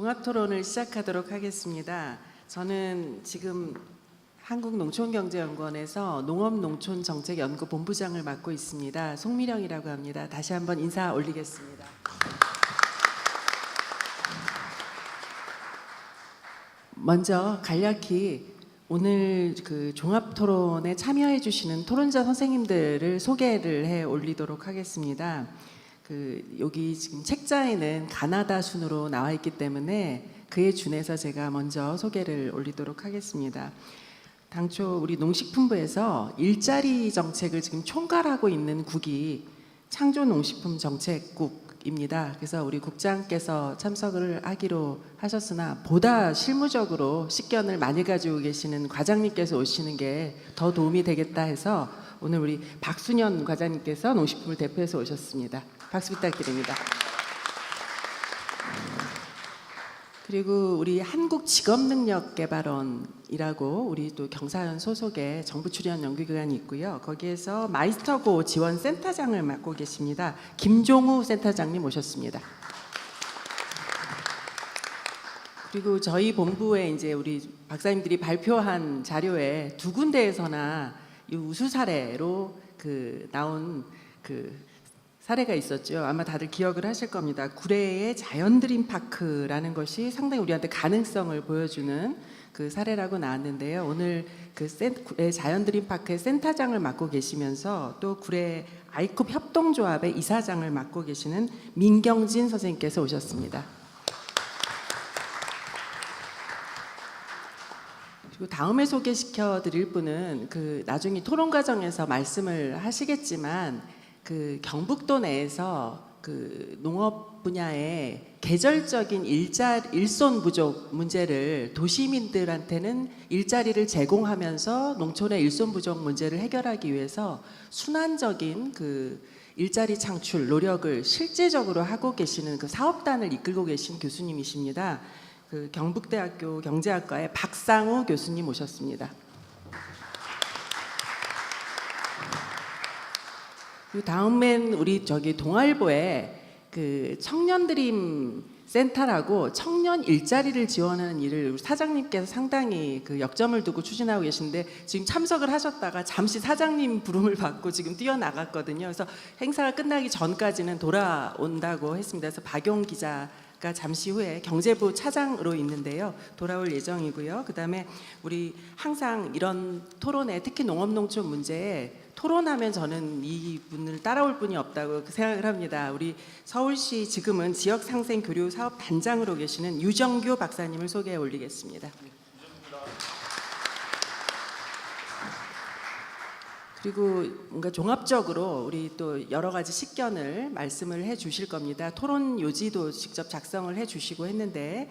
종합토론을 시작하도록 하겠습니다. 저는 지금 한국농촌경제연구원에서 농업농촌정책연구본부장을 맡고 있습니다. 송미령이라고 합니다. 다시 한번 인사 올리겠습니다. 먼저 간략히 오늘 그 종합토론에 참여해 주시는 토론자 선생님들을 소개를 해 올리도록 하겠습니다. 여기 지금 책자에는 가나다 순으로 나와 있기 때문에 그에 준해서 제가 먼저 소개를 올리도록 하겠습니다. 당초 우리 농식품부에서 일자리 정책을 지금 총괄하고 있는 국이 창조농식품정책국입니다. 그래서 우리 국장께서 참석을 하기로 하셨으나 보다 실무적으로 식견을 많이 가지고 계시는 과장님께서 오시는 게 더 도움이 되겠다 해서 오늘 우리 박순현 과장님께서 농식품을 대표해서 오셨습니다. 박수 부탁드립니다. 그리고 우리 한국직업능력개발원이라고 우리 또 경사연 소속의 정부 출연 연구기관이 있고요. 거기에서 마이스터고 지원센터장을 맡고 계십니다. 김종우 센터장님 모셨습니다. 그리고 저희 본부에 이제 우리 박사님들이 발표한 자료에 두 군데에서나 이 우수 사례로 나온 사례가 있었죠. 아마 다들 기억을 하실 겁니다. 구례의 자연드림파크라는 것이 상당히 우리한테 가능성을 보여주는 그 사례라고 나왔는데요. 오늘 구례 자연드림파크의 센터장을 맡고 계시면서 또 구례 아이콥 협동조합의 이사장을 맡고 계시는 민경진 선생님께서 오셨습니다. 그리고 다음에 소개시켜 드릴 분은 나중에 토론 과정에서 말씀을 하시겠지만 경북도 내에서 농업 분야의 계절적인 일손 부족 문제를 도시민들한테는 일자리를 제공하면서 농촌의 일손 부족 문제를 해결하기 위해서 순환적인 일자리 창출 노력을 실제적으로 하고 계시는 사업단을 이끌고 계신 교수님이십니다. 경북대학교 경제학과의 박상우 교수님 모셨습니다. 다음엔 우리 동아일보에 청년드림 센터라고 청년 일자리를 지원하는 일을 사장님께서 상당히 역점을 두고 추진하고 계신데 지금 참석을 하셨다가 잠시 사장님 부름을 받고 지금 뛰어나갔거든요. 그래서 행사가 끝나기 전까지는 돌아온다고 했습니다. 그래서 박용 기자가 잠시 후에 경제부 차장으로 있는데요. 돌아올 예정이고요. 그다음에 우리 항상 이런 토론에 특히 농업농촌 문제에 토론하면 저는 이분을 따라올 분이 없다고 생각을 합니다. 우리 서울시 지금은 지역상생교류사업단장으로 계시는 유정규 박사님을 소개해 올리겠습니다. 그리고 뭔가 종합적으로 우리 또 여러 가지 식견을 말씀을 해 주실 겁니다. 토론 요지도 직접 작성을 해 주시고 했는데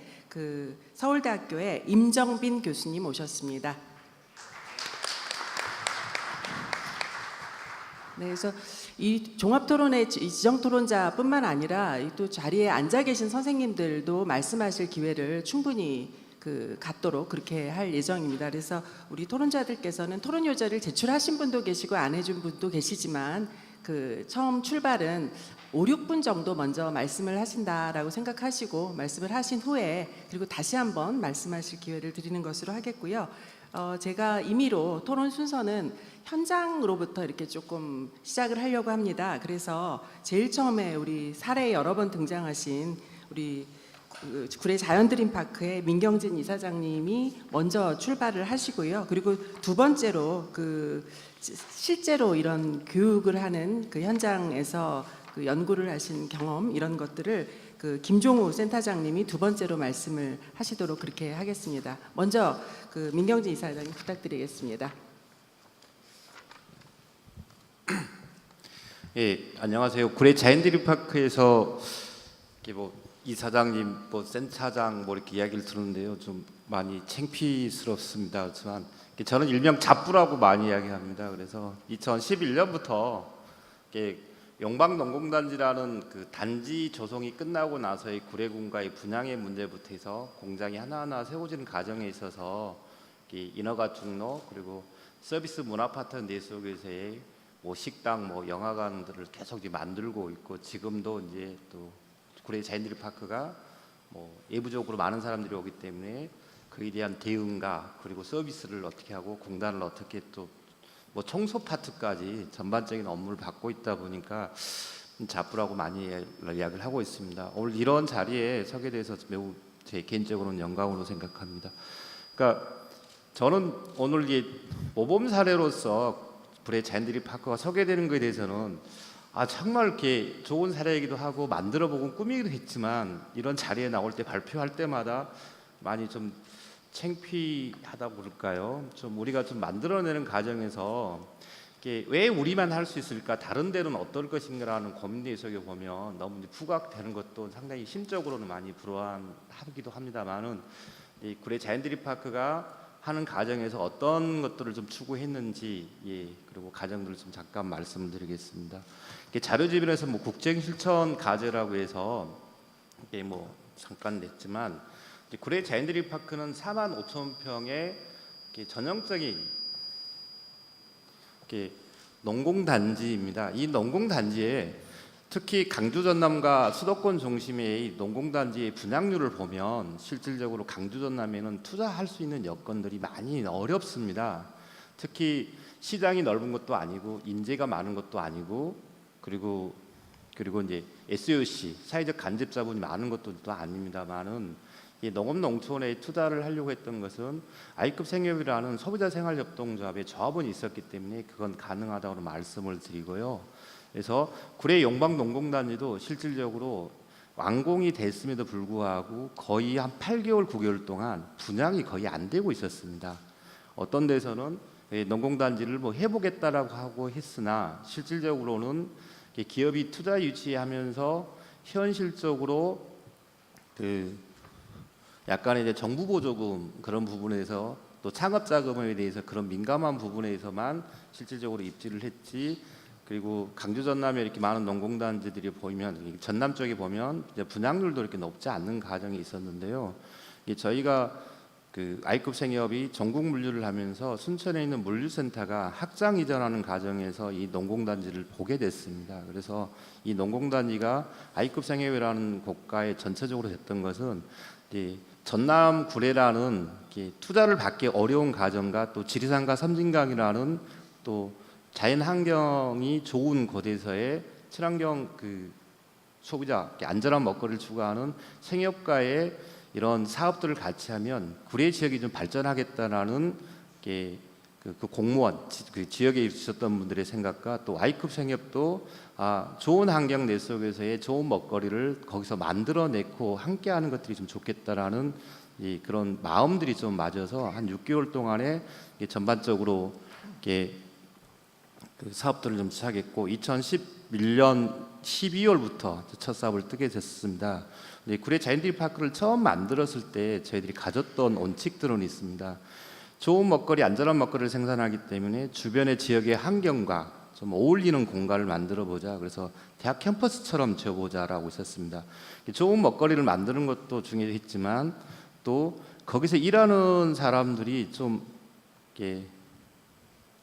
서울대학교의 임정빈 교수님 오셨습니다. 네, 그래서 이 종합토론의 지정토론자뿐만 아니라 또 자리에 앉아 계신 선생님들도 말씀하실 기회를 충분히 갖도록 그렇게 할 예정입니다. 그래서 우리 토론자들께서는 토론 요지를 제출하신 분도 계시고 안 해준 분도 계시지만 처음 출발은 5, 6분 정도 먼저 말씀을 하신다라고 생각하시고 말씀을 하신 후에 그리고 다시 한번 말씀하실 기회를 드리는 것으로 하겠고요. 제가 임의로 토론 순서는 현장으로부터 이렇게 조금 시작을 하려고 합니다. 그래서 제일 처음에 우리 사례에 여러 번 등장하신 우리 구례 자연드림파크의 민경진 이사장님이 먼저 출발을 하시고요. 그리고 두 번째로 실제로 이런 교육을 하는 현장에서 연구를 하신 경험 이런 것들을 김종우 센터장님이 두 번째로 말씀을 하시도록 그렇게 하겠습니다. 먼저 민경진 이사장님 부탁드리겠습니다. 예, 안녕하세요. 구례 자연드림파크에서 이사장님, 센터장 이렇게 이야기를 들었는데요. 좀 많이 창피스럽습니다. 그렇지만 저는 일명 잡부라고 많이 이야기합니다. 그래서 2011년부터 용방농공단지라는 단지 조성이 끝나고 나서의 구례군과의 분양의 문제부터 해서 공장이 하나하나 세워지는 과정에 있어서 인허가 중로 그리고 서비스 문화 파트 내 속에서의 식당, 영화관들을 계속 만들고 있고 지금도 이제 또 구례 자연드림파크가 뭐 예부적으로 많은 사람들이 오기 때문에 그에 대한 대응과 그리고 서비스를 어떻게 하고 공단을 어떻게 또 뭐 청소 파트까지 전반적인 업무를 받고 있다 보니까 잡부라고 많이 이야기를 하고 있습니다. 오늘 이런 자리에 서게 돼서 매우 제 개인적으로는 영광으로 생각합니다. 그러니까 저는 오늘 이 모범 사례로서 불의 자연드림 파크가 서게 되는 것에 대해서는 정말 이렇게 좋은 사례이기도 하고 만들어보고 꿈이기도 했지만 이런 자리에 나올 때 발표할 때마다 많이 좀 창피하다고 그럴까요? 좀 우리가 좀 만들어내는 과정에서 이게 왜 우리만 할 수 있을까? 다른 데는 어떨 것인가라는 고민에 속에 보면 너무 부각되는 것도 상당히 심적으로는 많이 불안하기도 합니다만은 이 구례 자연드림 파크가 하는 과정에서 어떤 것들을 좀 추구했는지 그리고 과정들을 좀 잠깐 말씀드리겠습니다. 자료집에서 뭐 국정 실천 과제라고 해서 이게 뭐 잠깐 냈지만 구례 자연드림 파크는 4만 5천 평의 전형적인 농공단지입니다. 이 농공단지에 특히 강주 전남과 수도권 중심의 농공단지의 분양률을 보면 실질적으로 강주 전남에는 투자할 수 있는 여건들이 많이 어렵습니다. 특히 시장이 넓은 것도 아니고 인재가 많은 것도 아니고 그리고 이제 SOC 사회적 간접 자본이 많은 것도 또 아닙니다만은 이 농업농촌에 투자를 하려고 했던 것은 I급 생협이라는 소비자 생활협동조합의 조합원이 있었기 때문에 그건 가능하다고 말씀을 드리고요. 그래서 구례 용방 농공단지도 실질적으로 완공이 됐음에도 불구하고 거의 한 8개월 9개월 동안 분양이 거의 안 되고 있었습니다. 어떤 데서는 농공단지를 뭐 해보겠다라고 하고 했으나 실질적으로는 기업이 투자 유치하면서 현실적으로 약간의 이제 정부 보조금 그런 부분에서 또 창업 자금에 대해서 그런 민감한 부분에서만 실질적으로 입지를 했지. 그리고 강주 전남에 이렇게 많은 농공단지들이 보이면 전남 쪽에 보면 이제 분양률도 이렇게 높지 않는 과정이 있었는데요. 저희가 그 I급 생협이 전국 물류를 하면서 순천에 있는 물류센터가 확장 이전하는 과정에서 이 농공단지를 보게 됐습니다. 그래서 이 농공단지가 I급 생협이라는 고가에 전체적으로 됐던 것은 전남 구례라는 투자를 받기 어려운 가정과 또 지리산과 섬진강이라는 또 자연 환경이 좋은 곳에서의 친환경 소비자 안전한 먹거리를 추구하는 생협과의 이런 사업들을 같이 하면 구례 지역이 좀 발전하겠다라는 그 공무원 그 지역에 있었던 분들의 생각과 또 I급 생협도 좋은 환경 내 속에서의 좋은 먹거리를 거기서 만들어내고 함께하는 것들이 좀 좋겠다라는 그런 마음들이 좀 맞아서 한 6개월 동안에 전반적으로 그 사업들을 좀 시작했고 2011년 12월부터 첫 사업을 뜨게 됐습니다. 구례 자연드림 파크를 처음 만들었을 때 저희들이 가졌던 원칙들은 있습니다. 좋은 먹거리, 안전한 먹거리를 생산하기 때문에 주변의 지역의 환경과 좀 어울리는 공간을 만들어 보자. 그래서 대학 캠퍼스처럼 지어보자라고 있었습니다. 좋은 먹거리를 만드는 것도 중요했지만 또 거기서 일하는 사람들이 좀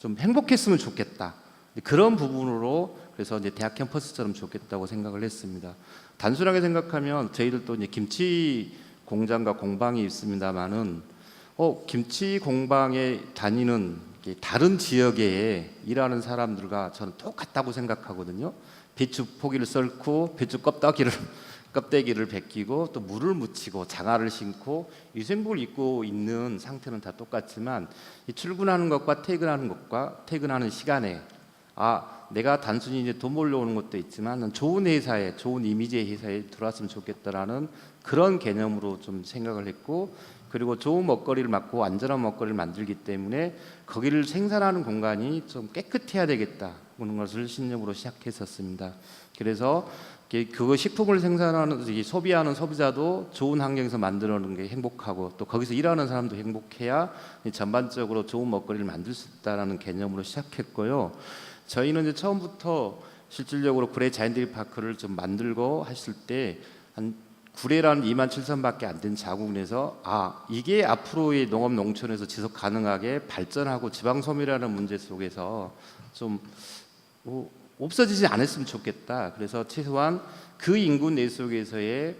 행복했으면 좋겠다. 그런 부분으로 그래서 이제 대학 캠퍼스처럼 좋겠다고 생각을 했습니다. 단순하게 생각하면 저희들도 이제 김치 공장과 공방이 있습니다만은 김치 공방에 다니는 다른 지역에 일하는 사람들과 저는 똑같다고 생각하거든요. 배추 포기를 썰고 배추 껍데기를 벗기고 또 물을 묻히고 장화를 신고 위생복을 입고 있는 상태는 다 똑같지만 이 출근하는 것과 퇴근하는 시간에 내가 단순히 이제 돈 벌려오는 것도 있지만 좋은 회사에 좋은 이미지의 회사에 들어왔으면 좋겠다라는 그런 개념으로 좀 생각을 했고 그리고 좋은 먹거리를 맡고 안전한 먹거리를 만들기 때문에 거기를 생산하는 공간이 좀 깨끗해야 되겠다 그런 것을 신념으로 시작했었습니다. 그래서 그거 식품을 생산하는 소비하는 소비자도 좋은 환경에서 만들어내는 게 행복하고 또 거기서 일하는 사람도 행복해야 전반적으로 좋은 먹거리를 만들 수 있다라는 개념으로 시작했고요. 저희는 이제 처음부터 실질적으로 구례 자연드림 파크를 좀 만들고 했을 때 한 구례라는 2만 7천밖에 안 된 자국에서 이게 앞으로의 농업 농촌에서 지속 가능하게 발전하고 지방 소멸이라는 문제 속에서 좀 없어지지 않았으면 좋겠다. 그래서 최소한 그 인구 내 속에서의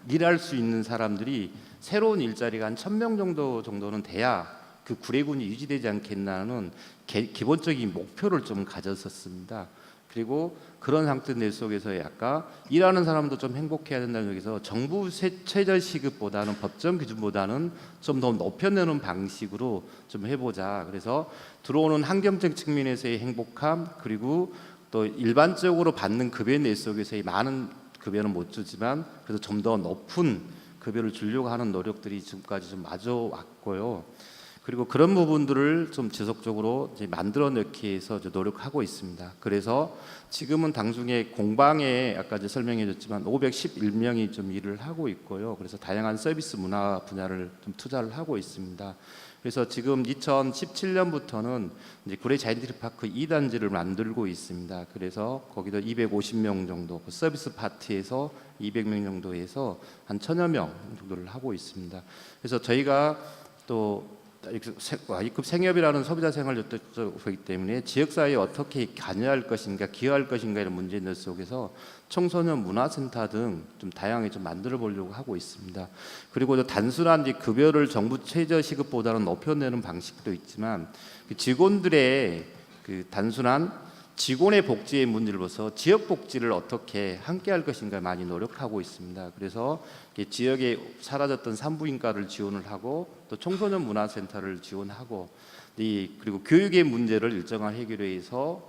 일할 수 있는 사람들이 새로운 일자리가 한 1,000명 정도는 돼야 그 구례군이 유지되지 않겠나는 기본적인 목표를 좀 가졌었습니다. 그리고 그런 상태 속에서 아까 일하는 사람도 좀 행복해야 된다는 여기서 정부 최저 시급보다는 법정 기준보다는 좀 더 높여내는 방식으로 좀 해보자. 그래서 들어오는 환경적 측면에서의 행복함, 그리고 또 일반적으로 받는 급여 내 속에서의 많은 급여는 못 주지만 그래서 좀 더 높은 급여를 주려고 하는 노력들이 지금까지 좀 마저 왔고요. 그리고 그런 부분들을 좀 지속적으로 이제 만들어내기 위해서 노력하고 있습니다. 그래서 지금은 당중에 공방에 아까 이제 설명해줬지만 511명이 좀 일을 하고 있고요. 그래서 다양한 서비스 문화 분야를 좀 투자를 하고 있습니다. 그래서 지금 2017년부터는 이제 구례 자이언트리파크 2단지를 만들고 있습니다. 그래서 거기도 250명 정도, 그 서비스 파트에서 200명 정도에서 한 1,000여 명 정도를 하고 있습니다. 그래서 저희가 또 A급 생협이라는 소비자 생활 요소이기 때문에 지역사회에 어떻게 관여할 것인가, 기여할 것인가 이런 문제들 속에서 청소년 문화센터 등 좀 다양하게 좀 만들어 보려고 하고 있습니다. 그리고 단순한 급여를 정부 최저 시급보다는 높여내는 방식도 있지만 직원들의 단순한 직원의 복지의 문제를 봐서 지역 복지를 어떻게 함께 할 것인가 많이 노력하고 있습니다. 그래서 지역에 사라졌던 산부인과를 지원을 하고 또 청소년 문화센터를 지원하고 그리고 교육의 문제를 일정한 해결해서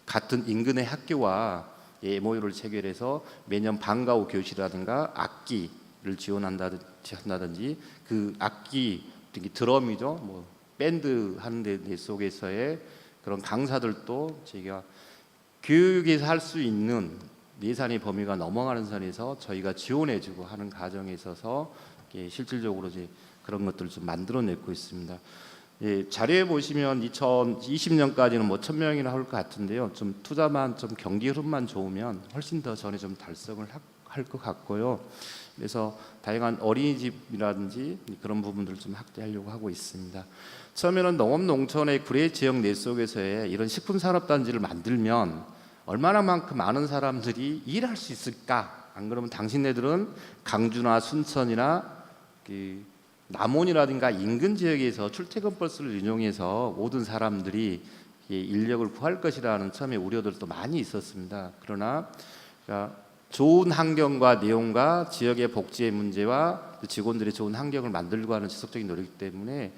같은 인근의 학교와 MOU를 체결해서 매년 방과 후 교실이라든가 악기를 지원한다든지 그 악기 드럼이죠, 뭐 밴드 하는 데 속에서의 그런 강사들도 저희가 교육에서 할 수 있는 예산의 범위가 넘어가는 선에서 저희가 지원해주고 하는 과정에 있어서 실질적으로 이제 그런 것들을 좀 만들어내고 있습니다. 자료에 보시면 2020년까지는 뭐 1,000명이나 할 것 같은데요. 좀 투자만 좀 경기 흐름만 좋으면 훨씬 더 전에 좀 달성을 할 것 같고요. 그래서 다양한 어린이집이라든지 그런 부분들을 좀 확대하려고 하고 있습니다. 처음에는 농업농촌의 구례 지역 내 속에서의 이런 식품산업단지를 만들면 얼마나 많은 사람들이 일할 수 있을까? 안 그러면 당신네들은 강주나 순천이나 남원이라든가 인근 지역에서 출퇴근 버스를 이용해서 모든 사람들이 인력을 구할 것이라는 처음에 우려들도 많이 있었습니다. 그러나 좋은 환경과 내용과 지역의 복지의 문제와 직원들의 좋은 환경을 만들고 하는 지속적인 노력 때문에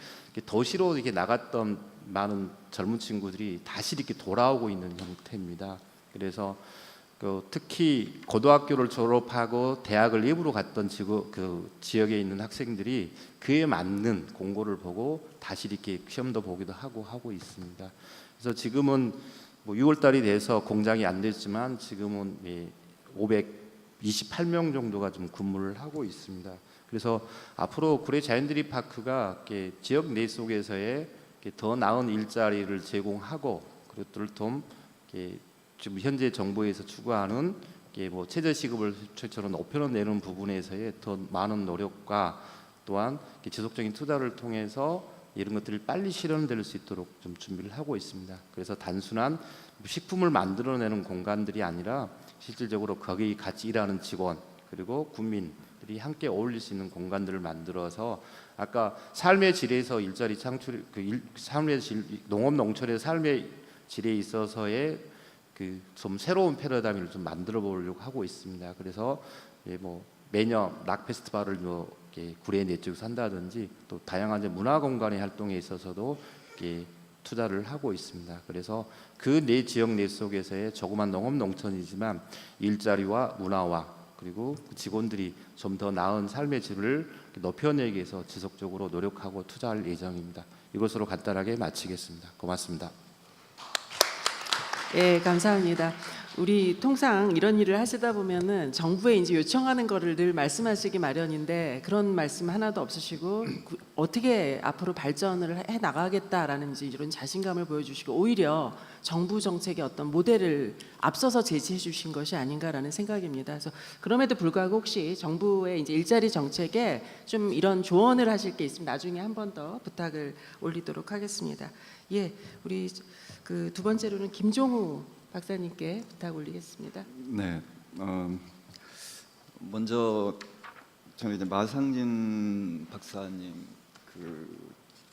도시로 이렇게 나갔던 많은 젊은 친구들이 다시 이렇게 돌아오고 있는 형태입니다. 그래서 특히 고등학교를 졸업하고 대학을 예부로 갔던 지역에 있는 학생들이 그에 맞는 공고를 보고 다시 이렇게 시험도 보기도 하고 있습니다. 그래서 지금은 뭐 6월달이 돼서 공장이 안 됐지만 지금은 528명 정도가 좀 근무를 하고 있습니다. 그래서 앞으로 구례 자이언트리파크가 지역 내 속에서의 더 나은 일자리를 제공하고 그것들을 좀 지금 현재 정부에서 추구하는 뭐 최저시급을 최초로 높여내는 부분에서의 더 많은 노력과 또한 지속적인 투자를 통해서 이런 것들이 빨리 실현될 수 있도록 좀 준비를 하고 있습니다. 그래서 단순한 식품을 만들어내는 공간들이 아니라 실질적으로 거기 같이 일하는 직원 그리고 국민들이 함께 어울릴 수 있는 공간들을 만들어서 아까 삶의 질에서 일자리 창출, 삶의 질, 농업 농촌의 삶의 질에 있어서의 좀 새로운 패러다임을 좀 만들어 보려고 하고 있습니다. 그래서 뭐 매년 락 페스티벌을 구례 내 쪽에서 한다든지 또 다양한 문화 공간의 활동에 있어서도 투자를 하고 있습니다. 그래서 그 내 지역 내 속에서의 조그만 농업 농촌이지만 일자리와 문화와 그리고 직원들이 좀 더 나은 삶의 질을 높여내기 위해서 지속적으로 노력하고 투자할 예정입니다. 이것으로 간단하게 마치겠습니다. 고맙습니다. 예, 감사합니다. 우리 통상 이런 일을 하시다 보면은 정부에 이제 요청하는 거를 늘 말씀하시기 마련인데 그런 말씀 하나도 없으시고 어떻게 앞으로 발전을 해 나가겠다라는 이런 자신감을 보여주시고 오히려 정부 정책의 어떤 모델을 앞서서 제시해 주신 것이 아닌가라는 생각입니다. 그래서 그럼에도 불구하고 혹시 정부의 이제 일자리 정책에 좀 이런 조언을 하실 게 있으면 나중에 한 번 더 부탁을 올리도록 하겠습니다. 예, 우리 두 번째로는 김종우 박사님께 부탁 올리겠습니다. 네, 먼저 저는 이제 마상진 박사님 그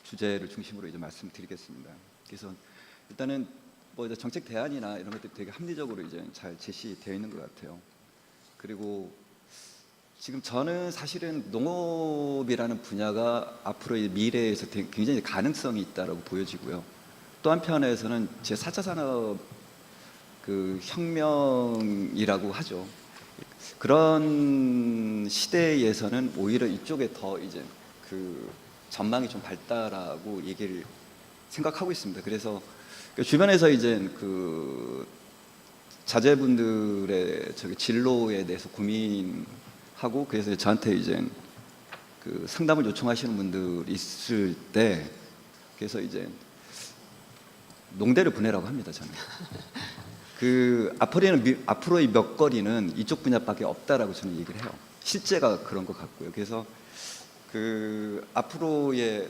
주제를 중심으로 이제 말씀드리겠습니다. 그래서 일단은 뭐 이제 정책 대안이나 이런 것들이 되게 합리적으로 이제 잘 제시되어 있는 것 같아요. 그리고 지금 저는 사실은 농업이라는 분야가 앞으로의 미래에서 굉장히 가능성이 있다라고 보여지고요. 또 한편에서는 제 4차 산업 그 혁명이라고 하죠. 그런 시대에서는 오히려 이쪽에 더 이제 그 전망이 좀 밝다라고 얘기를 생각하고 있습니다. 그래서 그 주변에서 이제 그 자제분들의 저기 진로에 대해서 고민하고 그래서 저한테 이제 그 상담을 요청하시는 분들이 있을 때 그래서 이제 농대를 보내라고 합니다. 저는 그 앞으로의 먹거리는 이쪽 분야밖에 없다라고 저는 얘기를 해요. 실제가 그런 것 같고요. 그래서 그 앞으로의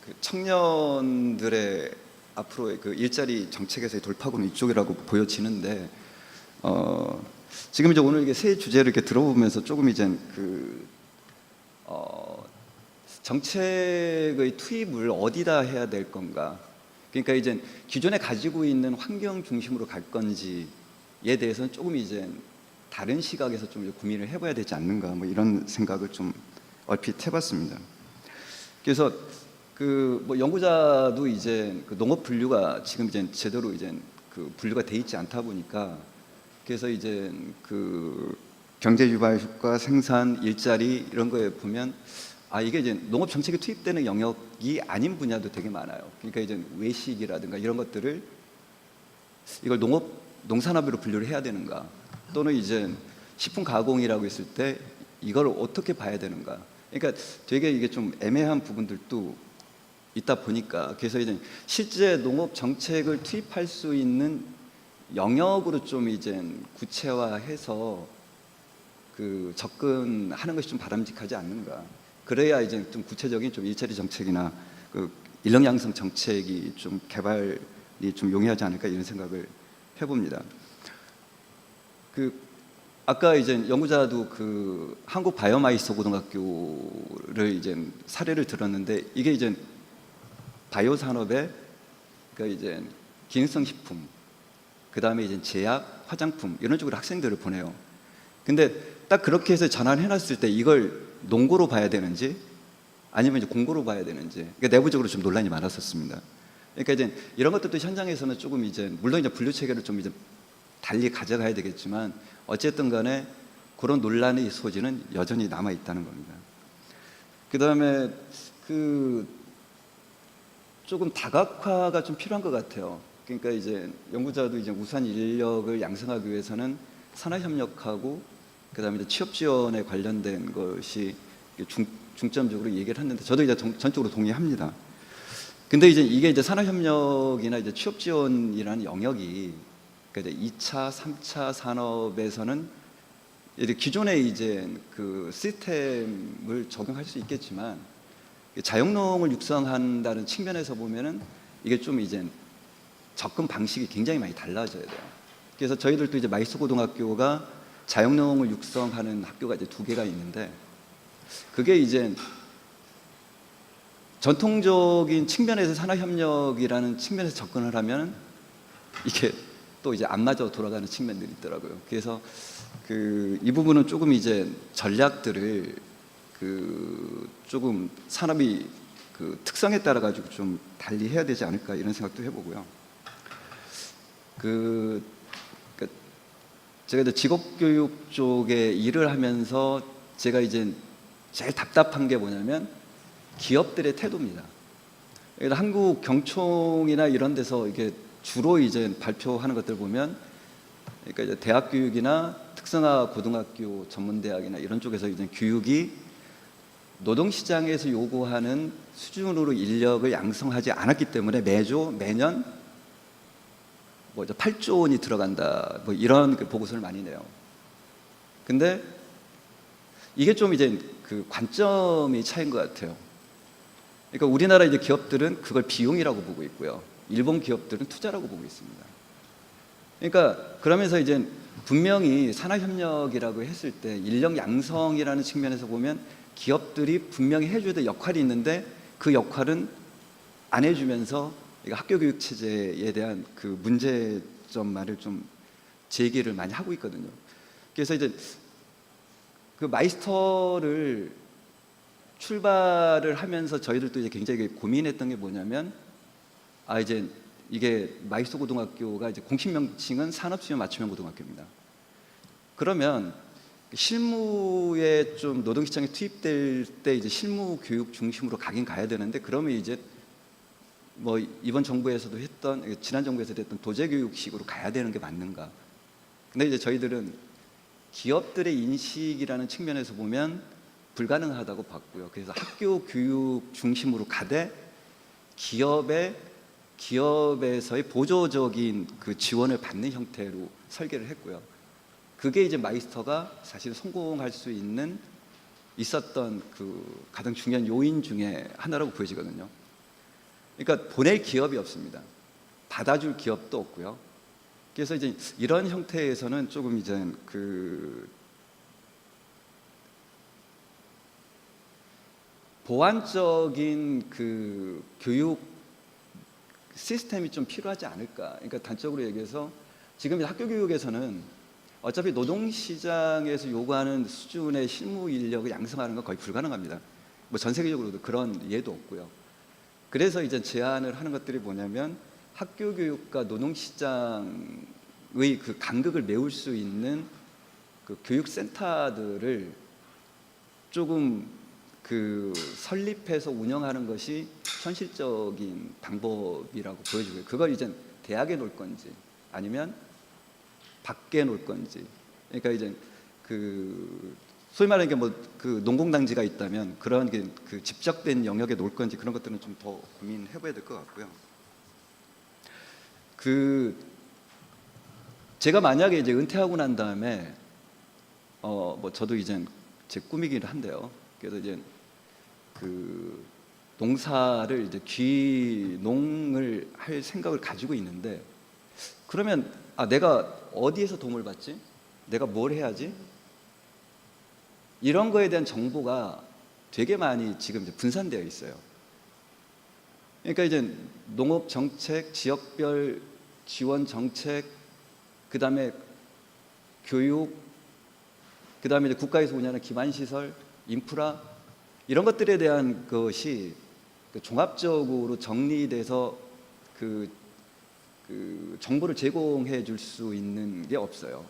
그 청년들의 앞으로의 그 일자리 정책에서의 돌파구는 이쪽이라고 보여지는데 지금 이제 오늘 이게 새 주제를 이렇게 들어보면서 조금 이제 그 정책의 투입을 어디다 해야 될 건가? 그러니까 이제 기존에 가지고 있는 환경 중심으로 갈 건지에 대해서는 조금 이제 다른 시각에서 좀 고민을 해봐야 되지 않는가 뭐 이런 생각을 좀 얼핏 해봤습니다. 그래서 그 뭐 연구자도 이제 그 농업 분류가 지금 이제 제대로 이제 그 분류가 돼 있지 않다 보니까 그래서 이제 그 경제 유발 효과, 생산, 일자리 이런 거에 보면 이게 이제 농업 정책에 투입되는 영역이 아닌 분야도 되게 많아요. 그러니까 이제 외식이라든가 이런 것들을 이걸 농산업으로 분류를 해야 되는가, 또는 이제 식품 가공이라고 했을 때 이걸 어떻게 봐야 되는가. 그러니까 되게 이게 좀 애매한 부분들도 있다 보니까 그래서 이제 실제 농업 정책을 투입할 수 있는 영역으로 좀 이제 구체화해서 그 접근하는 것이 좀 바람직하지 않는가. 그래야 이제 좀 구체적인 좀 일자리 정책이나 그 인력 양성 정책이 좀 개발이 좀 용이하지 않을까 이런 생각을 해봅니다. 그 아까 이제 연구자도 그 한국 바이오마이스 고등학교를 이제 사례를 들었는데 이게 이제 바이오 산업에 그 이제 기능성 식품, 그 다음에 이제 제약, 화장품 이런 쪽으로 학생들을 보내요. 근데 딱 그렇게 해서 전환해놨을 때 이걸 농고로 봐야 되는지 아니면 이제 공고로 봐야 되는지 그러니까 내부적으로 좀 논란이 많았었습니다. 그러니까 이제 이런 것들도 현장에서는 조금 이제 물론 이제 분류 체계를 좀 이제 달리 가져가야 되겠지만 어쨌든 간에 그런 논란의 소지는 여전히 남아 있다는 겁니다. 그다음에 그 조금 다각화가 좀 필요한 것 같아요. 그러니까 이제 연구자도 이제 우수한 인력을 양성하기 위해서는 산학협력하고 그다음에 이제 취업 지원에 관련된 것이 중점적으로 얘기를 했는데 저도 이제 전적으로 동의합니다. 근데 이제 이게 이제 산학협력이나 이제 취업 지원이라는 영역이 그러니까 이제 2차, 3차 산업에서는 기존의 이제 그 시스템을 적용할 수 있겠지만 자영농을 육성한다는 측면에서 보면은 이게 좀 이제 접근 방식이 굉장히 많이 달라져야 돼요. 그래서 저희들도 이제 마이스 고등학교가 자영농을 육성하는 학교가 이제 2개가 있는데 그게 이제 전통적인 측면에서 산학협력이라는 측면에서 접근을 하면 이게 또 이제 안 맞아 돌아가는 측면들이 있더라고요. 그래서 그 이 부분은 조금 이제 전략들을 그 조금 산업이 그 특성에 따라 가지고 좀 달리 해야 되지 않을까 이런 생각도 해보고요. 제가 이제 직업교육 쪽에 일을 하면서 제가 이제 제일 답답한 게 뭐냐면 기업들의 태도입니다. 한국 경총이나 이런 데서 이게 주로 이제 발표하는 것들 보면 그러니까 이제 대학 교육이나 특성화 고등학교 전문대학이나 이런 쪽에서 이제 교육이 노동시장에서 요구하는 수준으로 인력을 양성하지 않았기 때문에 매년 뭐 8조 원이 들어간다 뭐 이런 그 보고서를 많이 내요. 근데 이게 좀 이제 그 관점이 차이인 것 같아요. 그러니까 우리나라 이제 기업들은 그걸 비용이라고 보고 있고요. 일본 기업들은 투자라고 보고 있습니다. 그러니까 그러면서 이제 분명히 산학협력이라고 했을 때 인력 양성이라는 측면에서 보면 기업들이 분명히 해줘야 될 역할이 있는데 그 역할은 안 해주면서 학교 교육 체제에 대한 그 문제점만을 좀 제기를 많이 하고 있거든요. 그래서 이제 그 마이스터를 출발을 하면서 저희들도 이제 굉장히 고민했던 게 뭐냐면, 이제 이게 마이스터 고등학교가 이제 공식 명칭은 산업수요 맞춤형 고등학교입니다. 그러면 실무에 좀 노동시장에 투입될 때 이제 실무 교육 중심으로 가긴 가야 되는데, 그러면 이제 뭐 이번 정부에서도 했던, 지난 정부에서도 했던 도제교육식으로 가야 되는 게 맞는가? 근데 이제 저희들은 기업들의 인식이라는 측면에서 보면 불가능하다고 봤고요. 그래서 학교 교육 중심으로 가되 기업에서의 보조적인 그 지원을 받는 형태로 설계를 했고요. 그게 이제 마이스터가 사실 성공할 수 있었던 그 가장 중요한 요인 중에 하나라고 보여지거든요. 그러니까 보낼 기업이 없습니다. 받아줄 기업도 없고요. 그래서 이제 이런 형태에서는 조금 이제 그 보완적인 그 교육 시스템이 좀 필요하지 않을까. 그러니까 단적으로 얘기해서 지금 학교 교육에서는 어차피 노동시장에서 요구하는 수준의 실무 인력을 양성하는 건 거의 불가능합니다. 뭐 전 세계적으로도 그런 예도 없고요. 그래서 이제 제안을 하는 것들이 뭐냐면, 학교 교육과 노동시장의 그 간극을 메울 수 있는 그 교육센터들을 조금 그 설립해서 운영하는 것이 현실적인 방법이라고 보여지고요. 그걸 이제 대학에 놓을 건지 아니면 밖에 놓을 건지, 그러니까 이제 그 소위 말하는 게 뭐 그 농공단지가 있다면 그런 게 그 집적된 영역에 놓을 건지, 그런 것들은 좀 더 고민해봐야 될 것 같고요. 그 제가 만약에 이제 은퇴하고 난 다음에 뭐 저도 이제 제 꿈이긴 한데요. 그래서 이제 그 농사를 이제 귀농을 할 생각을 가지고 있는데, 그러면 내가 어디에서 도움을 받지? 내가 뭘 해야지? 이런 거에 대한 정보가 되게 많이 지금 이제 분산되어 있어요. 그러니까 이제 농업 정책, 지역별 지원 정책, 그 다음에 교육, 그 다음에 이제 국가에서 운영하는 기반 시설, 인프라, 이런 것들에 대한 것이 종합적으로 정리돼서 그 정보를 제공해 줄 수 있는 게 없어요.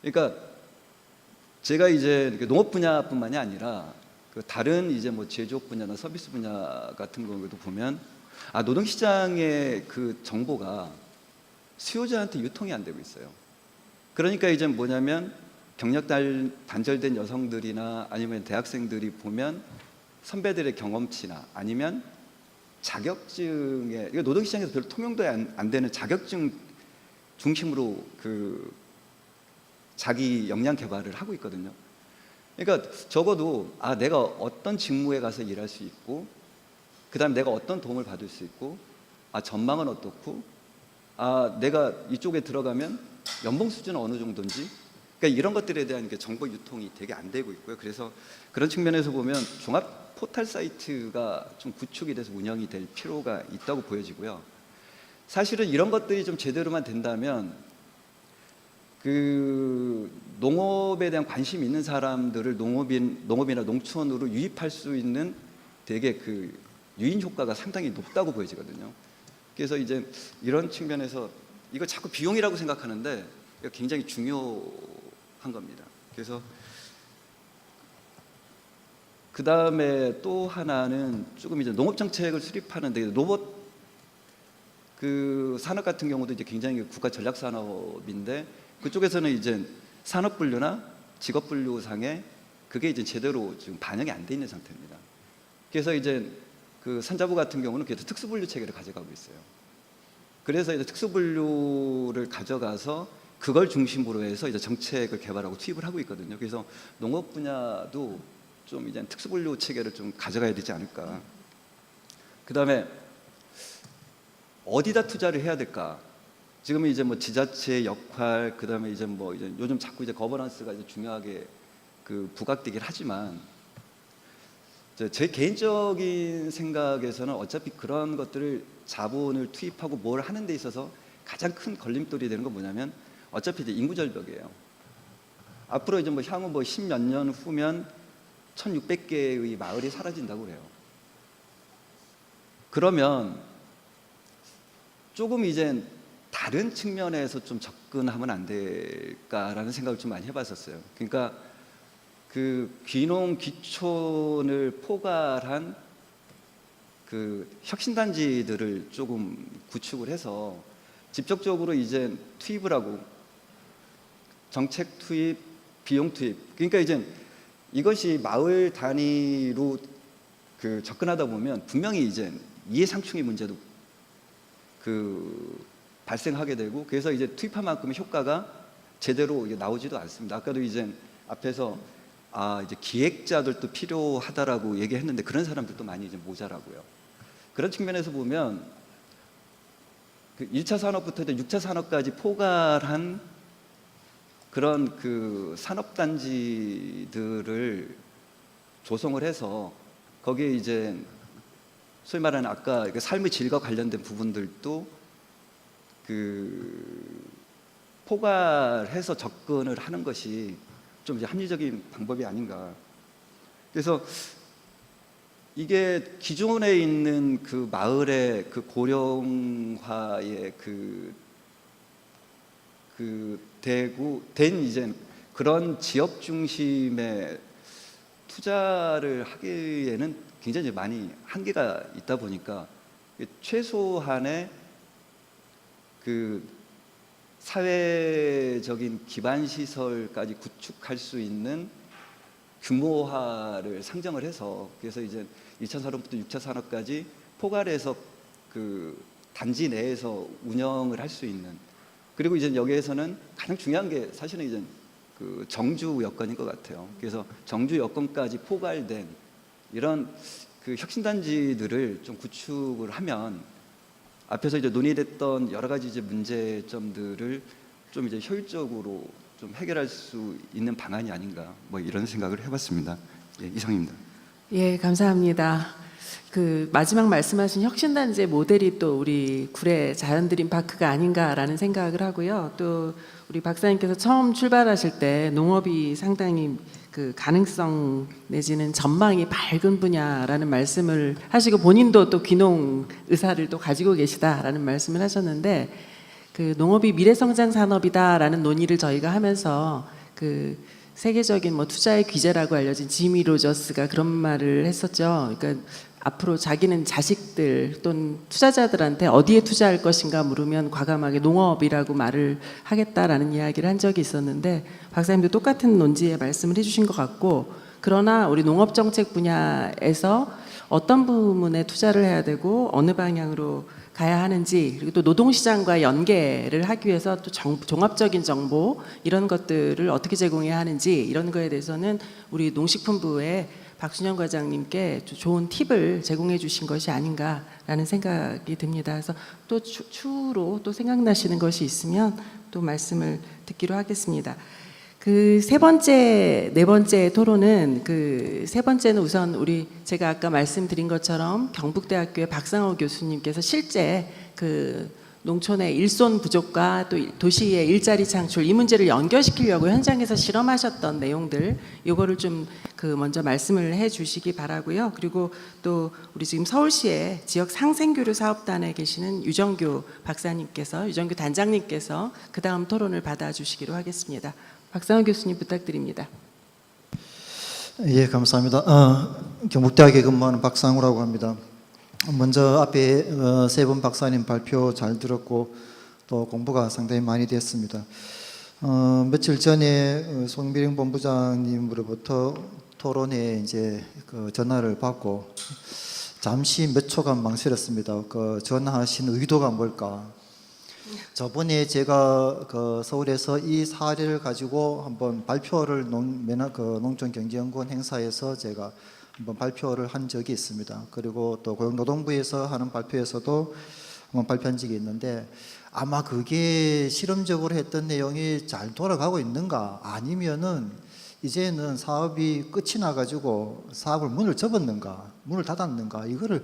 그러니까 제가 이제 농업 분야뿐만이 아니라 그 다른 이제 뭐 제조업 분야나 서비스 분야 같은 경우도 보면 노동시장의 그 정보가 수요자한테 유통이 안 되고 있어요. 그러니까 이제 뭐냐면 경력 단절된 여성들이나 아니면 대학생들이 보면 선배들의 경험치나 아니면 자격증에, 노동시장에서 별로 통용도 안 되는 자격증 중심으로 그 자기 역량 개발을 하고 있거든요. 그러니까 적어도 내가 어떤 직무에 가서 일할 수 있고, 그 다음에 내가 어떤 도움을 받을 수 있고, 전망은 어떻고, 내가 이쪽에 들어가면 연봉 수준은 어느 정도인지, 그러니까 이런 것들에 대한 정보 유통이 되게 안 되고 있고요. 그래서 그런 측면에서 보면 종합 포털 사이트가 좀 구축이 돼서 운영이 될 필요가 있다고 보여지고요. 사실은 이런 것들이 좀 제대로만 된다면 그 농업에 대한 관심 있는 사람들을 농업이나 농촌으로 유입할 수 있는 되게 그 유인 효과가 상당히 높다고 보여지거든요. 그래서 이제 이런 측면에서 이거 자꾸 비용이라고 생각하는데 이거 굉장히 중요한 겁니다. 그래서 그 다음에 또 하나는 조금 이제 농업 정책을 수립하는데, 로봇 그 산업 같은 경우도 이제 굉장히 국가 전략 산업인데, 그쪽에서는 이제 산업 분류나 직업 분류상에 그게 이제 제대로 지금 반영이 안 돼 있는 상태입니다. 그래서 이제 그 산자부 같은 경우는 그래도 특수 분류 체계를 가져가고 있어요. 그래서 이제 특수 분류를 가져가서 그걸 중심으로 해서 이제 정책을 개발하고 투입을 하고 있거든요. 그래서 농업 분야도 좀 이제 특수 분류 체계를 좀 가져가야 되지 않을까. 그 다음에 어디다 투자를 해야 될까? 지금은 이제 뭐 지자체의 역할, 그다음에 이제 뭐 이제 요즘 자꾸 이제 거버넌스가 이제 중요하게 그 부각되긴 하지만 제 개인적인 생각에서는 어차피 그런 것들을 자본을 투입하고 뭘 하는 데 있어서 가장 큰 걸림돌이 되는 건 뭐냐면 어차피 이제 인구 절벽이에요. 앞으로 이제 뭐 향후 뭐 10몇 년 후면 1,600개의 마을이 사라진다고 그래요. 그러면 조금 이제 다른 측면에서 좀 접근하면 안 될까라는 생각을 좀 많이 해봤었어요. 그러니까 그 귀농 귀촌을 포괄한 그 혁신단지들을 조금 구축을 해서 직접적으로 이제 투입을 하고 정책 투입, 비용 투입. 그러니까 이제 이것이 마을 단위로 그 접근하다 보면 분명히 이제 이해상충의 문제도 그 발생하게 되고 그래서 이제 투입한 만큼의 효과가 제대로 이게 나오지도 않습니다. 아까도 이제 앞에서 이제 기획자들도 필요하다라고 얘기했는데 그런 사람들도 많이 이제 모자라고요. 그런 측면에서 보면 그 1차 산업부터 이제 6차 산업까지 포괄한 그런 그 산업단지들을 조성을 해서 거기에 이제 소위 말하는 아까 그 삶의 질과 관련된 부분들도 그 포괄해서 접근을 하는 것이 좀 이제 합리적인 방법이 아닌가. 그래서 이게 기존에 있는 그 마을의 그 고령화의 된 이제 그런 지역 중심의 투자를 하기에는 굉장히 많이 한계가 있다 보니까 최소한의 그 사회적인 기반 시설까지 구축할 수 있는 규모화를 상정을 해서 그래서 이제 1차 산업부터 6차 산업까지 포괄해서 그 단지 내에서 운영을 할 수 있는 그리고 이제 여기에서는 가장 중요한 게 사실은 이제 그 정주 여건인 것 같아요. 그래서 정주 여건까지 포괄된 이런 그 혁신단지들을 좀 구축을 하면 앞에서 이제 논의됐던 여러 가지 이제 문제점들을 좀 이제 효율적으로 좀 해결할 수 있는 방안이 아닌가 뭐 이런 생각을 해봤습니다. 예, 이상입니다. 예, 감사합니다. 그 마지막 말씀하신 혁신단지의 모델이 또 우리 구례 자연드림파크가 아닌가라는 생각을 하고요. 또 우리 박사님께서 처음 출발하실 때 농업이 상당히 그 가능성 내지는 전망이 밝은 분야라는 말씀을 하시고 본인도 또 귀농 의사를 또 가지고 계시다라는 말씀을 하셨는데 그 농업이 미래성장 산업이다라는 논의를 저희가 하면서 그 세계적인 뭐 투자의 귀재라고 알려진 지미 로저스가 그런 말을 했었죠. 그러니까 앞으로 자기는 자식들 또는 투자자들한테 어디에 투자할 것인가 물으면 과감하게 농업이라고 말을 하겠다라는 이야기를 한 적이 있었는데 박사님도 똑같은 논지에 말씀을 해주신 것 같고 그러나 우리 농업정책 분야에서 어떤 부분에 투자를 해야 되고 어느 방향으로 가야 하는지 그리고 또 노동시장과 연계를 하기 위해서 또 종합적인 정보 이런 것들을 어떻게 제공해야 하는지 이런 거에 대해서는 우리 농식품부의 박순영 과장님께 좋은 팁을 제공해 주신 것이 아닌가라는 생각이 듭니다. 그래서 또 추후로 또 생각나시는 것이 있으면 또 말씀을 듣기로 하겠습니다. 그 세 번째, 네 번째 토론은 그 세 번째는 우선 우리 제가 아까 말씀드린 것처럼 경북대학교의 박상호 교수님께서 실제 그 농촌의 일손 부족과 또 도시의 일자리 창출 이 문제를 연결시키려고 현장에서 실험하셨던 내용들 이거를 좀 그 먼저 말씀을 해주시기 바라고요. 그리고 또 우리 지금 서울시의 지역 상생교류 사업단에 계시는 유정규 박사님께서 유정규 단장님께서 그 다음 토론을 받아주시기로 하겠습니다. 박상호 교수님 부탁드립니다. 예, 감사합니다. 경북대학에 근무하는 박상우라고 합니다. 먼저 앞에 세 분 박사님 발표 잘 들었고 또 공부가 상당히 많이 됐습니다. 며칠 전에 송미령 본부장님으로부터 토론에 이제 그 전화를 받고 잠시 몇 초간 망설였습니다. 그 전화하신 의도가 뭘까? 저번에 제가 그 서울에서 이 사례를 가지고 한번 발표를 농촌경제연구원 행사에서 제가 한번 발표를 한 적이 있습니다. 그리고 또 고용노동부에서 하는 발표에서도 한번 발표한 적이 있는데 아마 그게 실험적으로 했던 내용이 잘 돌아가고 있는가, 아니면은 이제는 사업이 끝이 나가지고 사업을 문을 접었는가, 문을 닫았는가, 이거를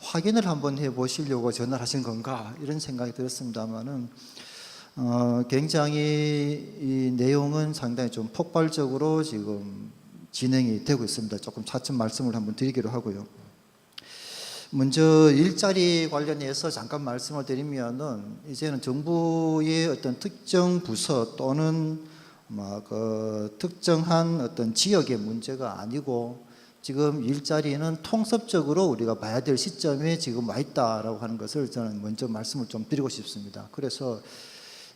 확인을 한번 해보시려고 전화를 하신 건가, 이런 생각이 들었습니다만은 굉장히 이 내용은 상당히 좀 폭발적으로 지금 진행이 되고 있습니다. 조금 차츰 말씀을 한번 드리기로 하고요. 먼저 일자리 관련해서 잠깐 말씀을 드리면은, 이제는 정부의 어떤 특정 부서 또는 특정한 어떤 지역의 문제가 아니고, 지금 일자리는 통섭적으로 우리가 봐야 될 시점에 지금 와 있다라고 하는 것을 저는 먼저 말씀을 좀 드리고 싶습니다. 그래서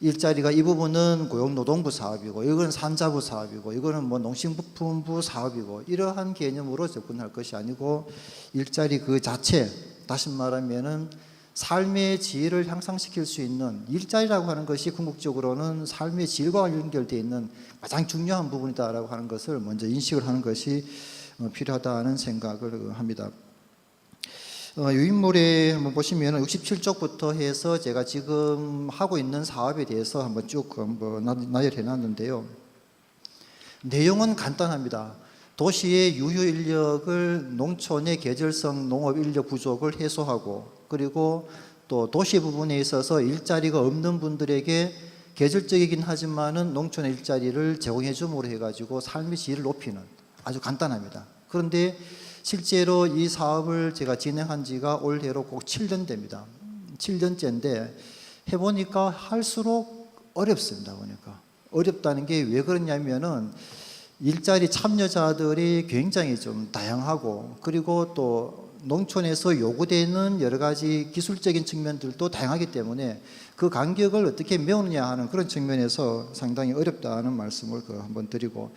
일자리가 이 부분은 고용노동부 사업이고, 이건 산자부 사업이고, 이거는 뭐 농식품부 사업이고, 이러한 개념으로 접근할 것이 아니고, 일자리 그 자체, 다시 말하면은 삶의 질을 향상시킬 수 있는, 일자리라고 하는 것이 궁극적으로는 삶의 질과 연결되어 있는 가장 중요한 부분이다라고 하는 것을 먼저 인식을 하는 것이 필요하다는 생각을 합니다. 유인물에 한번 보시면 67쪽부터 해서 제가 지금 하고 있는 사업에 대해서 한번 쭉 한번 나열해 놨는데요. 내용은 간단합니다. 도시의 유휴 인력을 농촌의 계절성 농업 인력 부족을 해소하고, 그리고 또 도시 부분에 있어서 일자리가 없는 분들에게 계절적이긴 하지만은 농촌의 일자리를 제공해 줌으로 해가지고 삶의 질을 높이는, 아주 간단합니다. 그런데 실제로 이 사업을 제가 진행한 지가 올해로 꼭 7년 됩니다. 7년째인데 해보니까 할수록 어렵습니다. 보니까 어렵다는 게 왜 그러냐면은 일자리 참여자들이 굉장히 좀 다양하고, 그리고 또 농촌에서 요구되는 여러 가지 기술적인 측면들도 다양하기 때문에 그 간격을 어떻게 메우느냐 하는 그런 측면에서 상당히 어렵다는 말씀을 한번 드리고,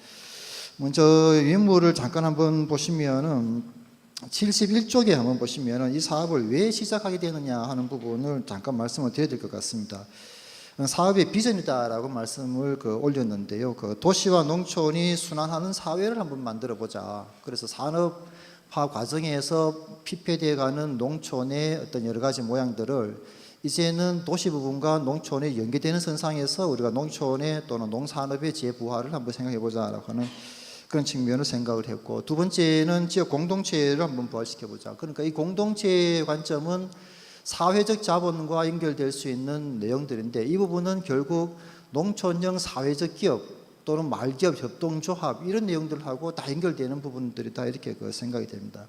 먼저 유인물을 잠깐 한번 보시면은 71쪽에 한번 보시면은 이 사업을 왜 시작하게 되느냐 하는 부분을 잠깐 말씀을 드려야 될 것 같습니다. 사업의 비전이다라고 말씀을 올렸는데요. 도시와 농촌이 순환하는 사회를 한번 만들어 보자. 그래서 산업화 과정에서 피폐되어 가는 농촌의 어떤 여러 가지 모양들을 이제는 도시 부분과 농촌에 연계되는 선상에서 우리가 농촌의 또는 농산업의 재부활을 한번 생각해 보자라고 하는 그런 측면을 생각을 했고, 두 번째는 지역 공동체를 한번 부활시켜 보자. 그러니까 이 공동체의 관점은 사회적 자본과 연결될 수 있는 내용들인데, 이 부분은 결국 농촌형 사회적 기업 또는 말기업 협동조합 이런 내용들하고 다 연결되는 부분들이다, 이렇게 생각이 됩니다.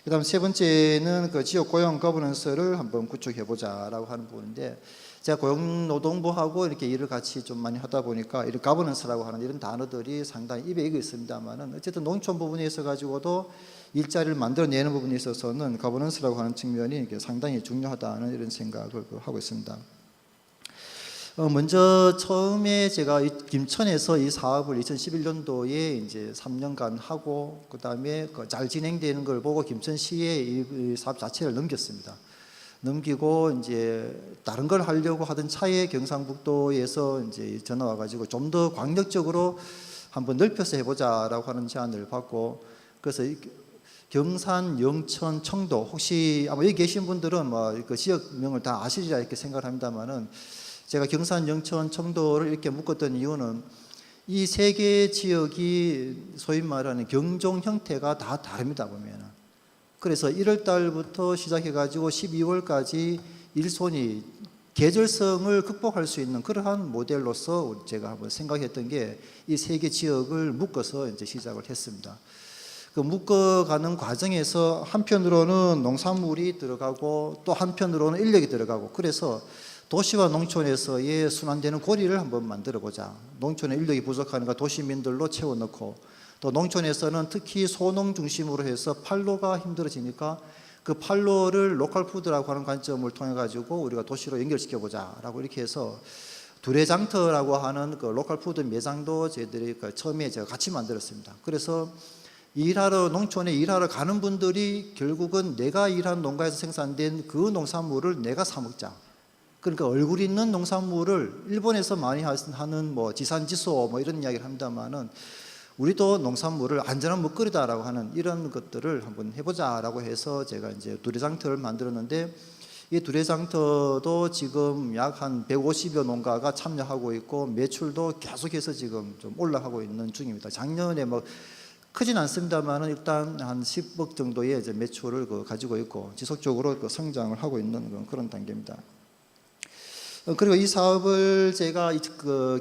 그 다음 세 번째는 지역 고용 거버넌스를 한번 구축해 보자라고 하는 부분인데, 제가 고용노동부하고 이렇게 일을 같이 좀 많이 하다 보니까 이런 가버넌스라고 하는 이런 단어들이 상당히 입에 익어 있습니다만은, 어쨌든 농촌 부분에 있어 가지고도 일자리를 만들어내는 부분에 있어서는 가버넌스라고 하는 측면이 상당히 중요하다는 이런 생각을 하고 있습니다. 먼저 처음에 제가 김천에서 이 사업을 2011년도에 이제 3년간 하고, 그 다음에 잘 진행되는 걸 보고 김천시에 이 사업 자체를 넘겼습니다. 넘기고 이제 다른 걸 하려고 하던 차에 경상북도에서 이제 전화 와가지고 좀 더 광역적으로 한번 넓혀서 해보자라고 하는 제안을 받고, 그래서 경산, 영천, 청도, 혹시 아마 여기 계신 분들은 그 지역명을 다 아시리라 이렇게 생각을 합니다만은, 제가 경산, 영천, 청도를 이렇게 묶었던 이유는 이 세 개 지역이 소위 말하는 경종 형태가 다 다릅니다, 보면은. 그래서 1월 달부터 시작해가지고 12월까지 일손이 계절성을 극복할 수 있는 그러한 모델로서 제가 한번 생각했던 게 이 세 개 지역을 묶어서 이제 시작을 했습니다. 그 묶어가는 과정에서 한편으로는 농산물이 들어가고 또 한편으로는 인력이 들어가고, 그래서 도시와 농촌에서의 순환되는 고리를 한번 만들어 보자. 농촌에 인력이 부족하니까 도시민들로 채워넣고, 또 농촌에서는 특히 소농 중심으로 해서 판로가 힘들어지니까 그 판로를 로컬 푸드라고 하는 관점을 통해 가지고 우리가 도시로 연결시켜 보자라고 이렇게 해서 두레장터라고 하는 그 로컬 푸드 매장도 저희들이 처음에 제가 같이 만들었습니다. 그래서 일하러 농촌에 일하러 가는 분들이 결국은 내가 일한 농가에서 생산된 그 농산물을 내가 사 먹자. 그러니까 얼굴 있는 농산물을 일본에서 많이 하는 지산지소 이런 이야기를 합니다만은, 우리도 농산물을 안전한 먹거리다라고 하는 이런 것들을 한번 해보자라고 해서 제가 이제 두레장터를 만들었는데, 이 두레장터도 지금 약 한 150여 농가가 참여하고 있고 매출도 계속해서 지금 좀 올라가고 있는 중입니다. 작년에 뭐 크진 않습니다만은 일단 한 10억 정도의 이제 매출을 가지고 있고 지속적으로 성장을 하고 있는 그런 단계입니다. 그리고 이 사업을 제가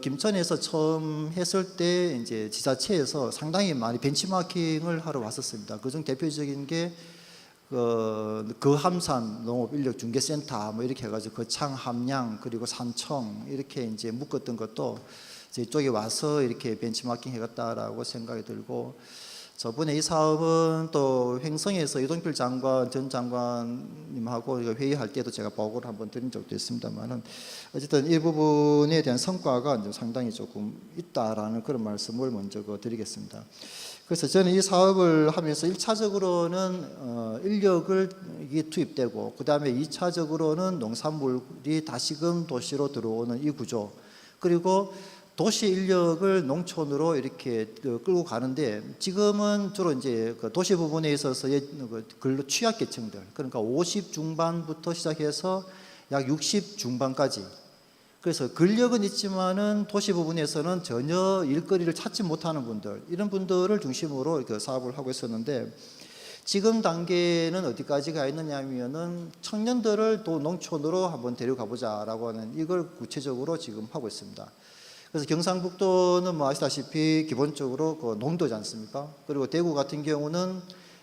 김천에서 처음 했을 때 이제 지자체에서 상당히 많이 벤치마킹을 하러 왔었습니다. 그중 대표적인 게 거함산 농업인력중개센터 뭐 이렇게 해가지고 거창, 함양 그리고 산청 이렇게 이제 묶었던 것도 이쪽에 와서 이렇게 벤치마킹 해갔다라고 생각이 들고, 저번에 이 사업은 또 횡성에서 이동필 장관 전 장관님하고 회의할 때도 제가 보고를 한번 드린 적도 있습니다만은 어쨌든 이 부분에 대한 성과가 상당히 조금 있다라는 그런 말씀을 먼저 드리겠습니다. 그래서 저는 이 사업을 하면서 1차적으로는 인력을 이게 투입되고, 그 다음에 2차적으로는 농산물이 다시금 도시로 들어오는 이 구조, 그리고 도시 인력을 농촌으로 이렇게 끌고 가는데, 지금은 주로 이제 도시 부분에 있어서의 근로 취약계층들, 그러니까 50 중반부터 시작해서 약 60 중반까지, 그래서 근력은 있지만은 도시 부분에서는 전혀 일거리를 찾지 못하는 분들, 이런 분들을 중심으로 사업을 하고 있었는데, 지금 단계는 어디까지 가 있느냐 하면은 청년들을 또 농촌으로 한번 데려가 보자라고 하는, 이걸 구체적으로 지금 하고 있습니다. 그래서 경상북도는 뭐 아시다시피 기본적으로 농도지 않습니까? 그리고 대구 같은 경우는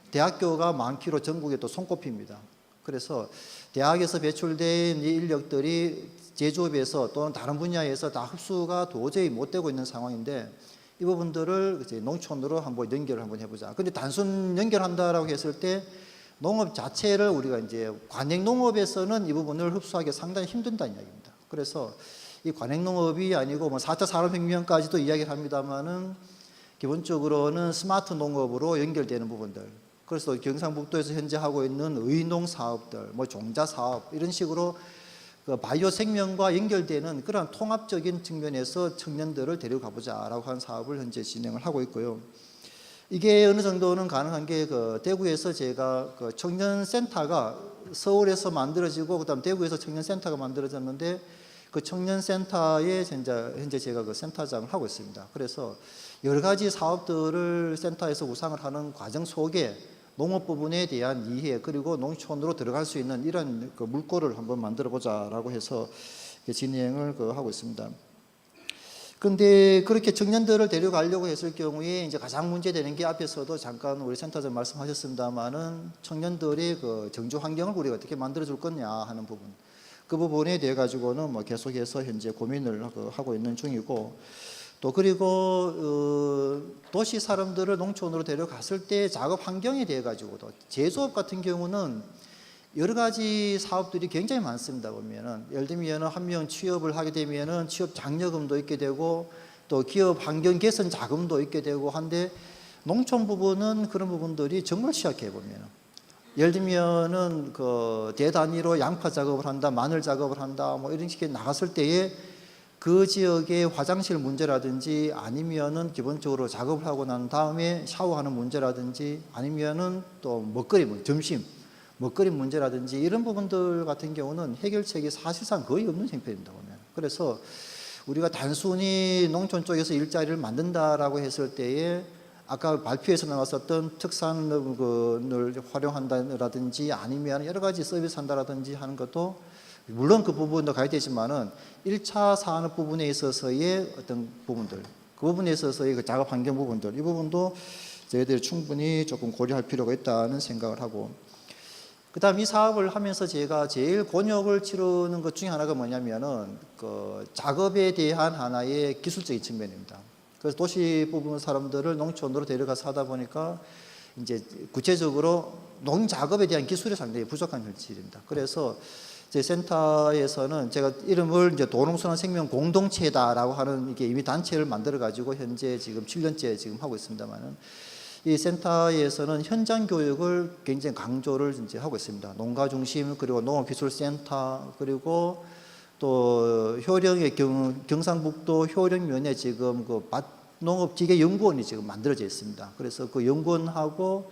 대학교가 많기로 전국에 또 손꼽힙니다. 그래서 대학에서 배출된 이 인력들이 제조업에서 또는 다른 분야에서 다 흡수가 도저히 못 되고 있는 상황인데, 이 부분들을 이제 농촌으로 한번 연결을 한번 해보자. 근데 단순 연결한다라고 했을 때 농업 자체를 우리가 이제 관행 농업에서는 이 부분을 흡수하기 상당히 힘든다는 이야기입니다. 그래서 이 관행 농업이 아니고 뭐 4차 산업혁명까지도 이야기를 합니다만은 기본적으로는 스마트 농업으로 연결되는 부분들. 그래서 경상북도에서 현재 하고 있는 의농 사업들, 뭐 종자 사업 이런 식으로 바이오 생명과 연결되는 그런 통합적인 측면에서 청년들을 데려가 보자라고 하는 사업을 현재 진행을 하고 있고요. 이게 어느 정도는 가능한 게 대구에서 제가 청년센터가 서울에서 만들어지고 그다음 대구에서 청년센터가 만들어졌는데, 그 청년센터에 현재 제가 센터장을 하고 있습니다. 그래서 여러 가지 사업들을 센터에서 구상을 하는 과정 속에 농업 부분에 대한 이해, 그리고 농촌으로 들어갈 수 있는 이런 물꼬를 한번 만들어 보자라고 해서 진행을 하고 있습니다. 그런데 그렇게 청년들을 데려가려고 했을 경우에 이제 가장 문제되는 게, 앞에서도 잠깐 우리 센터장 말씀하셨습니다만은 청년들의 정주 환경을 우리가 어떻게 만들어 줄 거냐 하는 부분, 그 부분에 대해 가지고는 뭐 계속해서 현재 고민을 하고 있는 중이고, 또 그리고 도시 사람들을 농촌으로 데려갔을 때 작업 환경에 대해 가지고도 제조업 같은 경우는 여러 가지 사업들이 굉장히 많습니다. 보면은 예를 들면 한 명 취업을 하게 되면은 취업 장려금도 있게 되고 또 기업 환경 개선 자금도 있게 되고 한데, 농촌 부분은 그런 부분들이 정말 취약해 보면은. 예를 들면은 대단위로 양파 작업을 한다, 마늘 작업을 한다, 뭐 이런 식의 나갔을 때에 그 지역의 화장실 문제라든지, 아니면은 기본적으로 작업을 하고 난 다음에 샤워하는 문제라든지, 아니면은 또 먹거리, 점심 먹거리 문제라든지, 이런 부분들 같은 경우는 해결책이 사실상 거의 없는 형편입니다. 보면. 그래서 우리가 단순히 농촌 쪽에서 일자리를 만든다라고 했을 때에 아까 발표에서 나왔었던 특산을 활용한다라든지, 아니면 여러 가지 서비스 한다라든지 하는 것도 물론 그 부분도 가야 되지만은 1차 산업 부분에 있어서의 어떤 부분들, 그 부분에 있어서의 그 작업 환경 부분들, 이 부분도 저희들이 충분히 조금 고려할 필요가 있다는 생각을 하고, 그다음 이 사업을 하면서 제가 제일 곤욕을 치르는 것 중에 하나가 뭐냐면은 작업에 대한 하나의 기술적인 측면입니다. 그래서 도시 부분 사람들을 농촌으로 데려가서 하다 보니까 이제 구체적으로 농 작업에 대한 기술이 상당히 부족한 현실입니다. 그래서 제 센터에서는 제가 이름을 이제 도농순환 생명 공동체다라고 하는 이게 이미 단체를 만들어 가지고 현재 지금 7년째 지금 하고 있습니다만은, 이 센터에서는 현장 교육을 굉장히 강조를 이제 하고 있습니다. 농가 중심, 그리고 농업기술센터, 그리고 또 효령의 경상북도 효령면에 지금 농업기계연구원이 지금 만들어져 있습니다. 그래서 그 연구원하고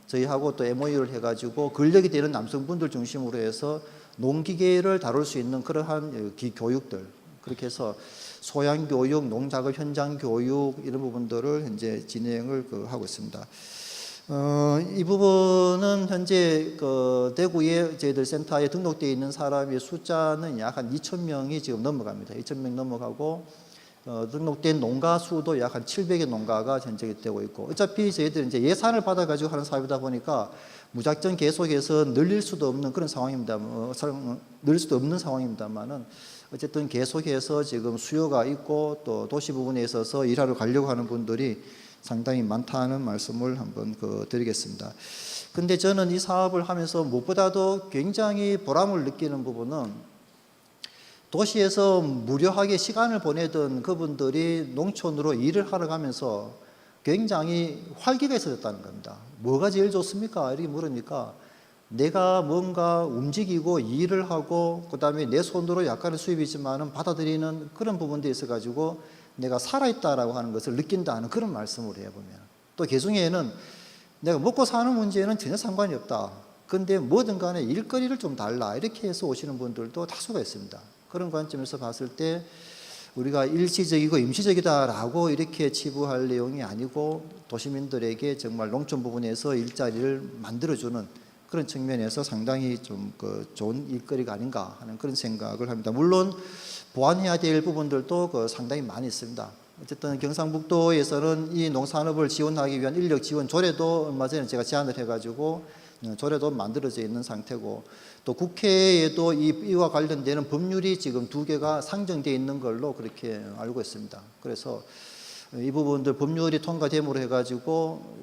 저희하고 또 MOU를 해가지고 근력이 되는 남성분들 중심으로 해서 농기계를 다룰 수 있는 그러한 교육들, 그렇게 해서 소양 교육, 농작업 현장 교육 이런 부분들을 현재 진행을 하고 있습니다. 이 부분은 현재 대구에 저희들 센터에 등록되어 있는 사람의 숫자는 약 한 2,000명이 지금 넘어갑니다. 2,000명 넘어가고 등록된 농가 수도 약 한 700여 농가가 현재 되고 있고, 어차피 저희들 이제 예산을 받아가지고 하는 사업이다 보니까 무작정 계속해서 늘릴 수도 없는 그런 상황입니다. 늘릴 수도 없는 상황입니다만은 어쨌든 계속해서 지금 수요가 있고 또 도시 부분에 있어서 일하러 가려고 하는 분들이 상당히 많다는 말씀을 한번 드리겠습니다. 근데 저는 이 사업을 하면서 무엇보다도 굉장히 보람을 느끼는 부분은 도시에서 무료하게 시간을 보내던 그분들이 농촌으로 일을 하러 가면서 굉장히 활기가 있어졌다는 겁니다. 뭐가 제일 좋습니까? 이렇게 물으니까 내가 뭔가 움직이고 일을 하고 그다음에 내 손으로 약간의 수입이지만은 받아들이는 그런 부분들이 있어가지고 내가 살아있다라고 하는 것을 느낀다는 그런 말씀을 해요. 보면 또 개중에는 내가 먹고 사는 문제는 전혀 상관이 없다. 근데 뭐든 간에 일거리를 좀 달라 이렇게 해서 오시는 분들도 다수가 있습니다. 그런 관점에서 봤을 때 우리가 일시적이고 임시적이다라고 이렇게 치부할 내용이 아니고 도시민들에게 정말 농촌 부분에서 일자리를 만들어주는 그런 측면에서 상당히 좀 좋은 일거리가 아닌가 하는 그런 생각을 합니다. 물론 보완해야 될 부분들도 상당히 많이 있습니다. 어쨌든 경상북도에서는 이 농산업을 지원하기 위한 인력 지원 조례도 얼마 전에 제가 제안을 해가지고 조례도 만들어져 있는 상태고, 또 국회에도 이와 관련되는 법률이 지금 2개가 상정되어 있는 걸로 그렇게 알고 있습니다. 그래서 이 부분들 법률이 통과됨으로 해가지고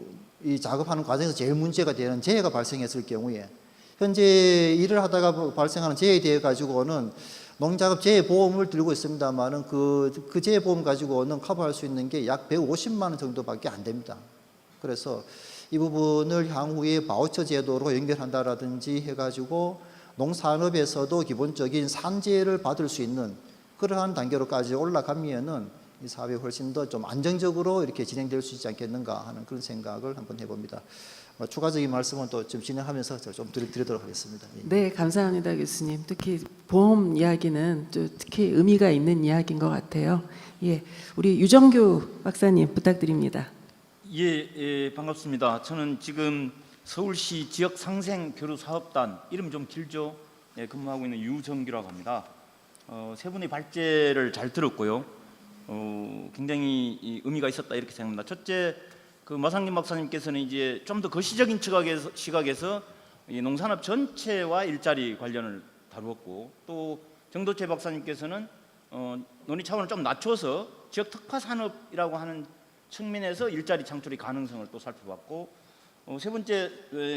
이 작업하는 과정에서 제일 문제가 되는 재해가 발생했을 경우에 현재 일을 하다가 발생하는 재해에 대해 가지고는 농작업 재해보험을 들고 있습니다만은 그 재해보험 가지고는 커버할 수 있는 게 약 150만 원 정도밖에 안 됩니다. 그래서 이 부분을 향후에 바우처 제도로 연결한다라든지 해가지고 농산업에서도 기본적인 산재를 받을 수 있는 그러한 단계로까지 올라가면은 이 사업이 훨씬 더 좀 안정적으로 이렇게 진행될 수 있지 않겠는가 하는 그런 생각을 한번 해봅니다. 추가적인 말씀은 또 좀 진행하면서 좀 드리도록 하겠습니다. 네, 감사합니다, 교수님. 특히 보험 이야기는 또 특히 의미가 있는 이야기인 것 같아요. 예, 우리 유정규 박사님 부탁드립니다. 예, 반갑습니다. 저는 지금 서울시 지역상생교류사업단, 이름 좀 길죠? 예, 근무하고 있는 유정규라고 합니다. 세 분의 발제를 잘 들었고요. 굉장히 의미가 있었다 이렇게 생각합니다. 첫째, 마상림 박사님께서는 이제 좀 더 거시적인 시각에서 이 농산업 전체와 일자리 관련을 다루었고, 또 정도채 박사님께서는 논의 차원을 좀 낮춰서 지역 특화 산업이라고 하는 측면에서 일자리 창출의 가능성을 또 살펴봤고, 세 번째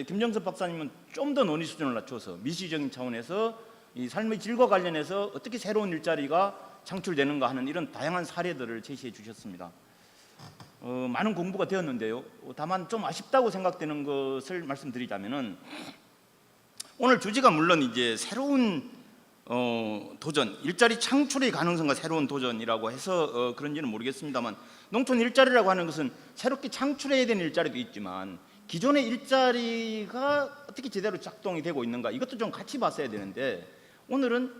김정섭 박사님은 좀 더 논의 수준을 낮춰서 미시적인 차원에서 이 삶의 질과 관련해서 어떻게 새로운 일자리가 창출되는가 하는 이런 다양한 사례들을 제시해 주셨습니다. 많은 공부가 되었는데요. 다만 좀 아쉽다고 생각되는 것을 말씀드리자면은, 오늘 주제가 물론 이제 새로운 도전, 일자리 창출의 가능성과 새로운 도전이라고 해서 그런지는 모르겠습니다만, 농촌 일자리라고 하는 것은 새롭게 창출해야 되는 일자리도 있지만 기존의 일자리가 어떻게 제대로 작동이 되고 있는가, 이것도 좀 같이 봤어야 되는데 오늘은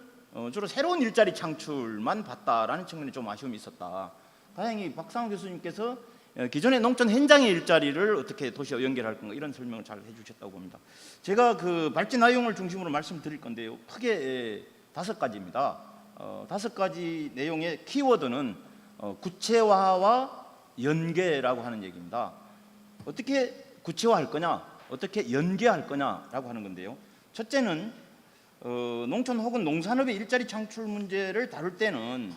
주로 새로운 일자리 창출만 봤다라는 측면에 좀 아쉬움이 있었다. 다행히 박상우 교수님께서 기존의 농촌 현장의 일자리를 어떻게 도시와 연결할 건가 이런 설명을 잘 해주셨다고 봅니다. 제가 발제 내용을 중심으로 말씀드릴 건데요. 크게 5가지입니다. 5가지 내용의 키워드는 구체화와 연계라고 하는 얘기입니다. 어떻게 구체화할 거냐, 어떻게 연계할 거냐라고 하는 건데요. 첫째는 농촌 혹은 농산업의 일자리 창출 문제를 다룰 때는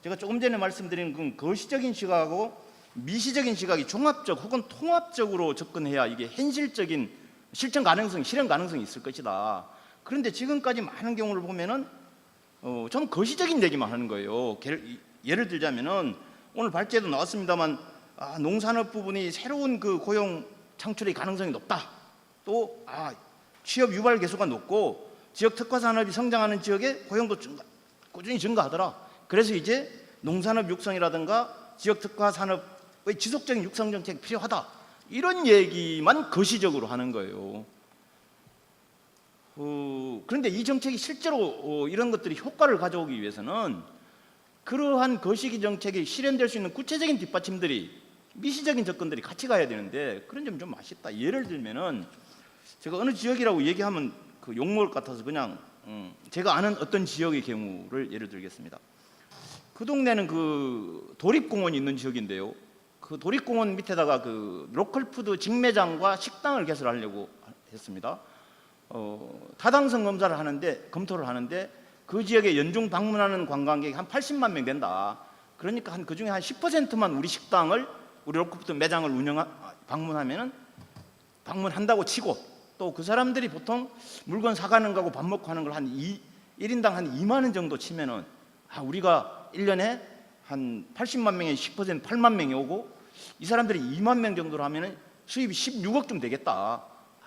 제가 조금 전에 말씀드린 그 거시적인 시각하고 미시적인 시각이 종합적 혹은 통합적으로 접근해야 이게 현실적인 실천 가능성, 실현 가능성이 있을 것이다. 그런데 지금까지 많은 경우를 보면은 좀 거시적인 얘기만 하는 거예요. 예를 들자면은 오늘 발제도 나왔습니다만 농산업 부분이 새로운 고용 창출의 가능성이 높다. 또 취업 유발 개수가 높고 지역 특화 산업이 성장하는 지역에 고용도 꾸준히 증가하더라. 그래서 이제 농산업 육성이라든가 지역 특화 산업의 지속적인 육성 정책이 필요하다. 이런 얘기만 거시적으로 하는 거예요. 그런데 이 정책이 실제로 이런 것들이 효과를 가져오기 위해서는 그러한 거시기 정책이 실현될 수 있는 구체적인 뒷받침들이, 미시적인 접근들이 같이 가야 되는데 그런 점이 좀 아쉽다. 예를 들면은 제가 어느 지역이라고 얘기하면 그 욕먹을 것 같아서 그냥 제가 아는 어떤 지역의 경우를 예를 들겠습니다. 그 동네는 그 도립공원이 있는 지역인데요. 그 도립공원 밑에다가 그 로컬푸드 직매장과 식당을 개설하려고 했습니다. 타당성 검사를 하는데, 검토를 하는데 그 지역에 연중 방문하는 관광객이 한 80만 명 된다. 그러니까 그 중에 한 10%만 우리 식당을, 우리 로컬푸드 매장을 방문한다고 치고, 또 그 사람들이 보통 물건 사가는 거하고 밥 먹고 하는 걸 한 1인당 한 2만 원 정도 치면은 우리가 1년에 한 80만 명에 10% 8만 명이 오고 이 사람들이 2만 명 정도로 하면은 수입이 16억쯤 되겠다.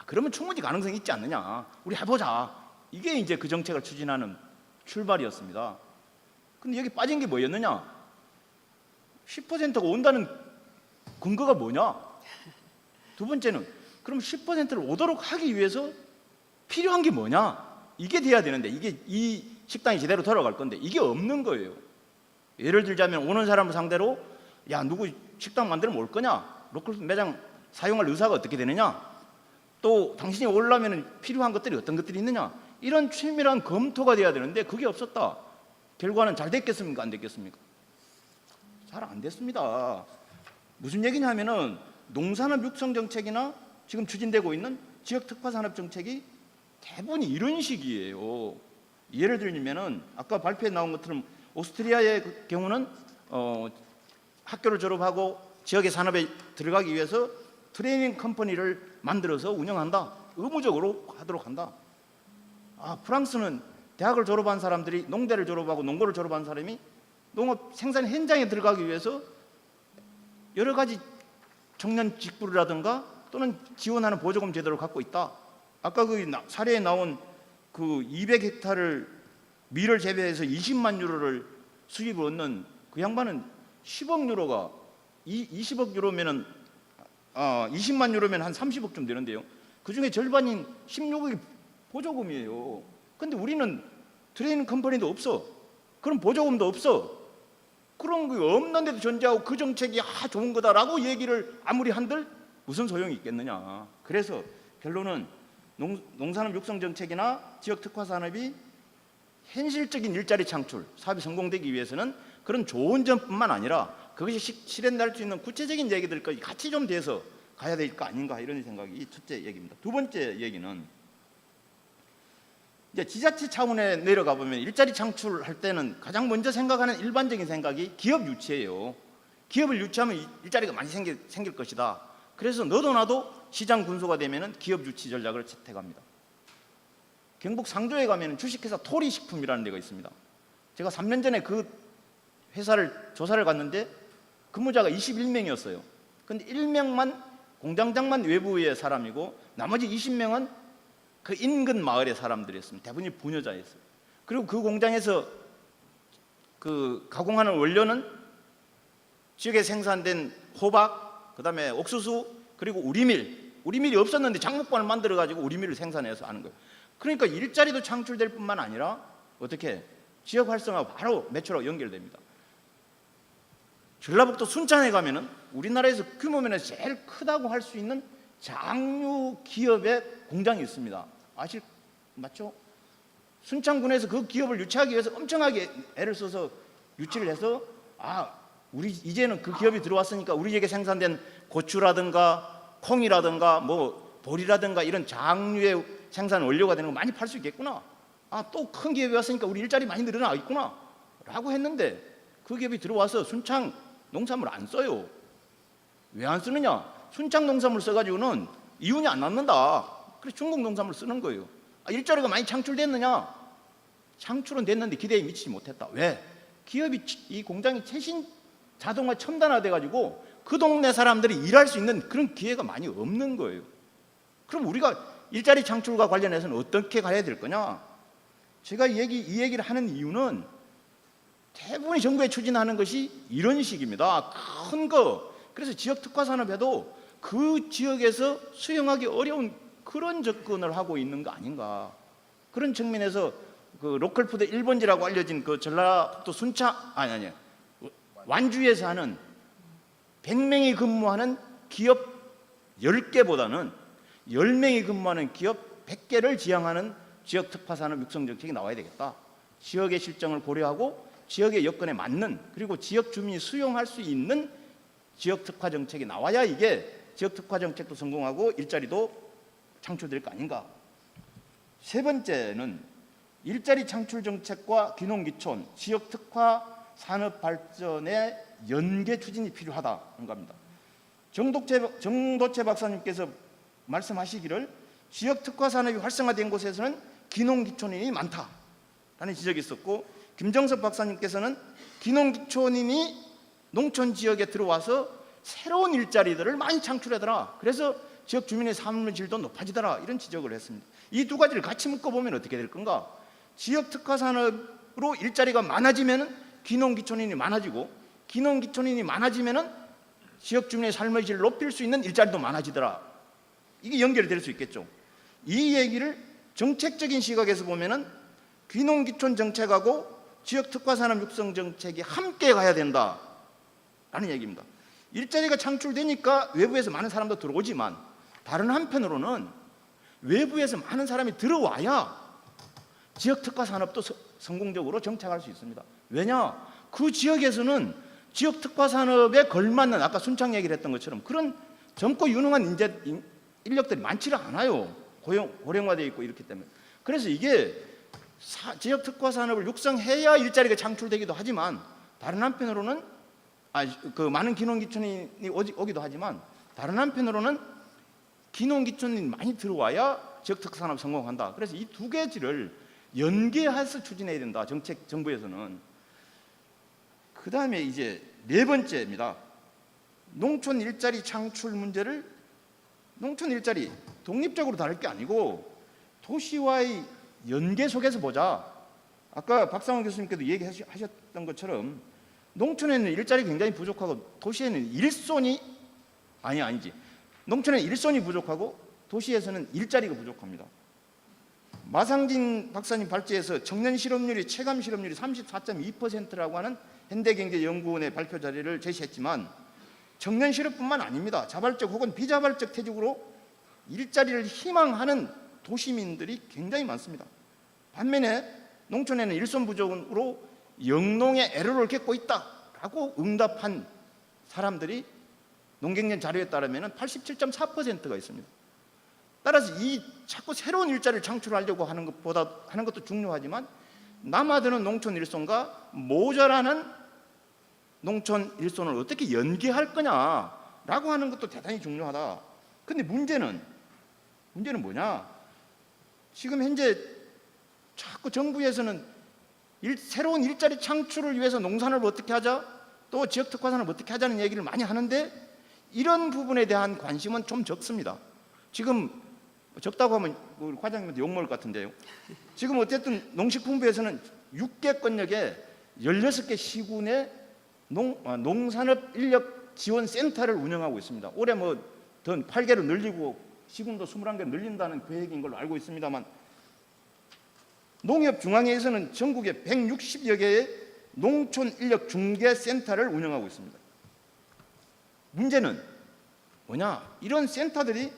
그러면 충분히 가능성이 있지 않느냐. 우리 해보자. 이게 이제 그 정책을 추진하는 출발이었습니다. 근데 여기 빠진 게 뭐였느냐? 10%가 온다는 근거가 뭐냐? 두 번째는 그럼 10%를 오도록 하기 위해서 필요한 게 뭐냐? 이게 돼야 되는데, 이게 이 식당이 제대로 돌아갈 건데 이게 없는 거예요. 예를 들자면 오는 사람을 상대로 야, 누구 식당 만들면 올 거냐? 로컬 매장 사용할 의사가 어떻게 되느냐? 또 당신이 오려면 필요한 것들이 어떤 것들이 있느냐? 이런 치밀한 검토가 돼야 되는데 그게 없었다. 결과는 잘 됐겠습니까? 안 됐겠습니까? 잘 안 됐습니다. 무슨 얘기냐면은 농산업 육성 정책이나 지금 추진되고 있는 지역 특화 산업 정책이 대부분이 이런 식이에요. 예를 들면은 아까 발표에 나온 것처럼 오스트리아의 그 경우는 학교를 졸업하고 지역의 산업에 들어가기 위해서 트레이닝 컴퍼니를 만들어서 운영한다. 의무적으로 하도록 한다. 프랑스는 대학을 졸업한 사람들이, 농대를 졸업하고 농고를 졸업한 사람이 농업 생산 현장에 들어가기 위해서 여러 가지 청년 직불이라든가 또는 지원하는 보조금 제도를 갖고 있다. 아까 그 사례에 나온 그 200헥타를 밀을 재배해서 20만 유로를 수입을 얻는 그 양반은 10억 유로가 20억 유로면은 20만 유로면 한 30억쯤 되는데요. 그 중에 절반인 16억이 보조금이에요. 근데 우리는 트레이닝 컴퍼니도 없어. 그럼 보조금도 없어. 그런 거 없는데도 존재하고 그 정책이 좋은 거다라고 얘기를 아무리 한들 무슨 소용이 있겠느냐. 그래서 결론은 농산업 육성 정책이나 지역 특화 산업이 현실적인 일자리 창출, 사업이 성공되기 위해서는 그런 좋은 점뿐만 아니라 그것이 실현될 수 있는 구체적인 얘기들까지 같이 좀 돼서 가야 될 거 아닌가, 이런 생각이 첫째 얘기입니다. 두 번째 얘기는 이제 지자체 차원에 내려가 보면 일자리 창출할 때는 가장 먼저 생각하는 일반적인 생각이 기업 유치예요. 기업을 유치하면 일자리가 많이 생길 것이다. 그래서 너도 나도 시장 군소가 되면 기업 유치 전략을 채택합니다. 경북 상조에 가면 주식회사 토리식품이라는 데가 있습니다. 제가 3년 전에 그 회사를 조사를 갔는데 근무자가 21명이었어요. 근데 1명만 공장장만 외부의 사람이고 나머지 20명은 그 인근 마을의 사람들이었습니다. 대부분이 부녀자였어요. 그리고 그 공장에서 그 가공하는 원료는 지역에 생산된 호박, 그다음에 옥수수, 그리고 우리밀이 없었는데 장목반을 만들어 가지고 우리밀을 생산해서 하는 거예요. 그러니까 일자리도 창출될 뿐만 아니라 어떻게 지역 활성화가 바로 매출하고 연결됩니다. 전라북도 순천에 가면은 우리나라에서 규모면에 제일 크다고 할 수 있는 장류 기업의 공장이 있습니다. 맞죠? 순창군에서 그 기업을 유치하기 위해서 엄청나게 애를 써서 유치를 해서 우리 이제는 그 기업이 들어왔으니까 우리에게 생산된 고추라든가 콩이라든가 뭐 보리라든가 이런 장류의 생산 원료가 되는 거 많이 팔 수 있겠구나. 또 큰 기업이 왔으니까 우리 일자리 많이 늘어나겠구나 라고 했는데 그 기업이 들어와서 순창 농산물 안 써요. 왜 안 쓰느냐? 순창 농산물 써가지고는 이윤이 안 남는다. 그래서 중국 농산물 쓰는 거예요. 일자리가 많이 창출됐느냐? 창출은 됐는데 기대에 미치지 못했다. 왜? 기업이, 이 공장이 최신 자동화 첨단화돼 가지고 그 동네 사람들이 일할 수 있는 그런 기회가 많이 없는 거예요. 그럼 우리가 일자리 창출과 관련해서는 어떻게 가야 될 거냐? 제가 이 얘기를 하는 이유는 대부분이 정부에 추진하는 것이 이런 식입니다. 큰 거. 그래서 지역 특화 산업에도 그 지역에서 수용하기 어려운 그런 접근을 하고 있는 거 아닌가. 그런 측면에서 그 로컬푸드 1번지라고 알려진 그 전라북도 순창 아니 완주에서 하는 100명이 근무하는 기업 10개보다는 10명이 근무하는 기업 100개를 지향하는 지역 특화 산업 육성 정책이 나와야 되겠다. 지역의 실정을 고려하고 지역의 여건에 맞는, 그리고 지역 주민이 수용할 수 있는 지역 특화 정책이 나와야 이게 지역 특화 정책도 성공하고 일자리도 창출될 거 아닌가. 세 번째는 일자리 창출 정책과 귀농귀촌, 지역 특화 산업 발전의 연계 추진이 필요하다는 겁니다. 정도채 박사님께서 말씀하시기를 지역 특화 산업이 활성화된 곳에서는 귀농귀촌인이 많다라는 지적이 있었고, 김정섭 박사님께서는 귀농귀촌인이 농촌 지역에 들어와서 새로운 일자리들을 많이 창출하더라. 그래서 지역 주민의 삶의 질도 높아지더라. 이런 지적을 했습니다. 이 두 가지를 같이 묶어보면 어떻게 될 건가? 지역 특화 산업으로 일자리가 많아지면 귀농귀촌인이 많아지고, 귀농귀촌인이 많아지면 지역 주민의 삶의 질을 높일 수 있는 일자리도 많아지더라. 이게 연결이 될 수 있겠죠. 이 얘기를 정책적인 시각에서 보면은 귀농귀촌 정책하고 지역 특화 산업 육성 정책이 함께 가야 된다라는 얘기입니다. 일자리가 창출되니까 외부에서 많은 사람도 들어오지만, 다른 한편으로는 외부에서 많은 사람이 들어와야 지역 특화 산업도 성공적으로 정착할 수 있습니다. 왜냐? 그 지역에서는 지역 특화 산업에 걸맞는, 아까 순창 얘기를 했던 것처럼 그런 젊고 유능한 인력들이 많지를 않아요. 고령화되어 있고 이렇기 때문에. 그래서 이게 지역 특화 산업을 육성해야 일자리가 창출되기도 하지만, 다른 한편으로는 그 많은 귀농귀촌인이 오기도 하지만, 다른 한편으로는 귀농귀촌인이 많이 들어와야 지역 특화 산업 성공한다. 그래서 이 두 가지를 연계해서 추진해야 된다. 정부에서는. 그 다음에 이제 네 번째입니다. 농촌 일자리 창출 문제를, 농촌 일자리 독립적으로 다룰 게 아니고 도시와의 연계 속에서 보자. 아까 박상원 교수님께도 얘기하셨던 것처럼 농촌에는 일자리 굉장히 부족하고 도시에는 아니지. 농촌에는 일손이 부족하고 도시에서는 일자리가 부족합니다. 마상진 박사님 발제에서 청년 실업률이 체감 실업률이 34.2%라고 하는 현대경제연구원의 발표 자료를 제시했지만, 청년 실업뿐만 아닙니다. 자발적 혹은 비자발적 퇴직으로 일자리를 희망하는 도시민들이 굉장히 많습니다. 반면에 농촌에는 일손 부족으로 영농의 애로를 겪고 있다라고 응답한 사람들이 농경련 자료에 따르면 87.4%가 있습니다. 따라서 이 자꾸 새로운 일자리를 창출하려고 하는 것도 중요하지만, 남아드는 농촌 일손과 모자라는 농촌 일손을 어떻게 연계할 거냐라고 하는 것도 대단히 중요하다. 근데 문제는 뭐냐? 지금 현재 자꾸 정부에서는 새로운 일자리 창출을 위해서 농산업을 어떻게 하자, 또 지역 특화 산업을 어떻게 하자는 얘기를 많이 하는데, 이런 부분에 대한 관심은 좀 적습니다. 지금 적다고 하면 우리 과장님한테 욕먹을 것 같은데요. 지금 어쨌든 농식품부에서는 6개권역에 16개 시군의 농산업 인력 지원 센터를 운영하고 있습니다. 올해 더 8개로 늘리고 시군도 21개로 늘린다는 계획인 걸로 알고 있습니다만, 농협중앙회에서는 전국에 160여 개의 농촌 인력 중개 센터를 운영하고 있습니다. 문제는 뭐냐? 이런 센터들이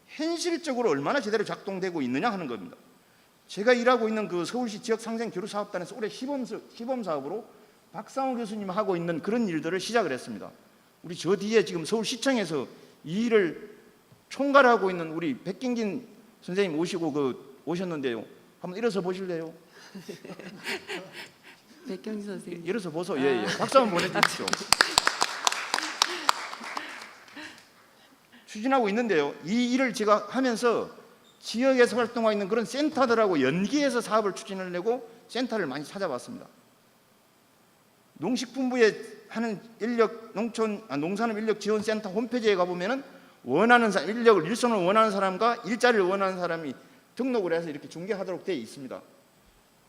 현실적으로 얼마나 제대로 작동되고 있느냐 하는 겁니다. 제가 일하고 있는 그 서울시 지역상생교류사업단에서 올해 시범사업으로 박상호 교수님 하고 있는 그런 일들을 시작을 했습니다. 우리 저 뒤에 지금 서울시청에서 이 일을 총괄하고 있는 우리 백경진 선생님 오셨는데요. 한번 일어서 보실래요? 백경진 선생님. 일어서 보소. 예. 박수 한번 보내주십시오. 추진하고 있는데요. 이 일을 제가 하면서 지역에서 활동하고 있는 그런 센터들하고 연계해서 사업을 추진하려고 센터를 많이 찾아봤습니다. 농식품부에 하는 농산업 인력 지원센터 홈페이지에 가보면은 원하는 사람, 일손을 원하는 사람과 일자리를 원하는 사람이 등록을 해서 이렇게 중개하도록 되어 있습니다.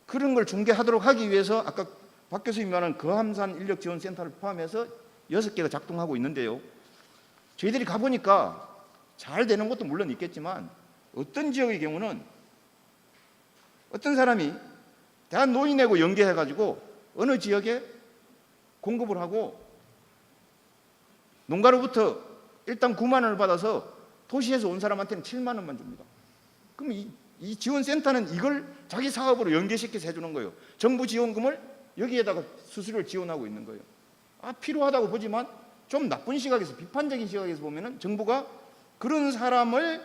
그런 걸 중개하도록 하기 위해서 아까 박 교수님이 말한 거함산 인력지원센터를 포함해서 6개가 작동하고 있는데요. 저희들이 가보니까 잘 되는 것도 물론 있겠지만, 어떤 지역의 경우는 어떤 사람이 대한노인하고 연계해가지고 어느 지역에 공급을 하고 농가로부터 일단 9만 원을 받아서 도시에서 온 사람한테는 7만 원만 줍니다. 그럼 이 지원센터는 이걸 자기 사업으로 연계시켜서 해주는 거예요. 정부 지원금을 여기에다가 수수료를 지원하고 있는 거예요. 필요하다고 보지만 좀 나쁜 시각에서, 비판적인 시각에서 보면은 정부가 그런 사람을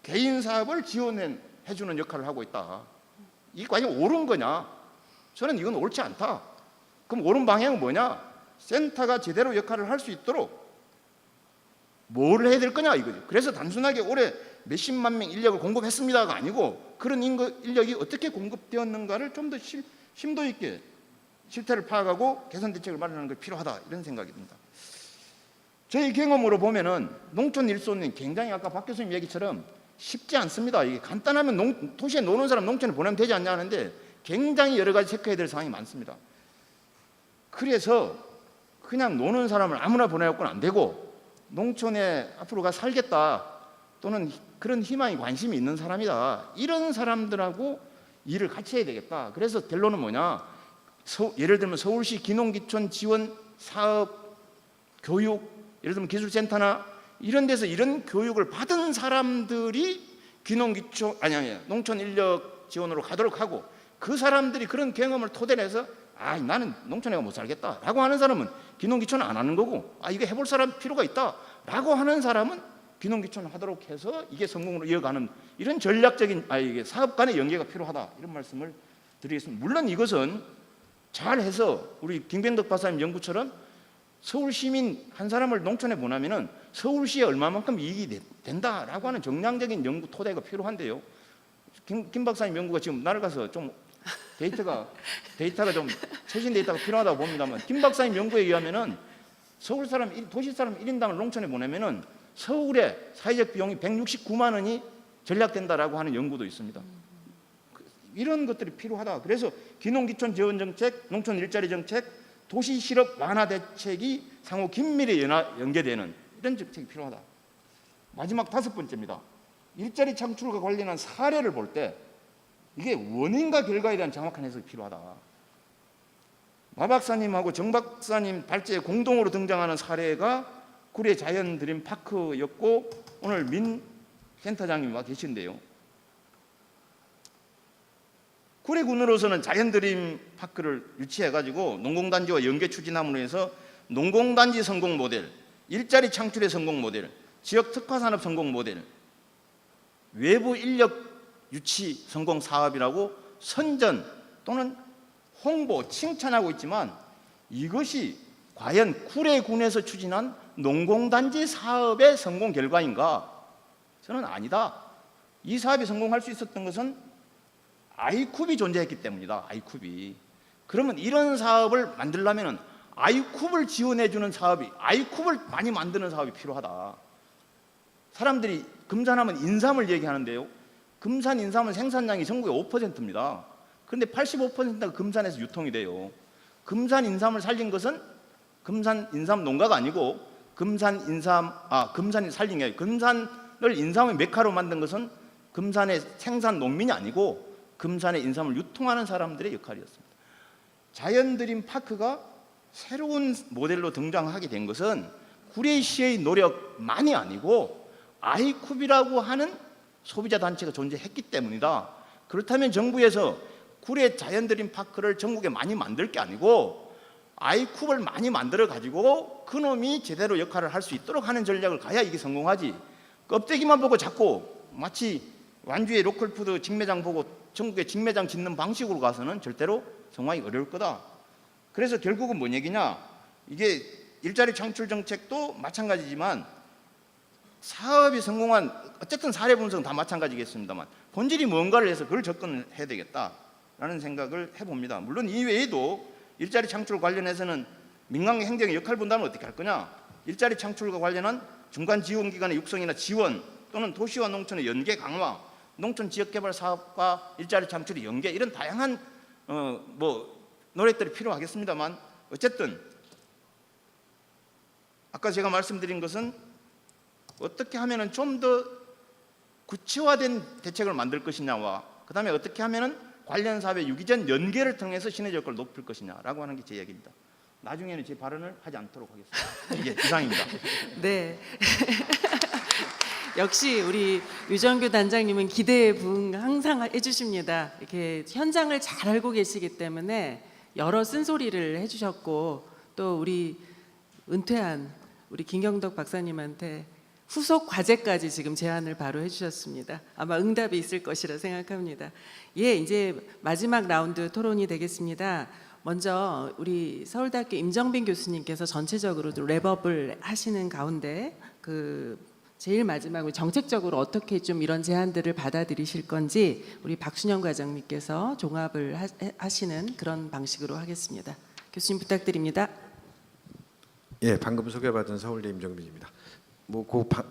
개인 사업을 지원해주는 역할을 하고 있다. 이게 과연 옳은 거냐? 저는 이건 옳지 않다. 그럼 옳은 방향은 뭐냐? 센터가 제대로 역할을 할 수 있도록 뭘 해야 될 거냐 이거죠. 그래서 단순하게 올해 몇십만 명 인력을 공급했습니다가 아니고 그런 인력이 어떻게 공급되었는가를 좀 더 심도 있게 실태를 파악하고 개선 대책을 마련하는 게 필요하다, 이런 생각이 듭니다. 저희 경험으로 보면은 농촌 일손은 굉장히 아까 박 교수님 얘기처럼 쉽지 않습니다. 이게 간단하면 도시에 노는 사람 농촌에 보내면 되지 않냐 하는데 굉장히 여러 가지 체크해야 될 사항이 많습니다. 그래서 그냥 노는 사람을 아무나 보내갖고는 안 되고, 농촌에 앞으로 가 살겠다 또는 그런 희망이 관심이 있는 사람이다, 이런 사람들하고 일을 같이 해야 되겠다. 그래서 결론은 뭐냐? 예를 들면 서울시 기농기촌 지원 사업 교육, 예를 들면 기술센터나 이런 데서 이런 교육을 받은 사람들이 기농기촌 농촌 인력 지원으로 가도록 하고, 그 사람들이 그런 경험을 토대로 해서 나는 농촌에 못 살겠다라고 하는 사람은 기농기촌 안 하는 거고, 이게 해볼 사람 필요가 있다라고 하는 사람은 기농기촌 하도록 해서 이게 성공으로 이어가는 이런 전략적인 이게 사업 간의 연계가 필요하다, 이런 말씀을 드리겠습니다. 물론 이것은 잘해서 우리 김병덕 박사님 연구처럼 서울 시민 한 사람을 농촌에 보내면은 서울시에 얼마만큼 이익이 된다라고 하는 정량적인 연구 토대가 필요한데요. 김 박사님 연구가 지금 날아가서 좀 데이터가 좀 최신 데이터가 필요하다고 봅니다만, 김 박사님 연구에 의하면은 서울 사람, 도시 사람 1인당을 농촌에 보내면은 서울의 사회적 비용이 169만 원이 절약된다라고 하는 연구도 있습니다. 이런 것들이 필요하다. 그래서 기농기촌 지원 정책, 농촌 일자리 정책, 도시 실업 완화 대책이 상호 긴밀히 연계되는 이런 정책이 필요하다. 마지막 5번째입니다. 일자리 창출과 관련한 사례를 볼 때 이게 원인과 결과에 대한 정확한 해석이 필요하다. 마 박사님하고 정 박사님 발제에 공동으로 등장하는 사례가 구례 자연 드림 파크였고, 오늘 민 센터장님이 와 계신데요. 구례군으로서는 자연 드림 파크를 유치해가지고 농공단지와 연계 추진함으로 해서 농공단지 성공 모델, 일자리 창출의 성공 모델, 지역 특화 산업 성공 모델, 외부 인력 유치 성공 사업이라고 선전 또는 홍보, 칭찬하고 있지만, 이것이 과연 구례군에서 추진한 농공단지 사업의 성공 결과인가? 저는 아니다. 이 사업이 성공할 수 있었던 것은 아이쿱이 존재했기 때문이다. 아이쿱이. 그러면 이런 사업을 만들려면 아이쿱을 지원해주는 사업이, 아이쿱을 많이 만드는 사업이 필요하다. 사람들이 금산하면 인삼을 얘기하는데요. 금산 인삼은 생산량이 전국의 5%입니다. 그런데 85%가 금산에서 유통이 돼요. 금산 인삼을 살린 것은 금산 인삼 농가가 아니고 금산을 살린 게 아니고, 금산을 인삼의 메카로 만든 것은 금산의 생산 농민이 아니고 금산의 인삼을 유통하는 사람들의 역할이었습니다. 자연 드림 파크가 새로운 모델로 등장하게 된 것은 구례시의 노력만이 아니고 아이쿱이라고 하는 소비자 단체가 존재했기 때문이다. 그렇다면 정부에서 구례 자연 드림 파크를 전국에 많이 만들 게 아니고 아이쿱을 많이 만들어 가지고 그놈이 제대로 역할을 할 수 있도록 하는 전략을 가야 이게 성공하지, 껍데기만 보고 자꾸 마치 완주의 로컬푸드 직매장 보고 전국에 직매장 짓는 방식으로 가서는 절대로 성공하기 어려울 거다. 그래서 결국은 뭔 얘기냐, 이게 일자리 창출 정책도 마찬가지지만 사업이 성공한 어쨌든 사례 분석은 다 마찬가지겠습니다만 본질이 뭔가를 해서 그걸 접근을 해야 되겠다라는 생각을 해봅니다. 물론 이 외에도 일자리 창출 관련해서는 민간 행정의 역할 분담을 어떻게 할 거냐, 일자리 창출과 관련한 중간 지원기관의 육성이나 지원 또는 도시와 농촌의 연계 강화, 농촌 지역개발 사업과 일자리 창출의 연계, 이런 다양한 노력들이 필요하겠습니다만, 어쨌든 아까 제가 말씀드린 것은 어떻게 하면 좀 더 구체화된 대책을 만들 것이냐와, 그 다음에 어떻게 하면 관련 사업의 유기전 연계를 통해서 시너지 효과를 높일 것이냐라고 하는 게 제 이야기입니다. 나중에는 제 발언을 하지 않도록 하겠습니다. 이게 이상입니다. 네. 역시 우리 유정규 단장님은 기대에 부응 항상 해주십니다. 이렇게 현장을 잘 알고 계시기 때문에 여러 쓴소리를 해주셨고 또 우리 은퇴한 우리 김경덕 박사님한테 후속 과제까지 지금 제안을 바로 해주셨습니다. 아마 응답이 있을 것이라 생각합니다. 예, 이제 마지막 라운드 토론이 되겠습니다. 먼저 우리 서울대학교 임정빈 교수님께서 전체적으로 랩업을 하시는 가운데 제일 마지막으로 정책적으로 어떻게 좀 이런 제안들을 받아들이실 건지 우리 박순영 과장님께서 종합을 하시는 그런 방식으로 하겠습니다. 교수님 부탁드립니다. 예, 방금 소개받은 서울대 임정빈입니다.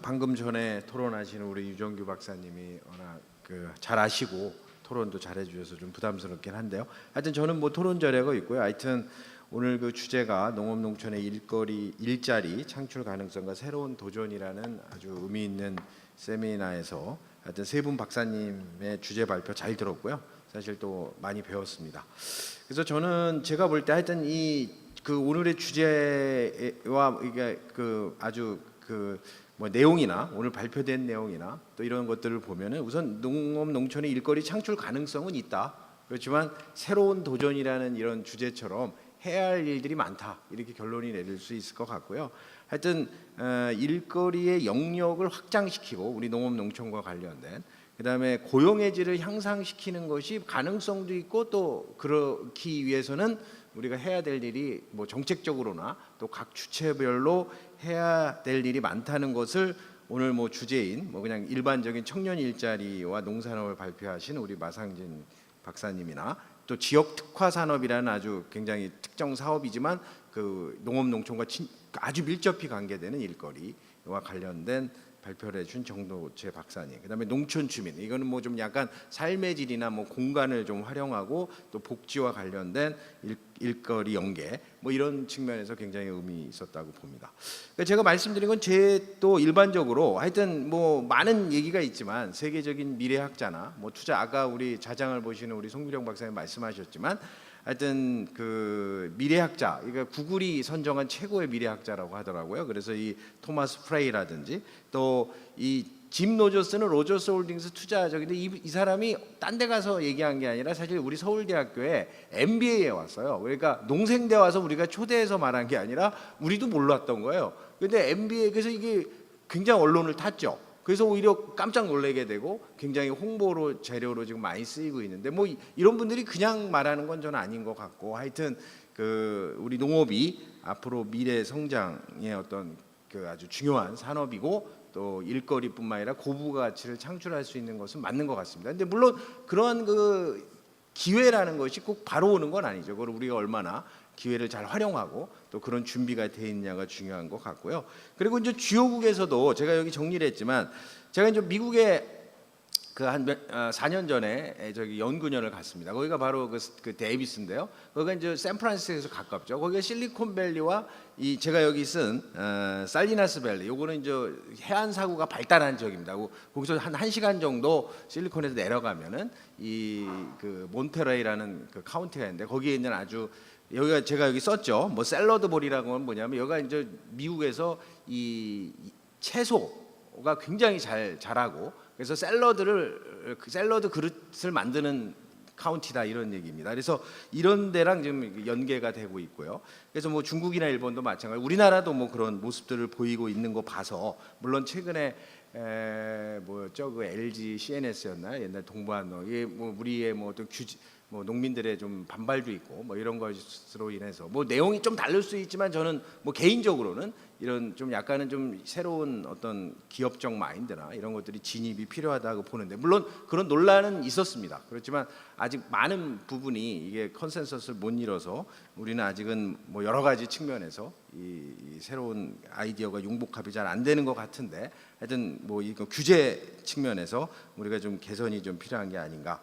방금 전에 토론하시는 우리 유정규 박사님이 워낙 잘 아시고 토론도 잘해 주셔서 좀 부담스럽긴 한데요. 하여튼 저는 토론 전략이 있고요. 하여튼 오늘 주제가 농업농촌의 일자리 창출 가능성과 새로운 도전이라는 아주 의미 있는 세미나에서 하여튼 세 분 박사님의 주제 발표 잘 들었고요. 사실 또 많이 배웠습니다. 그래서 저는 제가 볼 때 하여튼 오늘의 주제와 이게 아주 내용이나 오늘 발표된 내용이나 또 이런 것들을 보면은 우선 농업농촌의 일거리 창출 가능성은 있다. 그렇지만 새로운 도전이라는 이런 주제처럼 해야 할 일들이 많다. 이렇게 결론이 내릴 수 있을 것 같고요. 하여튼 일거리의 영역을 확장시키고 우리 농업농촌과 관련된 그다음에 고용의 질을 향상시키는 것이 가능성도 있고 또 그렇기 위해서는 우리가 해야 될 일이 정책적으로나 또 각 주체별로 해야 될 일이 많다는 것을 오늘 주제인 그냥 일반적인 청년 일자리와 농산업을 발표하신 우리 마상진 박사님이나 또 지역 특화 산업이라는 아주 굉장히 특정 사업이지만 농업농촌과 아주 밀접히 관계되는 일거리와 관련된 발표를 해준 정도체 박사님, 그다음에 농촌 주민, 이거는 좀 약간 삶의 질이나 공간을 좀 활용하고 또 복지와 관련된 일거리 연계 이런 측면에서 굉장히 의미 있었다고 봅니다. 그러니까 제가 말씀드린 건 또 일반적으로 하여튼 많은 얘기가 있지만 세계적인 미래학자나 투자 아까 우리 자장을 보시는 우리 송규령 박사님 말씀하셨지만 하여튼 미래학자, 그러니까 구글이 선정한 최고의 미래학자라고 하더라고요. 그래서 이 토마스 프레이라든지 또 이 짐 로저스는 로저스 홀딩스 투자적인데 이 사람이 딴 데 가서 얘기한 게 아니라 사실 우리 서울대학교에 MBA에 왔어요. 그러니까 농생대 와서 우리가 초대해서 말한 게 아니라 우리도 몰랐던 거예요. 근데 MBA 그래서 이게 굉장히 언론을 탔죠. 그래서 오히려 깜짝 놀라게 되고 굉장히 홍보로 재료로 지금 많이 쓰이고 있는데 이런 분들이 그냥 말하는 건 저는 아닌 것 같고 하여튼 우리 농업이 앞으로 미래 성장의 어떤 아주 중요한 산업이고 또 일거리뿐만 아니라 고부가 가치를 창출할 수 있는 것은 맞는 것 같습니다. 근데 물론 그러한 기회라는 것이 꼭 바로 오는 건 아니죠. 그걸 우리가 얼마나 기회를 잘 활용하고 또 그런 준비가 돼 있냐가 중요한 것 같고요. 그리고 이제 주요국에서도 제가 여기 정리를 했지만 제가 이제 미국에 한 4년 전에 연구년을 갔습니다. 거기가 바로 데이비스인데요. 거기가 이제 샌프란시스코에서 가깝죠. 거기가 실리콘밸리와 제가 여기 쓴 살리나스 밸리, 요거는 이제 해안 사구가 발달한 지역입니다. 거기서 한 1시간 정도 실리콘에서 내려가면은 몬테레이라는 카운티가 있는데 거기에 있는 아주 여기가 제가 여기 썼죠. 샐러드 볼이라고 하면 뭐냐면 여기가 이제 미국에서 이 채소가 굉장히 잘 자라고 그래서 샐러드 그릇을 만드는 카운티다 이런 얘기입니다. 그래서 이런 데랑 지금 연계가 되고 있고요. 그래서 중국이나 일본도 마찬가지. 우리나라도 그런 모습들을 보이고 있는 거 봐서 물론 최근에 LG CNS였나 옛날 동부한농 이게 우리의 어떤 농민들의 좀 반발도 있고 이런 것으로 인해서 내용이 좀 다를 수 있지만 저는 개인적으로는 이런 좀 약간은 좀 새로운 어떤 기업적 마인드나 이런 것들이 진입이 필요하다고 보는데 물론 그런 논란은 있었습니다. 그렇지만 아직 많은 부분이 이게 컨센서스를 못 이뤄서 우리는 아직은 여러 가지 측면에서 이 새로운 아이디어가 융복합이 잘 안 되는 것 같은데 하여튼 이거 규제 측면에서 우리가 좀 개선이 좀 필요한 게 아닌가.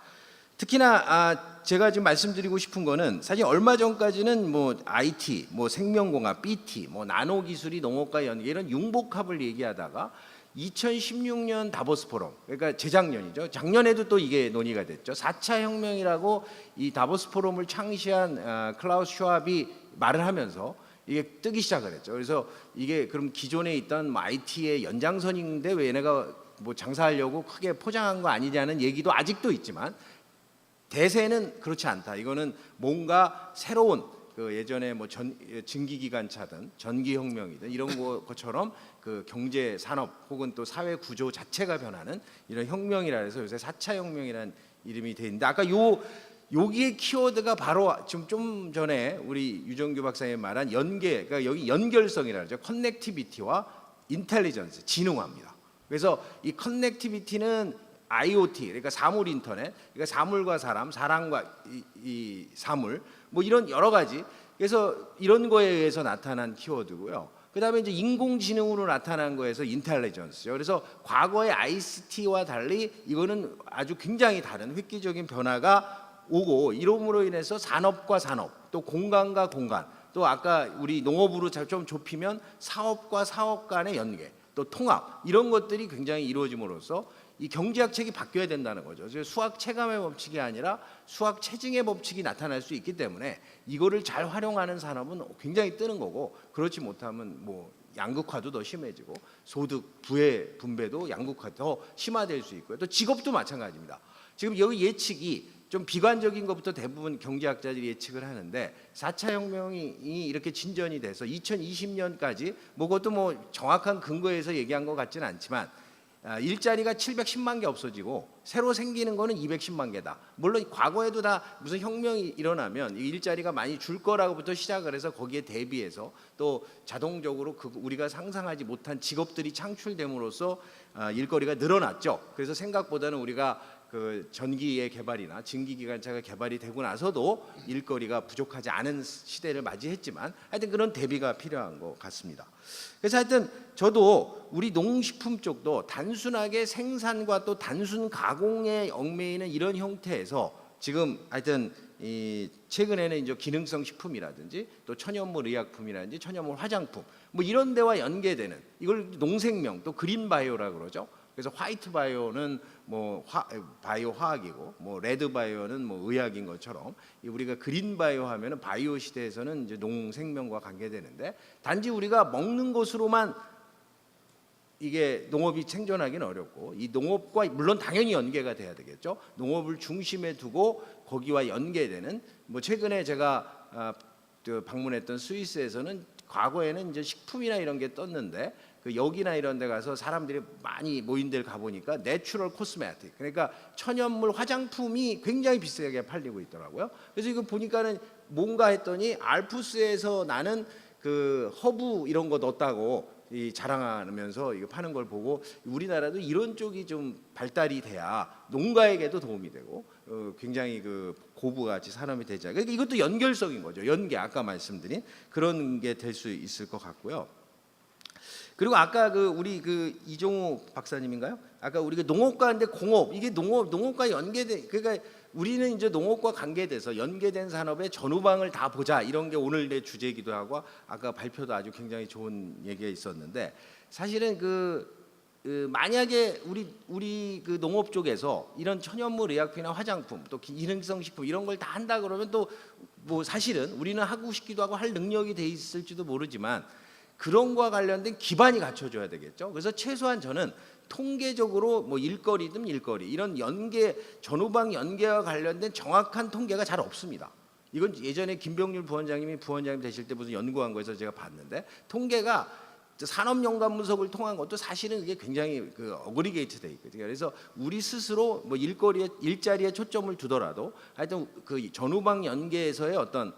특히나 제가 지금 말씀드리고 싶은 거는 사실 얼마 전까지는 IT, 생명공학, BT, 나노 기술이 농업과 연계 이런 융복합을 얘기하다가 2016년 다보스 포럼, 그러니까 재작년이죠. 작년에도 또 이게 논의가 됐죠. 4차 혁명이라고 이 다보스 포럼을 창시한 클라우스 슈왑이 말을 하면서 이게 뜨기 시작을 했죠. 그래서 이게 그럼 기존에 있던 IT의 연장선인데 왜 얘네가 뭐 장사하려고 크게 포장한 거 아니냐는 얘기도 아직도 있지만, 대세는 그렇지 않다. 이거는 뭔가 새로운 그 예전에 뭐 증기기관차든 전기혁명이든 이런 것처럼 그 경제 산업 혹은 또 사회 구조 자체가 변하는 이런 혁명이라 해서 요새 4차 혁명이라는 이름이 돼 있는데, 아까 여기에 키워드가 바로 좀 전에 우리 유정규 박사님 말한 연계, 그러니까 여기 연결성이라 하죠. 커넥티비티와 인텔리전스, 지능화입니다. 그래서 이 커넥티비티는 IoT, 그러니까 사물 인터넷, 그러니까 사물과 사람, 사람과 이 사물, 뭐 이런 여러 가지. 그래서 이런 거에 의해서 나타난 키워드고요. 그다음에 이제 인공지능으로 나타난 거에서 인텔리전스죠. 그래서 과거의 ICT와 달리 이거는 아주 굉장히 다른 획기적인 변화가 오고, 이름으로 인해서 산업과 산업, 또 공간과 공간, 또 아까 우리 농업으로 좀 좁히면 사업과 사업 간의 연계, 또 통합, 이런 것들이 굉장히 이루어짐으로써 이 경제학 책이 바뀌어야 된다는 거죠. 그래서 수학 체감의 법칙이 아니라 수학 체증의 법칙이 나타날 수 있기 때문에 이거를 잘 활용하는 산업은 굉장히 뜨는 거고, 그렇지 못하면 뭐 양극화도 더 심해지고 소득 부의 분배도 양극화 더 심화될 수 있고요. 또 직업도 마찬가지입니다. 지금 여기 예측이 좀 비관적인 것부터 대부분 경제학자들이 예측을 하는데, 4차 혁명이 이렇게 진전이 돼서 2020년까지 뭐 그것도 뭐 정확한 근거에서 얘기한 것 같지는 않지만 일자리가 710만 개 없어지고 새로 생기는 거는 210만 개다. 물론 과거에도 다 무슨 혁명이 일어나면 일자리가 많이 줄 거라고부터 시작을 해서 거기에 대비해서 또 자동적으로 우리가 상상하지 못한 직업들이 창출됨으로써 일거리가 늘어났죠. 그래서 생각보다는 우리가 그 전기의 개발이나 증기기관차가 개발이 되고 나서도 일거리가 부족하지 않은 시대를 맞이했지만 하여튼 그런 대비가 필요한 것 같습니다. 그래서 하여튼 저도 우리 농식품 쪽도 단순하게 생산과 또 단순 가공에 얽매이는 이런 형태에서 지금 하여튼 이 최근에는 이제 기능성 식품이라든지 또 천연물 의약품이라든지 천연물 화장품 뭐 이런 데와 연계되는, 이걸 농생명 또 그린 바이오라고 그러죠. 그래서 화이트 바이오는 뭐 바이오 화학이고 뭐 레드 바이오는 뭐 의학인 것처럼 우리가 그린 바이오 하면은 바이오 시대에서는 이제 농생명과 관계되는데, 단지 우리가 먹는 것으로만 이게 농업이 생존하기는 어렵고, 이 농업과 물론 당연히 연계가 돼야 되겠죠. 농업을 중심에 두고 거기와 연계되는, 뭐 최근에 제가 방문했던 스위스에서는 과거에는 이제 식품이나 이런 게 떴는데, 그 여기나 이런 데 가서 사람들이 많이 모인 데를 가보니까 내추럴 코스메틱, 그러니까 천연물 화장품이 굉장히 비싸게 팔리고 있더라고요. 그래서 이거 보니까는 뭔가 했더니 알프스에서 나는 그 허브 이런 거 넣었다고 자랑하면서 이거 파는 걸 보고, 우리나라도 이런 쪽이 좀 발달이 돼야 농가에게도 도움이 되고 굉장히 그 고부가치 산업이 되지 않을까. 그러니까 이것도 연결성인 거죠. 연계, 아까 말씀드린 그런 게 될 수 있을 것 같고요. 그리고 아까 그 우리 그 이종우 박사님인가요? 아까 우리가 농업과 하는데 공업, 이게 농업과 연계된, 그러니까 우리는 이제 농업과 관계돼서 연계된 산업의 전후방을 다 보자, 이런 게 오늘 내 주제이기도 하고, 아까 발표도 아주 굉장히 좋은 얘기가 있었는데, 사실은 만약에 우리 그 농업 쪽에서 이런 천연물 의약품이나 화장품 또 기능성 식품 이런 걸 다 한다 그러면 또 뭐 사실은 우리는 하고 싶기도 하고 할 능력이 돼 있을지도 모르지만 그런 거와 관련된 기반이 갖춰져야 되겠죠. 그래서 최소한 저는 통계적으로 뭐 일거리든 일거리 이런 연계, 전후방 연계와 관련된 정확한 통계가 잘 없습니다. 이건 예전에 김병률 부원장님 되실 때 무슨 연구한 거에서 제가 봤는데, 통계가 산업연관분석을 통한 것도 사실은 그게 굉장히 그 어그리게이트 돼 있거든요. 그래서 우리 스스로 뭐 일자리에 초점을 두더라도 하여튼 그 전후방 연계에서의 어떤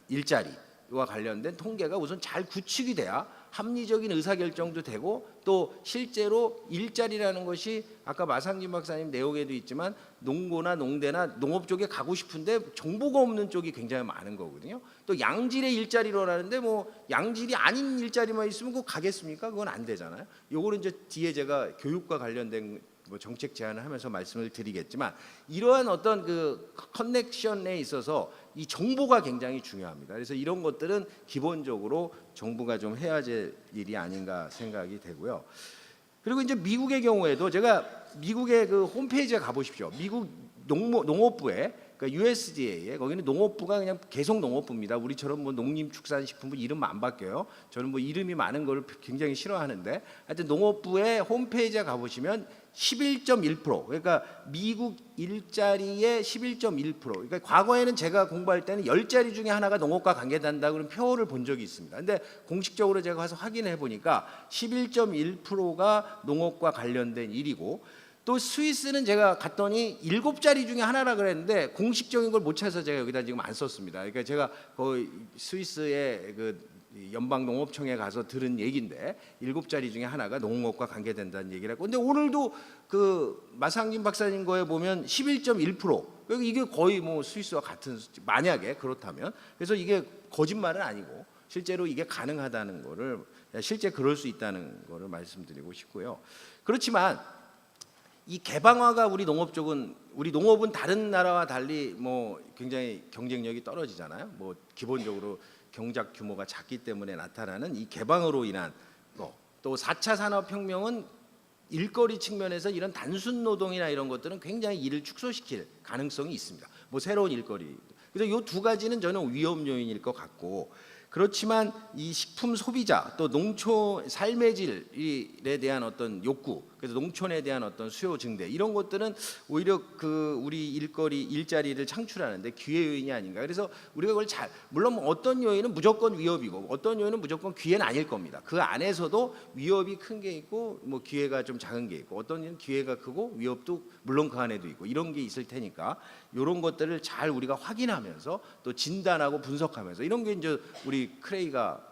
일자리와 관련된 통계가 우선 잘 구축이 돼야 합리적인 의사결정도 되고, 또 실제로 일자리라는 것이 아까 마상진 박사님 내용에도 있지만 농고나 농대나 농업 쪽에 가고 싶은데 정보가 없는 쪽이 굉장히 많은 거거든요. 또 양질의 일자리로라는데 뭐 양질이 아닌 일자리만 있으면 그거 가겠습니까? 그건 안 되잖아요. 요거는 이제 뒤에 제가 교육과 관련된 뭐 정책 제안을 하면서 말씀을 드리겠지만, 이러한 어떤 그 커넥션에 있어서 이 정보가 굉장히 중요합니다. 그래서 이런 것들은 기본적으로 정부가 좀 해야 될 일이 아닌가 생각이 되고요. 그리고 이제 미국의 경우에도 제가 미국의 그 홈페이지에 가보십시오. 미국 농업부에 그러니까 USDA에 거기는 농업부가 그냥 계속 농업부입니다. 우리처럼 뭐 농림축산식품부 이름 안 바뀌어요. 저는 뭐 이름이 많은 걸 굉장히 싫어하는데 하여튼 농업부의 홈페이지에 가보시면 11.1% 그러니까 미국 일자리의 11.1% 그러니까 과거에는 제가 공부할 때는 10자리 중에 하나가 농업과 관계된다 그런 표를 본 적이 있습니다. 근데 공식적으로 제가 가서 확인해 보니까 11.1%가 농업과 관련된 일이고 또 스위스는 제가 갔더니 7자리 중에 하나라 그랬는데 공식적인 걸 못 찾아서 제가 여기다 지금 안 썼습니다. 그러니까 제가 거의 스위스의 그 연방농업청에 가서 들은 얘기인데 7자리 중에 하나가 농업과 관계된다는 얘기를 했고 근데 오늘도 그 마상진 박사님 거에 보면 11.1% 그러니까 이게 거의 뭐 스위스와 같은 수치 만약에 그렇다면 그래서 이게 거짓말은 아니고 실제로 이게 가능하다는 거를 실제 그럴 수 있다는 거를 말씀드리고 싶고요. 그렇지만 이 개방화가 우리 농업은 다른 나라와 달리 뭐 굉장히 경쟁력이 떨어지잖아요. 뭐 기본적으로 경작 규모가 작기 때문에 나타나는 이 개방으로 인한 거. 또 4차 산업혁명은 일거리 측면에서 이런 단순 노동이나 이런 것들은 굉장히 일을 축소시킬 가능성이 있습니다. 뭐 새로운 일거리. 그래서 이 두 가지는 저는 위험 요인일 것 같고 그렇지만 이 식품 소비자 또 농촌 삶의 질에 대한 어떤 욕구 그래서 농촌에 대한 어떤 수요 증대 이런 것들은 오히려 그 우리 일자리를 창출하는데 기회 요인이 아닌가. 그래서 우리가 그걸 물론 어떤 요인은 무조건 위협이고 어떤 요인은 무조건 기회는 아닐 겁니다. 그 안에서도 위협이 큰 게 있고 뭐 기회가 좀 작은 게 있고 어떤 요인은 기회가 크고 위협도 물론 그 안에도 있고 이런 게 있을 테니까 이런 것들을 잘 우리가 확인하면서 또 진단하고 분석하면서 이런 게 이제 우리 크레이가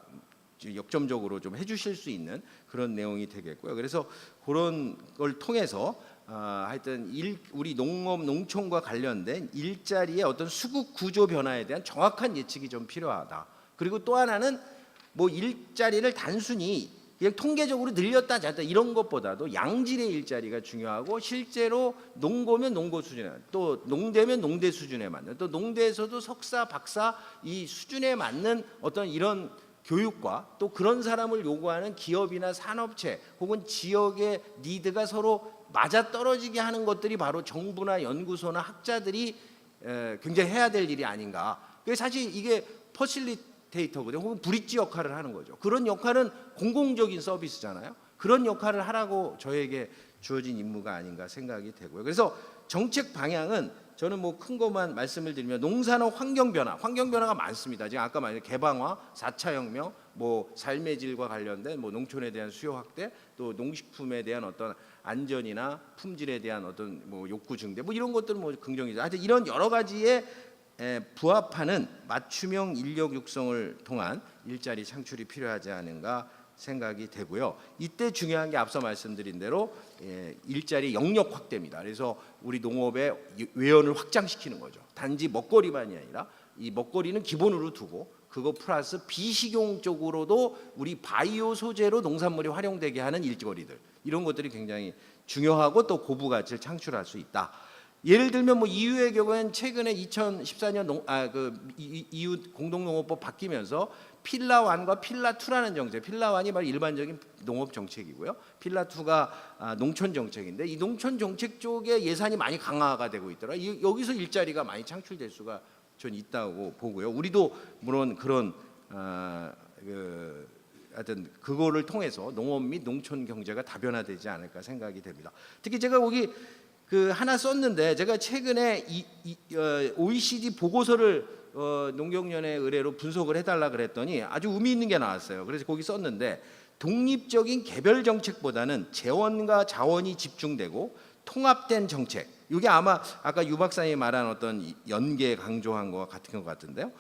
역점적으로 좀 해주실 수 있는 그런 내용이 되겠고요. 그래서 그런 걸 통해서 하여튼 우리 농촌과 관련된 일자리의 어떤 수급 구조 변화에 대한 정확한 예측이 좀 필요하다. 그리고 또 하나는 뭐 일자리를 단순히 그냥 통계적으로 늘렸다 잤다 이런 것보다도 양질의 일자리가 중요하고 실제로 농고면 농고 수준에 또 농대면 농대 수준에 맞는 또 농대에서도 석사 박사 이 수준에 맞는 어떤 이런 교육과 또 그런 사람을 요구하는 기업이나 산업체 혹은 지역의 니드가 서로 맞아떨어지게 하는 것들이 바로 정부나 연구소나 학자들이 굉장히 해야 될 일이 아닌가. 사실 이게 퍼실리테이터거든요. 혹은 브릿지 역할을 하는 거죠. 그런 역할은 공공적인 서비스잖아요. 그런 역할을 하라고 저에게 주어진 임무가 아닌가 생각이 되고요. 그래서 정책 방향은 저는 뭐 큰 것만 말씀을 드리면 농산업 환경 변화가 많습니다. 지금 아까 말한 개방화, 4차 혁명, 뭐 삶의 질과 관련된 뭐 농촌에 대한 수요 확대, 또 농식품에 대한 어떤 안전이나 품질에 대한 어떤 뭐 욕구 증대, 뭐 이런 것들은 뭐 긍정이죠. 하여튼 이런 여러 가지에 부합하는 맞춤형 인력 육성을 통한 일자리 창출이 필요하지 않은가 생각이 되고요. 이때 중요한 게 앞서 말씀드린 대로 일자리 영역 확대입니다. 그래서 우리 농업의 외연을 확장시키는 거죠. 단지 먹거리만이 아니라 이 먹거리는 기본으로 두고 그거 플러스 비식용 쪽으로도 우리 바이오 소재로 농산물이 활용되게 하는 일거리들 이런 것들이 굉장히 중요하고 또 고부 가치를 창출할 수 있다. 예를 들면 뭐 EU의 경우에는 최근에 2014년 EU 공동농업법 바뀌면서 필라 1과 필라 2라는 정책, 필라 1이 바로 일반적인 농업 정책이고요. 필라 2가 농촌 정책인데 이 농촌 정책 쪽에 예산이 많이 강화가 되고 있더라고요. 여기서 일자리가 많이 창출될 수가 전 있다고 보고요. 우리도 물론 그런 하여튼 그거를 통해서 농업 및 농촌 경제가 다변화되지 않을까 생각이 됩니다. 특히 제가 거기 하나 썼는데 제가 최근에 OECD 보고서를 농경연의 의뢰로 분석을 해달라 그랬더니 아주 의미 있는 게 나왔어요. 그래서 거기 썼는데 독립적인 개별 정책보다는 재원과 자원이 집중되고 통합된 정책. 이게 아마 아까 유 박사님이 말한 어떤 연계 강조한 것 같은 것 같은데요.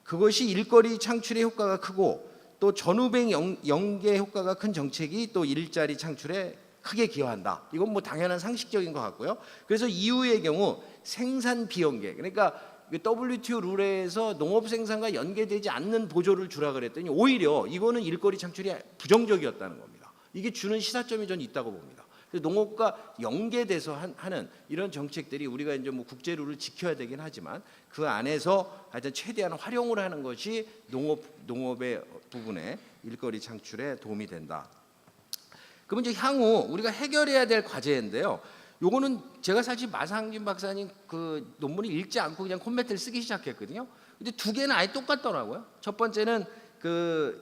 그것이 일거리 창출의 효과가 크고 또 전후백 연계 효과가 큰 정책이 또 일자리 창출에 크게 기여한다. 이건 뭐 당연한 상식적인 것 같고요. 그래서 EU의 경우 생산 비연계 그러니까 WTO 룰에서 농업 생산과 연계되지 않는 보조를 주라 그랬더니 오히려 이거는 일거리 창출이 부정적이었다는 겁니다. 이게 주는 시사점이 저는 있다고 봅니다. 그래서 농업과 연계돼서 하는 이런 정책들이 우리가 이제 뭐 국제 룰을 지켜야 되긴 하지만 그 안에서 하여튼 최대한 활용을 하는 것이 농업의 부분에 일거리 창출에 도움이 된다. 그러면 이제 향후 우리가 해결해야 될 과제인데요. 요거는 제가 사실 마상진 박사님 그 논문을 읽지 않고 그냥 콤멘트를 쓰기 시작했거든요. 근데 두 개는 아예 똑같더라고요. 첫 번째는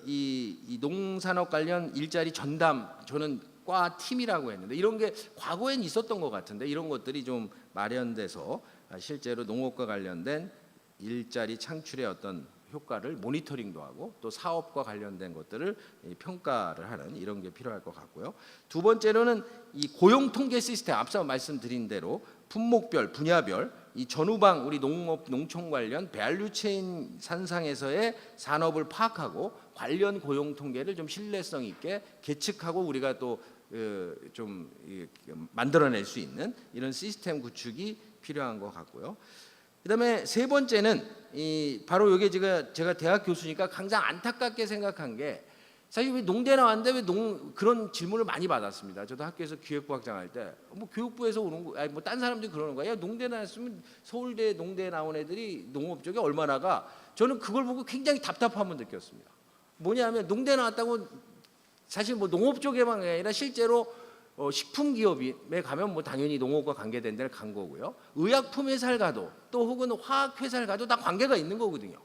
이 농산업 관련 일자리 전담, 저는 과 팀이라고 했는데 이런 게 과거엔 있었던 것 같은데 이런 것들이 좀 마련돼서 실제로 농업과 관련된 일자리 창출의 어떤 효과를 모니터링도 하고 또 사업과 관련된 것들을 평가를 하는 이런 게 필요할 것 같고요. 두 번째로는 이 고용 통계 시스템, 앞서 말씀드린 대로 품목별, 분야별 이 전후방 우리 농업, 농촌 관련 밸류체인 산상에서의 산업을 파악하고 관련 고용 통계를 좀 신뢰성 있게 계측하고 우리가 또 좀 만들어낼 수 있는 이런 시스템 구축이 필요한 것 같고요. 그다음에 세 번째는 바로 이게 제가 대학 교수니까 가장 안타깝게 생각한 게 사실 왜 농대 나왔는데 왜 그런 질문을 많이 받았습니다. 저도 학교에서 기획부학장 할 때 뭐 교육부에서 오는 거, 아니 뭐 딴 사람들이 그러는 거야. 야, 농대 나왔으면 서울대 농대 나온 애들이 농업 쪽에 얼마나 가? 저는 그걸 보고 굉장히 답답함을 느꼈습니다. 뭐냐면 농대 나왔다고 사실 뭐 농업 쪽에만 아니라 실제로 식품 기업에 가면 뭐 당연히 농업과 관계된 데를 간 거고요. 의약품 회사를 가도 또 혹은 화학 회사를 가도 다 관계가 있는 거거든요.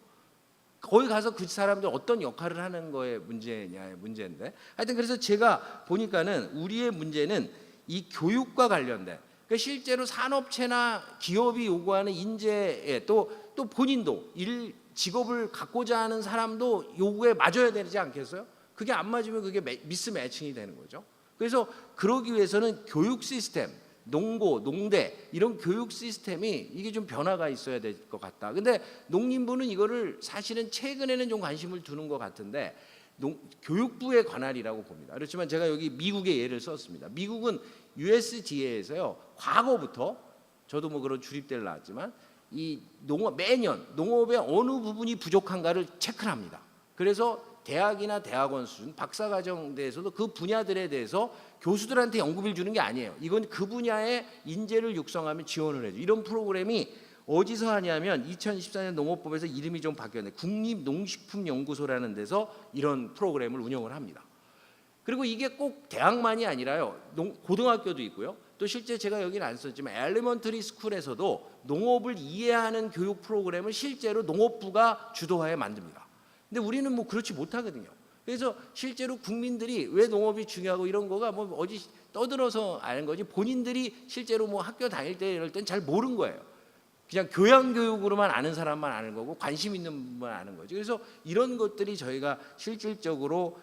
거기 가서 그 사람들 어떤 역할을 하는 거에 문제냐의 문제인데 하여튼 그래서 제가 보니까는 우리의 문제는 이 교육과 관련된 그러니까 실제로 산업체나 기업이 요구하는 인재에 또 본인도 직업을 갖고자 하는 사람도 요구에 맞아야 되지 않겠어요? 그게 안 맞으면 그게 미스 매칭이 되는 거죠. 그래서 그러기 위해서는 교육 시스템, 농고, 농대 이런 교육 시스템이 이게 좀 변화가 있어야 될 것 같다. 근데 농림부는 이거를 사실은 최근에는 좀 관심을 두는 것 같은데 교육부의 관할이라고 봅니다. 그렇지만 제가 여기 미국의 예를 썼습니다. 미국은 USDA에서요 과거부터 저도 뭐 그런 주립대를 나왔지만 이 매년 농업의 어느 부분이 부족한가를 체크를 합니다. 그래서 대학이나 대학원 수준, 박사과정대에서도 그 분야들에 대해서 교수들한테 연구비를 주는 게 아니에요. 이건 그 분야의 인재를 육성하면 지원을 해줘. 이런 프로그램이 어디서 하냐면 2014년 농업법에서 이름이 좀 바뀌었는데 국립농식품연구소라는 데서 이런 프로그램을 운영을 합니다. 그리고 이게 꼭 대학만이 아니라요. 고등학교도 있고요. 또 실제 제가 여기는 안 썼지만 엘리먼터리 스쿨에서도 농업을 이해하는 교육 프로그램을 실제로 농업부가 주도하에 만듭니다. 근데 우리는 뭐 그렇지 못하거든요. 그래서 실제로 국민들이 왜 농업이 중요하고 이런 거가 뭐 어디 떠들어서 아는 거지 본인들이 실제로 뭐 학교 다닐 때 이럴 땐 잘 모르는 거예요. 그냥 교양교육으로만 아는 사람만 아는 거고 관심 있는 분만 아는 거죠. 그래서 이런 것들이 저희가 실질적으로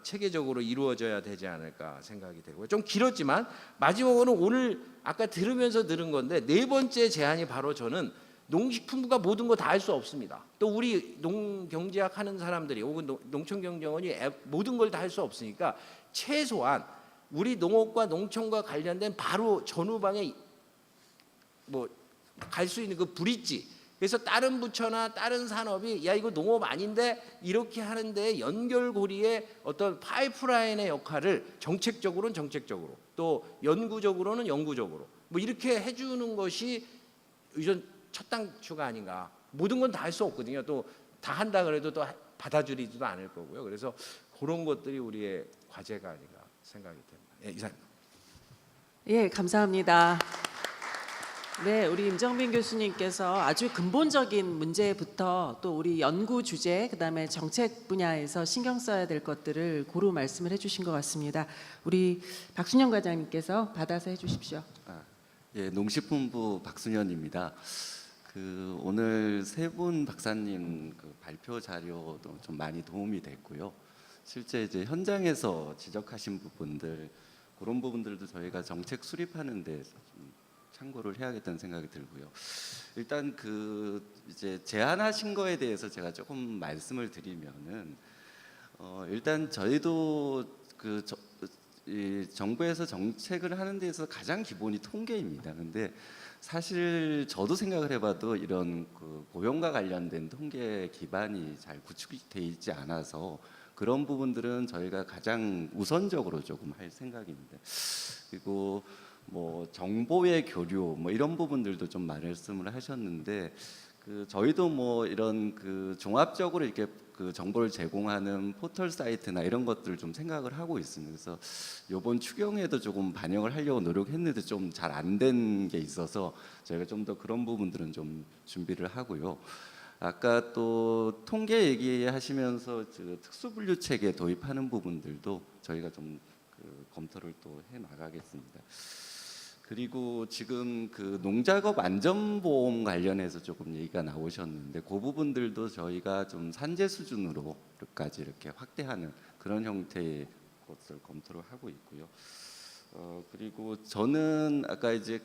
체계적으로 이루어져야 되지 않을까 생각이 되고요. 좀 길었지만 마지막으로 오늘 아까 들으면서 들은 건데 네 번째 제안이 바로 저는 농식품부가 모든 거 다 할 수 없습니다. 또 우리 농경제학 하는 사람들이 혹은 농촌경제원이 모든 걸 다 할 수 없으니까 최소한 우리 농업과 농촌과 관련된 바로 전후방에 뭐 갈 수 있는 그 브릿지. 그래서 다른 부처나 다른 산업이 야 이거 농업 아닌데 이렇게 하는데 연결고리의 어떤 파이프라인의 역할을 정책적으로는 정책적으로 또 연구적으로는 연구적으로 뭐 이렇게 해주는 것이 이전 첫 단추가 아닌가. 모든 건 다 할 수 없거든요. 또 다 한다 그래도 또 받아주지도 않을 거고요. 그래서 그런 것들이 우리의 과제가 아닌가 생각이 됩니다. 예, 이상입니다. 예, 감사합니다. 네, 우리 임정빈 교수님께서 아주 근본적인 문제부터 또 우리 연구 주제, 그다음에 정책 분야에서 신경 써야 될 것들을 고루 말씀을 해주신 것 같습니다. 우리 박순영 과장님께서 받아서 해주십시오. 예, 농식품부 박순현입니다. 오늘 세 분 박사님 발표 자료도 좀 많이 도움이 됐고요. 실제 이제 현장에서 지적하신 부분들 그런 부분들도 저희가 정책 수립하는 데 좀 참고를 해야겠다는 생각이 들고요. 일단 이제 제안하신 거에 대해서 제가 조금 말씀을 드리면은 일단 저희도 이 정부에서 정책을 하는 데서 가장 기본이 통계입니다. 근데 사실 저도 생각을 해봐도 이런 고용과 관련된 통계 기반이 잘 구축이 돼 있지 않아서 그런 부분들은 저희가 가장 우선적으로 조금 할 생각입니다. 그리고 뭐 정보의 교류 뭐 이런 부분들도 좀 말씀을 하셨는데 저희도 뭐 이런 종합적으로 이렇게 그 정보를 제공하는 포털 사이트나 이런 것들을 좀 생각을 하고 있습니다. 그래서 이번 추경에도 조금 반영을 하려고 노력했는데 좀 잘 안 된 게 있어서 저희가 좀 더 그런 부분들은 좀 준비를 하고요. 아까 또 통계 얘기하시면서 특수분류 체계 도입하는 부분들도 저희가 좀 검토를 또 해 나가겠습니다. 그리고 지금 그 농작업 안전보험 관련해서 조금 얘기가 나오셨는데 그 부분들도 저희가 좀 산재 수준으로까지 이렇게 확대하는 그런 형태의 것을 검토를 하고 있고요. 그리고 저는 아까 이제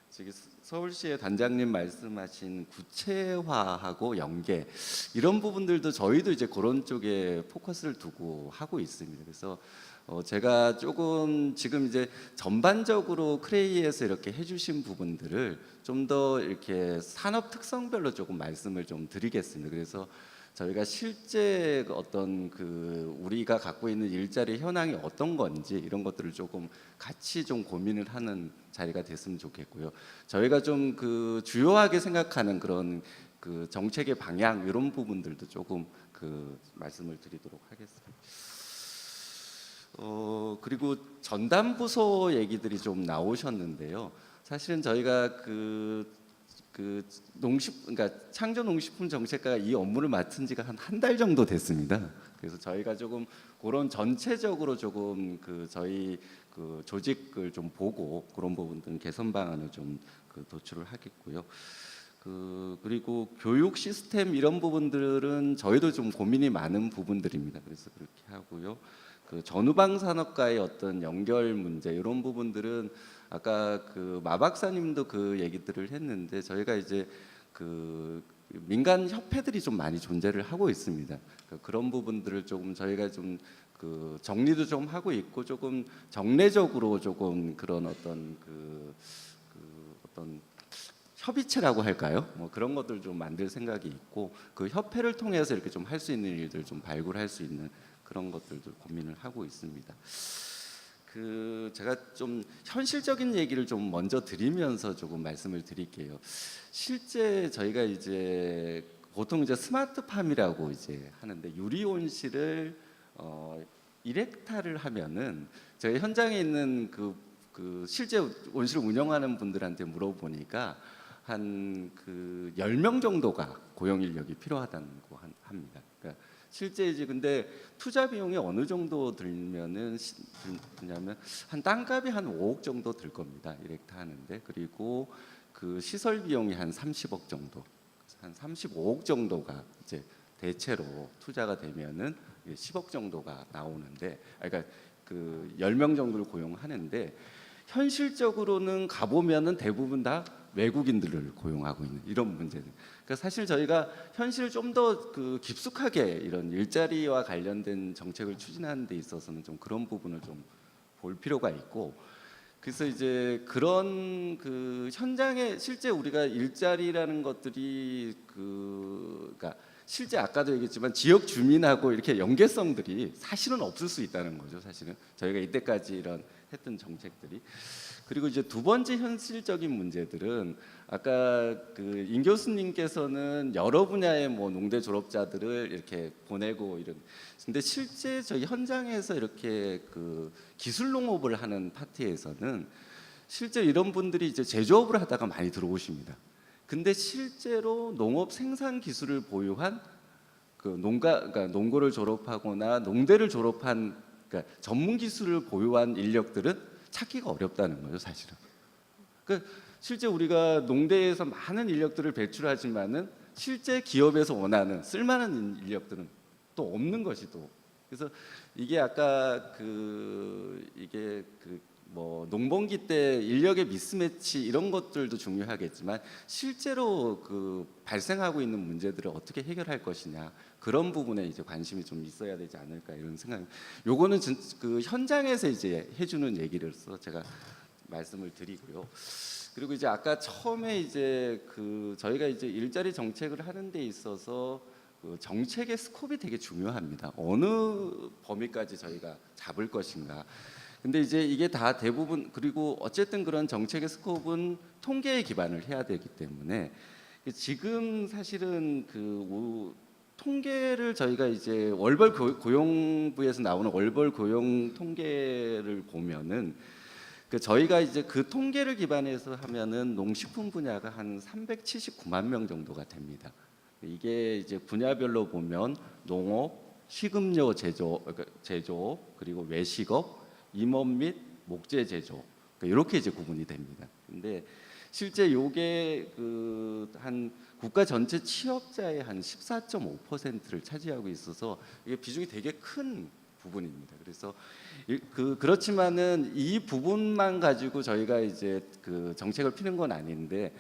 저기 서울시의 단장님 말씀하신 구체화하고 연계 이런 부분들도 저희도 이제 그런 쪽에 포커스를 두고 하고 있습니다. 그래서 제가 조금 지금 이제 전반적으로 크레이에서 이렇게 해주신 부분들을 좀 더 이렇게 산업 특성별로 조금 말씀을 좀 드리겠습니다. 그래서 저희가 실제 어떤 우리가 갖고 있는 일자리 현황이 어떤 건지 이런 것들을 조금 같이 좀 고민을 하는 자리가 됐으면 좋겠고요. 저희가 좀 주요하게 생각하는 그런 정책의 방향 이런 부분들도 조금 말씀을 드리도록 하겠습니다. 그리고 전담 부서 얘기들이 좀 나오셨는데요. 사실은 저희가 그러니까 창조농식품 정책과가 이 업무를 맡은 지가 한 달 정도 됐습니다. 그래서 저희가 조금 그런 전체적으로 조금 저희 조직을 좀 보고 그런 부분들은 개선 방안을 좀 도출을 하겠고요. 그리고 교육 시스템 이런 부분들은 저희도 좀 고민이 많은 부분들입니다. 그래서 그렇게 하고요. 전후방 산업과의 어떤 연결 문제 이런 부분들은 아까 마 박사님도 얘기들을 했는데 저희가 이제 민간 협회들이 좀 많이 존재를 하고 있습니다. 그런 부분들을 조금 저희가 좀 정리도 좀 하고 있고 조금 정례적으로 조금 그런 어떤 어떤 협의체라고 할까요? 뭐 그런 것들 좀 만들 생각이 있고 그 협회를 통해서 이렇게 좀 할 수 있는 일들 좀 발굴할 수 있는 그런 것들도 고민을 하고 있습니다. 제가 좀 현실적인 얘기를 좀 먼저 드리면서 조금 말씀을 드릴게요. 실제 저희가 이제 보통 이제 스마트팜이라고 이제 하는데 유리온실을 1헥타를 하면은 저희 현장에 있는 실제 온실을 운영하는 분들한테 물어보니까 한 10명 정도가 고용 인력이 필요하다는 거 합니다. 그러니까 실제 이제 근데 투자 비용이 어느 정도 들냐면 한 땅값이 한 5억 정도 들 겁니다. 1헥타 하는데 그리고 시설 비용이 한 30억 정도, 한 35억 정도가 이제 대체로 투자가 되면은 10억 정도가 나오는데, 그러니까 10명 정도를 고용하는데 현실적으로는 가보면은 대부분 다 외국인들을 고용하고 있는 이런 문제들. 그러니까 사실 저희가 현실 좀 더 깊숙하게 이런 일자리와 관련된 정책을 추진하는 데 있어서는 좀 그런 부분을 좀 볼 필요가 있고, 그래서 이제 그런 현장에 실제 우리가 일자리라는 것들이 그러니까 실제 아까도 얘기했지만 지역 주민하고 이렇게 연계성들이 사실은 없을 수 있다는 거죠. 사실은 저희가 이때까지 이런 했던 정책들이. 그리고 이제 두 번째 현실적인 문제들은 아까 임 교수님께서는 여러 분야의 뭐 농대 졸업자들을 이렇게 보내고 이런, 근데 실제 저희 현장에서 이렇게 기술 농업을 하는 파트에서는 실제 이런 분들이 이제 제조업을 하다가 많이 들어오십니다. 근데 실제로 농업 생산 기술을 보유한 그러니까 농고를 졸업하거나 농대를 졸업한 그러니까 전문 기술을 보유한 인력들은 찾기가 어렵다는 거죠, 사실은. 그러니까 실제 우리가 농대에서 많은 인력들을 배출하지만은 실제 기업에서 원하는 쓸만한 인력들은 또 없는 것이 또. 그래서 이게 아까 이게 뭐 농번기 때 인력의 미스매치 이런 것들도 중요하겠지만 실제로 발생하고 있는 문제들을 어떻게 해결할 것이냐 그런 부분에 이제 관심이 좀 있어야 되지 않을까 이런 생각. 요거는 현장에서 이제 해주는 얘기로서 제가 말씀을 드리고요. 그리고 이제 아까 처음에 이제 저희가 이제 일자리 정책을 하는 데 있어서 정책의 스콥이 되게 중요합니다. 어느 범위까지 저희가 잡을 것인가. 근데 이제 이게 다 대부분 그리고 어쨌든 그런 정책의 스콥은 통계에 기반을 해야 되기 때문에 지금 사실은 통계를 저희가 이제 월별 고용부에서 나오는 월별 고용 통계를 보면은 저희가 이제 그 통계를 기반해서 하면은 농식품 분야가 한 379만 명 정도가 됩니다. 이게 이제 분야별로 보면 농업, 식음료 제조업, 그리고 외식업, 임업 및 목재 제조 이렇게 이제 구분이 됩니다. 근데 실제 요게 한 국가 전체 취업자의 한 14.5%를 차지하고 있어서 이게 비중이 되게 큰 부분입니다. 그래서 그렇지만은 이 부분만 가지고 저희가 이제 정책을 피는 건 아닌데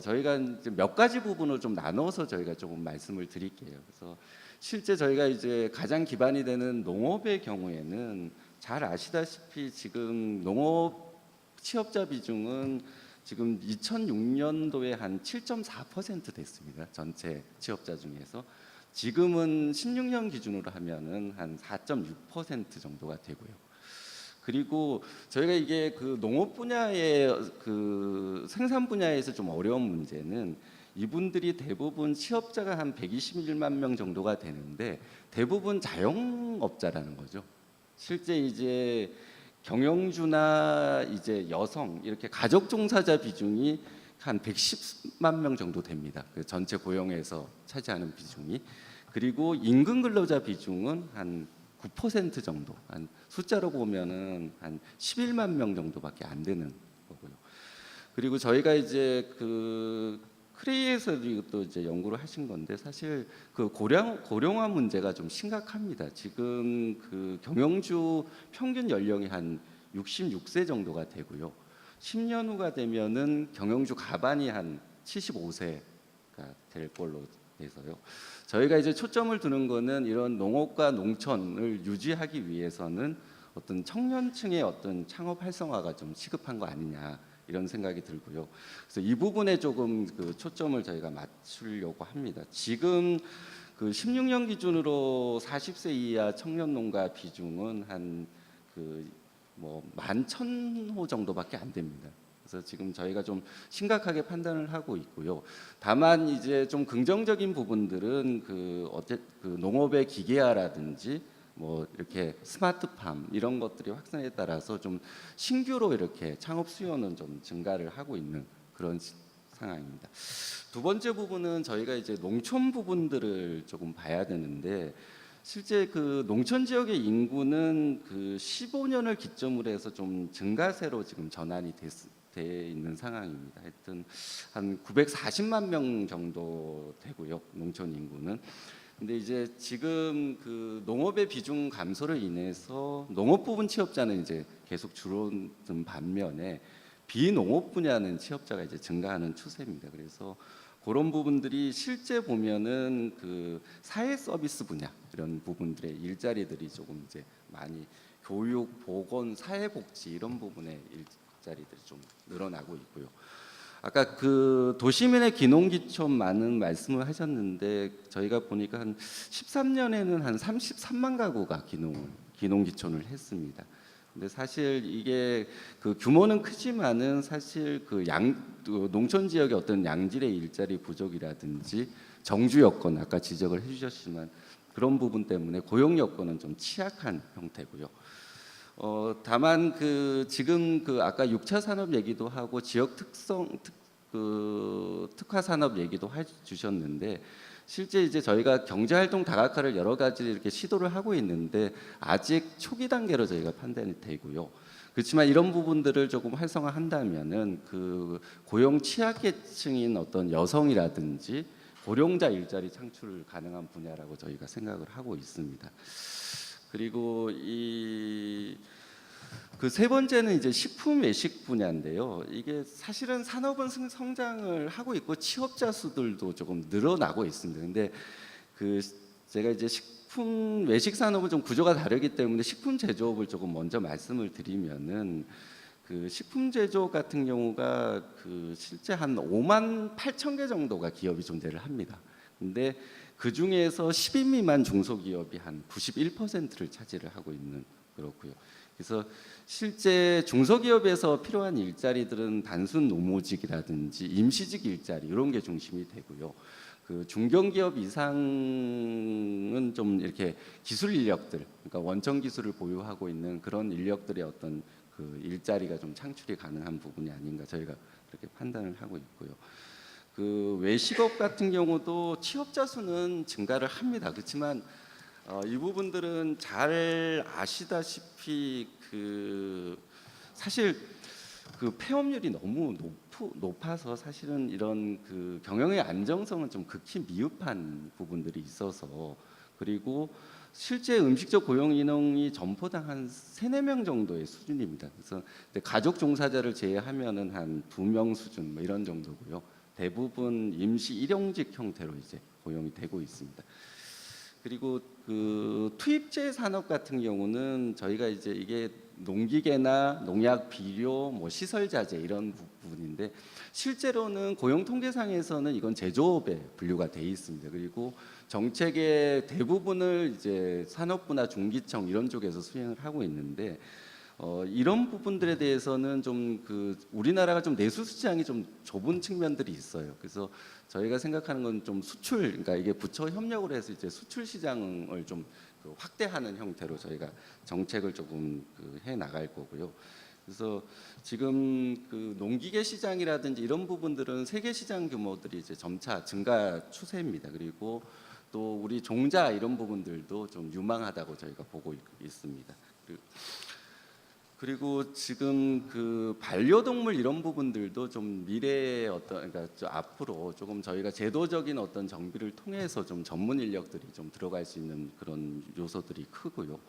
저희가 이제 몇 가지 부분을 좀 나눠서 저희가 조금 말씀을 드릴게요. 그래서 실제 저희가 이제 가장 기반이 되는 농업의 경우에는 잘 아시다시피 지금 농업 취업자 비중은 지금 2006년도에 한 7.4% 됐습니다. 전체 취업자 중에서 지금은 16년 기준으로 하면은 한 4.6% 정도가 되고요. 그리고 저희가 이게 농업 분야의 생산 분야에서 좀 어려운 문제는 이분들이 대부분 취업자가 한 121만 명 정도가 되는데 대부분 자영업자라는 거죠. 실제 이제 경영주나 이제 여성 이렇게 가족 종사자 비중이 한 110만 명 정도 됩니다. 전체 고용에서 차지하는 비중이. 그리고 임금 근로자 비중은 한 9% 정도, 한 숫자로 보면은 한 11만 명 정도밖에 안 되는 거고요. 그리고 저희가 이제 크레이에서도 또 이제 연구를 하신 건데 사실 고령화 문제가 좀 심각합니다. 지금 경영주 평균 연령이 한 66세 정도가 되고요. 10년 후가 되면은 경영주 가반이 한 75세가 될 걸로 돼서요. 저희가 이제 초점을 두는 거는 이런 농업과 농촌을 유지하기 위해서는 어떤 청년층의 어떤 창업 활성화가 좀 시급한 거 아니냐 이런 생각이 들고요. 그래서 이 부분에 조금 초점을 저희가 맞추려고 합니다. 지금 16년 기준으로 40세 이하 청년 농가 비중은 한 11,000호 정도밖에 안 됩니다. 그래서 지금 저희가 좀 심각하게 판단을 하고 있고요. 다만 이제 좀 긍정적인 부분들은 농업의 기계화라든지 이렇게 스마트팜 이런 것들이 확산에 따라서 좀 신규로 이렇게 창업 수요는 좀 증가를 하고 있는 그런 상황입니다. 두 번째 부분은 저희가 이제 농촌 부분들을 조금 봐야 되는데 실제 농촌 지역의 인구는 15년을 기점으로 해서 좀 증가세로 지금 전환이 돼 있는 상황입니다. 하여튼 한 940만 명 정도 되고요. 농촌 인구는. 근데 이제 지금 농업의 비중 감소로 인해서 농업 부분 취업자는 이제 계속 줄어든 반면에 비농업 분야는 취업자가 이제 증가하는 추세입니다. 그래서 그런 부분들이 실제 보면은 사회 서비스 분야 이런 부분들의 일자리들이 조금 이제 많이 교육, 보건, 사회복지 이런 부분의 일자리들이 좀 늘어나고 있고요. 아까 도시민의 기농기촌 많은 말씀을 하셨는데 저희가 보니까 한 13년에는 한 33만 가구가 기농기촌을 했습니다. 근데 사실 이게 규모는 크지만은 사실 농촌 지역의 어떤 양질의 일자리 부족이라든지 정주 여건 아까 지적을 해주셨지만 그런 부분 때문에 고용 여건은 좀 취약한 형태고요. 다만 지금 아까 6차 산업 얘기도 하고 지역 특화 산업 얘기도 해주셨는데 실제 이제 저희가 경제활동 다각화를 여러 가지 이렇게 시도를 하고 있는데 아직 초기 단계로 저희가 판단이 되고요. 그렇지만 이런 부분들을 조금 활성화한다면은 고용 취약계층인 어떤 여성이라든지 고령자 일자리 창출 가능한 분야라고 저희가 생각을 하고 있습니다. 그리고 세 번째는 이제 식품 외식 분야인데요. 이게 사실은 산업은 성장을 하고 있고 취업자 수들도 조금 늘어나고 있습니다. 근데 제가 이제 식품 외식 산업은 좀 구조가 다르기 때문에 식품 제조업을 조금 먼저 말씀을 드리면은 식품 제조업 같은 경우가 실제 한 5만 8천 개 정도가 기업이 존재를 합니다. 근데 그 중에서 10인 미만 중소기업이 한 91%를 차지를 하고 있는 그렇고요. 그래서 실제 중소기업에서 필요한 일자리들은 단순 노무직이라든지 임시직 일자리 이런 게 중심이 되고요. 그 중견기업 이상은 좀 이렇게 기술 인력들, 그러니까 원천 기술을 보유하고 있는 그런 인력들의 어떤 그 일자리가 좀 창출이 가능한 부분이 아닌가 저희가 그렇게 판단을 하고 있고요. 그 외식업 같은 경우도 취업자 수는 증가를 합니다. 그렇지만 이 부분들은 잘 아시다시피 그 사실 그 폐업률이 너무 높아서 사실은 이런 그 경영의 안정성은 좀 극히 미흡한 부분들이 있어서, 그리고 실제 음식적 고용 인원이 점포당 한 3-4명 정도의 수준입니다. 그래서 가족 종사자를 제외하면은 한 2명 수준 뭐 이런 정도고요. 대부분 임시 일용직 형태로 이제 고용이 되고 있습니다. 그리고 그 투입제 산업 같은 경우는 저희가 이제 이게 농기계나 농약 비료, 뭐 시설 자재 이런 부분인데, 실제로는 고용 통계상에서는 이건 제조업에 분류가 돼 있습니다. 그리고 정책의 대부분을 이제 산업부나 중기청 이런 쪽에서 수행을 하고 있는데, 이런 부분들에 대해서는 좀 그 우리나라가 좀 내수 시장이 좀 좁은 측면들이 있어요. 그래서 저희가 생각하는 건 좀 수출, 그러니까 이게 부처 협력을 해서 이제 수출 시장을 좀 그 확대하는 형태로 저희가 정책을 조금 해 나갈 거고요. 그래서 지금 그 농기계 시장이라든지 이런 부분들은 세계 시장 규모들이 이제 점차 증가 추세입니다. 그리고 또 우리 종자 이런 부분들도 좀 유망하다고 저희가 보고 있습니다. 그리고 지금 그 반려동물 이런 부분들도 좀 미래의 어떤, 그러니까 좀 앞으로 조금 저희가 제도적인 어떤 정비를 통해서 좀 전문 인력들이 좀 들어갈 수 있는 그런 요소들이 크고요.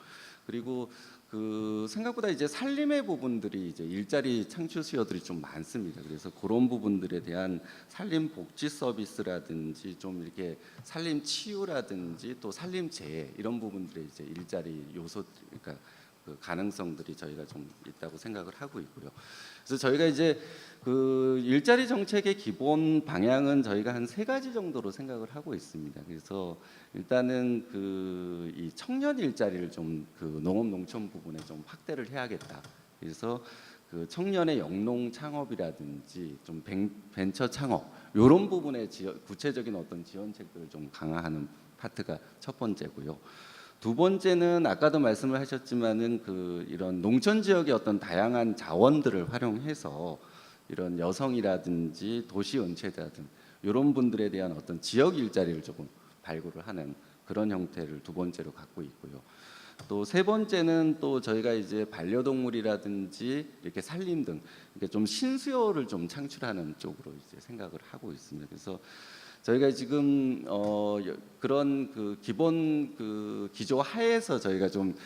그리고 그 생각보다 이제 산림의 부분들이 이제 일자리 창출 수요들이 좀 많습니다. 그래서 그런 부분들에 대한 산림 복지 서비스라든지 좀 이렇게 산림 치유라든지 또 산림 재해 이런 부분들의 이제 일자리 요소, 그러니까 그 가능성들이 저희가 좀 있다고 생각을 하고 있고요. 그래서 저희가 이제 그 일자리 정책의 기본 방향은 저희가 한 3가지 정도로 생각을 하고 있습니다. 그래서 일단은 그 이 청년 일자리를 좀 그 농업 농촌 부분에 좀 확대를 해야겠다. 그래서 그 청년의 영농 창업이라든지 좀 벤처 창업 이런 부분에 구체적인 어떤 지원책들을 좀 강화하는 파트가 첫 번째고요. 두 번째는 아까도 말씀을 하셨지만은 그 이런 농촌 지역의 어떤 다양한 자원들을 활용해서 이런 여성이라든지 도시 은퇴자 등 이런 분들에 대한 어떤 지역 일자리를 조금 발굴을 하는 그런 형태를 두 번째로 갖고 있고요. 또 세 번째는 또 저희가 이제 반려동물이라든지 이렇게 산림 등 이렇게 좀 신수요를 좀 창출하는 쪽으로 이제 생각을 하고 있습니다. 그래서 저희가 지금 그런 그 기본 그 기조 하에서 저희가 좀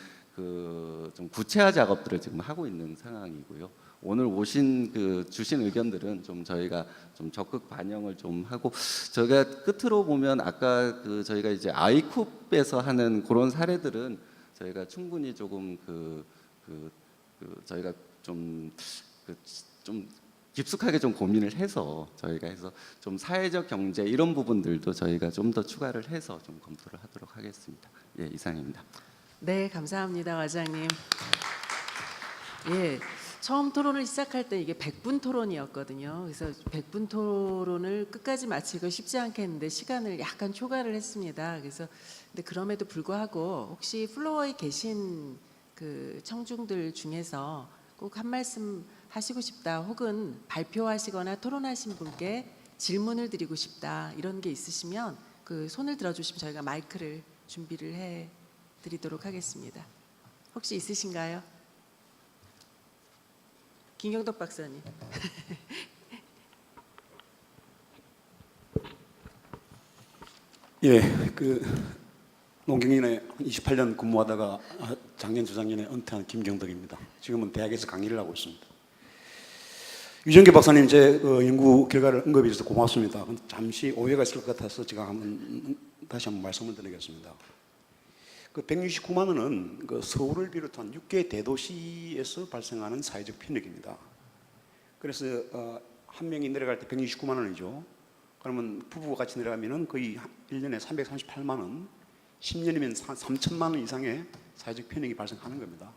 구체화 작업들을 지금 하고 있는 상황이고요. 오늘 오신 그 주신 의견들은 좀 저희가 좀 적극 반영을 좀 하고, 저희가 끝으로 보면 아까 그 저희가 이제 아이쿱에서 하는 그런 사례들은 저희가 충분히 조금 저희가 좀 깊숙하게 좀 고민을 해서 저희가 해서 좀 사회적 경제 이런 부분들도 저희가 좀 더 추가를 해서 좀 검토를 하도록 하겠습니다. 예, 이상입니다. 네, 감사합니다, 과장님. 예, 처음 토론을 시작할 때 이게 100분 토론이었거든요. 그래서 100분 토론을 끝까지 마치고 쉽지 않겠는데 시간을 약간 초과를 했습니다. 그래서 근데 그럼에도 불구하고 혹시 플로어에 계신 그 청중들 중에서 꼭 한 말씀 하시고 싶다, 혹은 발표하시거나 토론하신 분께 질문을 드리고 싶다 이런 게 있으시면 그 손을 들어주시면 저희가 마이크를 준비를 해 드리도록 하겠습니다. 혹시 있으신가요? 김경덕 박사님. 예, 그 농경인에 28년 근무하다가 작년 재작년에 은퇴한 김경덕입니다. 지금은 대학에서 강의를 하고 있습니다. 유정규 박사님, 제 연구 결과를 언급해 주셔서 고맙습니다. 잠시 오해가 있을 것 같아서 제가 다시 한번 말씀을 드리겠습니다. 그 169만 원은 그 서울을 비롯한 6개 대도시에서 발생하는 사회적 편익입니다. 그래서 한 명이 내려갈 때 169만 원이죠. 그러면 부부가 같이 내려가면은 거의 1년에 338만 원, 10년이면 3천만 원 이상의 사회적 편익이 발생하는 겁니다.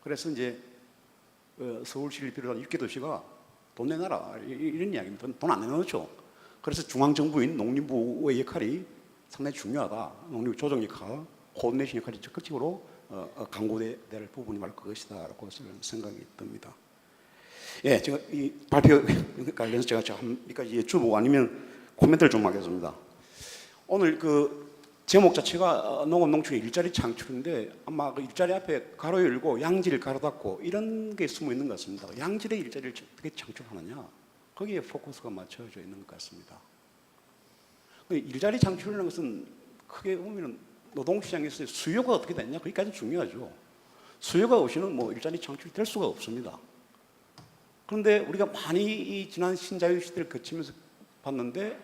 그래서 이제 서울시를 비롯한 6개 도시가 돈 내놔라 이런 이야기입니다. 돈 안 내놓죠. 그래서 중앙정부인 농림부의 역할이 상당히 중요하다. 농림부 조정 역할, 코디네이션 역할이 적극적으로 강구될 부분이 바로 그것이다라고 저는 생각이 듭니다. 예, 제가 이 발표 관련해서 제가 한 몇 가지 여쭈보고 아니면 코멘트를 좀 하겠습니다. 오늘 그 제목 자체가 농업 농촌의 일자리 창출인데 아마 그 일자리 앞에 가로 열고 양질 가로 닫고 이런 게 숨어 있는 것 같습니다. 양질의 일자리를 어떻게 창출하느냐 거기에 포커스가 맞춰져 있는 것 같습니다. 일자리 창출이라는 것은 크게 보면 노동시장에서 수요가 어떻게 되느냐 거기까지 중요하죠. 수요가 없이는 뭐 일자리 창출이 될 수가 없습니다. 그런데 우리가 많이 이 지난 신자유 시대를 거치면서 봤는데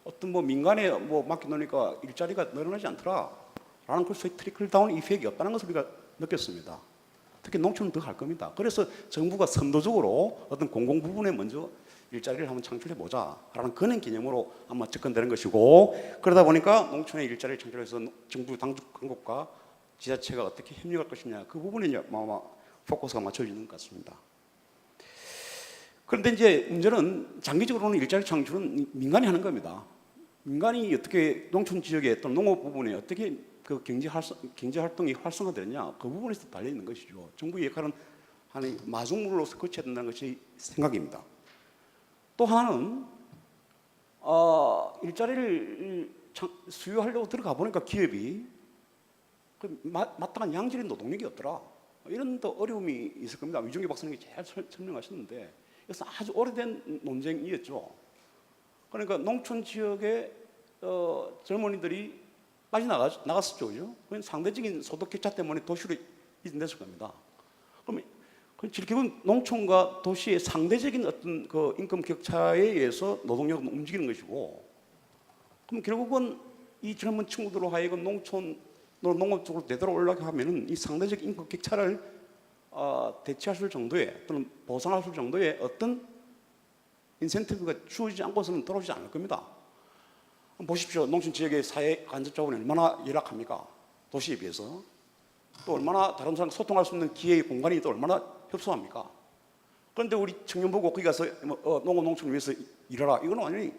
어떤 뭐 민간에 뭐 맡겨놓으니까 일자리가 늘어나지 않더라라는 그 소위 트리클 다운 이펙이 없다는 것을 우리가 느꼈습니다. 특히 농촌은 더 할 겁니다. 그래서 정부가 선도적으로 어떤 공공 부분에 먼저 일자리를 한번 창출해 보자라는 그런 개념으로 아마 접근되는 것이고 그러다 보니까 농촌의 일자리를 창출해서 정부 당국과 지자체가 어떻게 협력할 것이냐 그 부분에 아마 포커스가 맞춰지는 것 같습니다. 그런데 이제 문제는 장기적으로는 일자리 창출은 민간이 하는 겁니다. 민간이 어떻게 농촌 지역에 또는 농업 부분에 어떻게 그 경제 활동이 활성화되느냐 그 부분에서 달려 있는 것이죠. 정부의 역할은 하나의 마중물로서 거쳐야 된다는 것이 생각입니다. 또 하나는 일자리를 수요하려고 들어가 보니까 기업이 마땅한 양질의 노동력이 없더라. 이런 또 어려움이 있을 겁니다. 위중기 박사님이 잘 설명하셨는데 이것은 아주 오래된 논쟁이었죠. 그러니까 농촌 지역의 젊은이들이 빠져나갔었죠. 그죠? 상대적인 소득 격차 때문에 도시로 이전됐을 겁니다. 그러면 지금 농촌과 도시의 상대적인 어떤 그 임금 격차에 의해서 노동력은 움직이는 것이고, 그럼 결국은 이 젊은 친구들로 하여금 농촌 농업 쪽으로 되돌아오려고 하면은 이 상대적 임금 격차를 대체하실 정도의 또는 보상하실 정도의 어떤 인센티브가 주어지지 않고서는 돌아오지 않을 겁니다. 보십시오. 농촌 지역의 사회 간접 자원이 얼마나 열악합니까? 도시에 비해서. 또 얼마나 다른 사람 소통할 수 있는 기회의 공간이 또 얼마나 협소합니까? 그런데 우리 청년 보고 거기 가서 농업 농촌을 위해서 일하라. 이건 완전히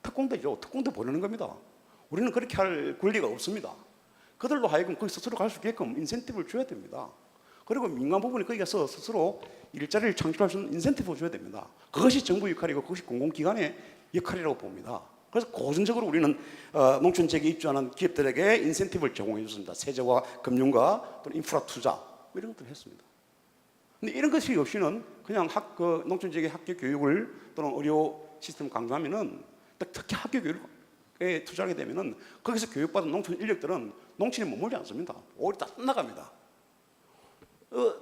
특공대죠. 특공대 보내는 겁니다. 우리는 그렇게 할 권리가 없습니다. 그들로 하여금 거기 스스로 갈 수 있게끔 인센티브를 줘야 됩니다. 그리고 민간 부분이 거기 가서 스스로 일자리를 창출할 수 있는 인센티브를 줘야 됩니다. 그것이 정부 역할이고 그것이 공공기관의 역할이라고 봅니다. 그래서 고전적으로 우리는 농촌 지역에 입주하는 기업들에게 인센티브를 제공해 줬습니다. 세제와 금융과 또는 인프라 투자 이런 것들을 했습니다. 근데 이런 것이 없이는 그냥 농촌 지역의 학교 교육을 또는 의료 시스템을 강조하면은 특히 학교 교육에 투자하게 되면은 거기서 교육받은 농촌 인력들은 농촌에 머물지 않습니다. 오히려 다 끝나갑니다.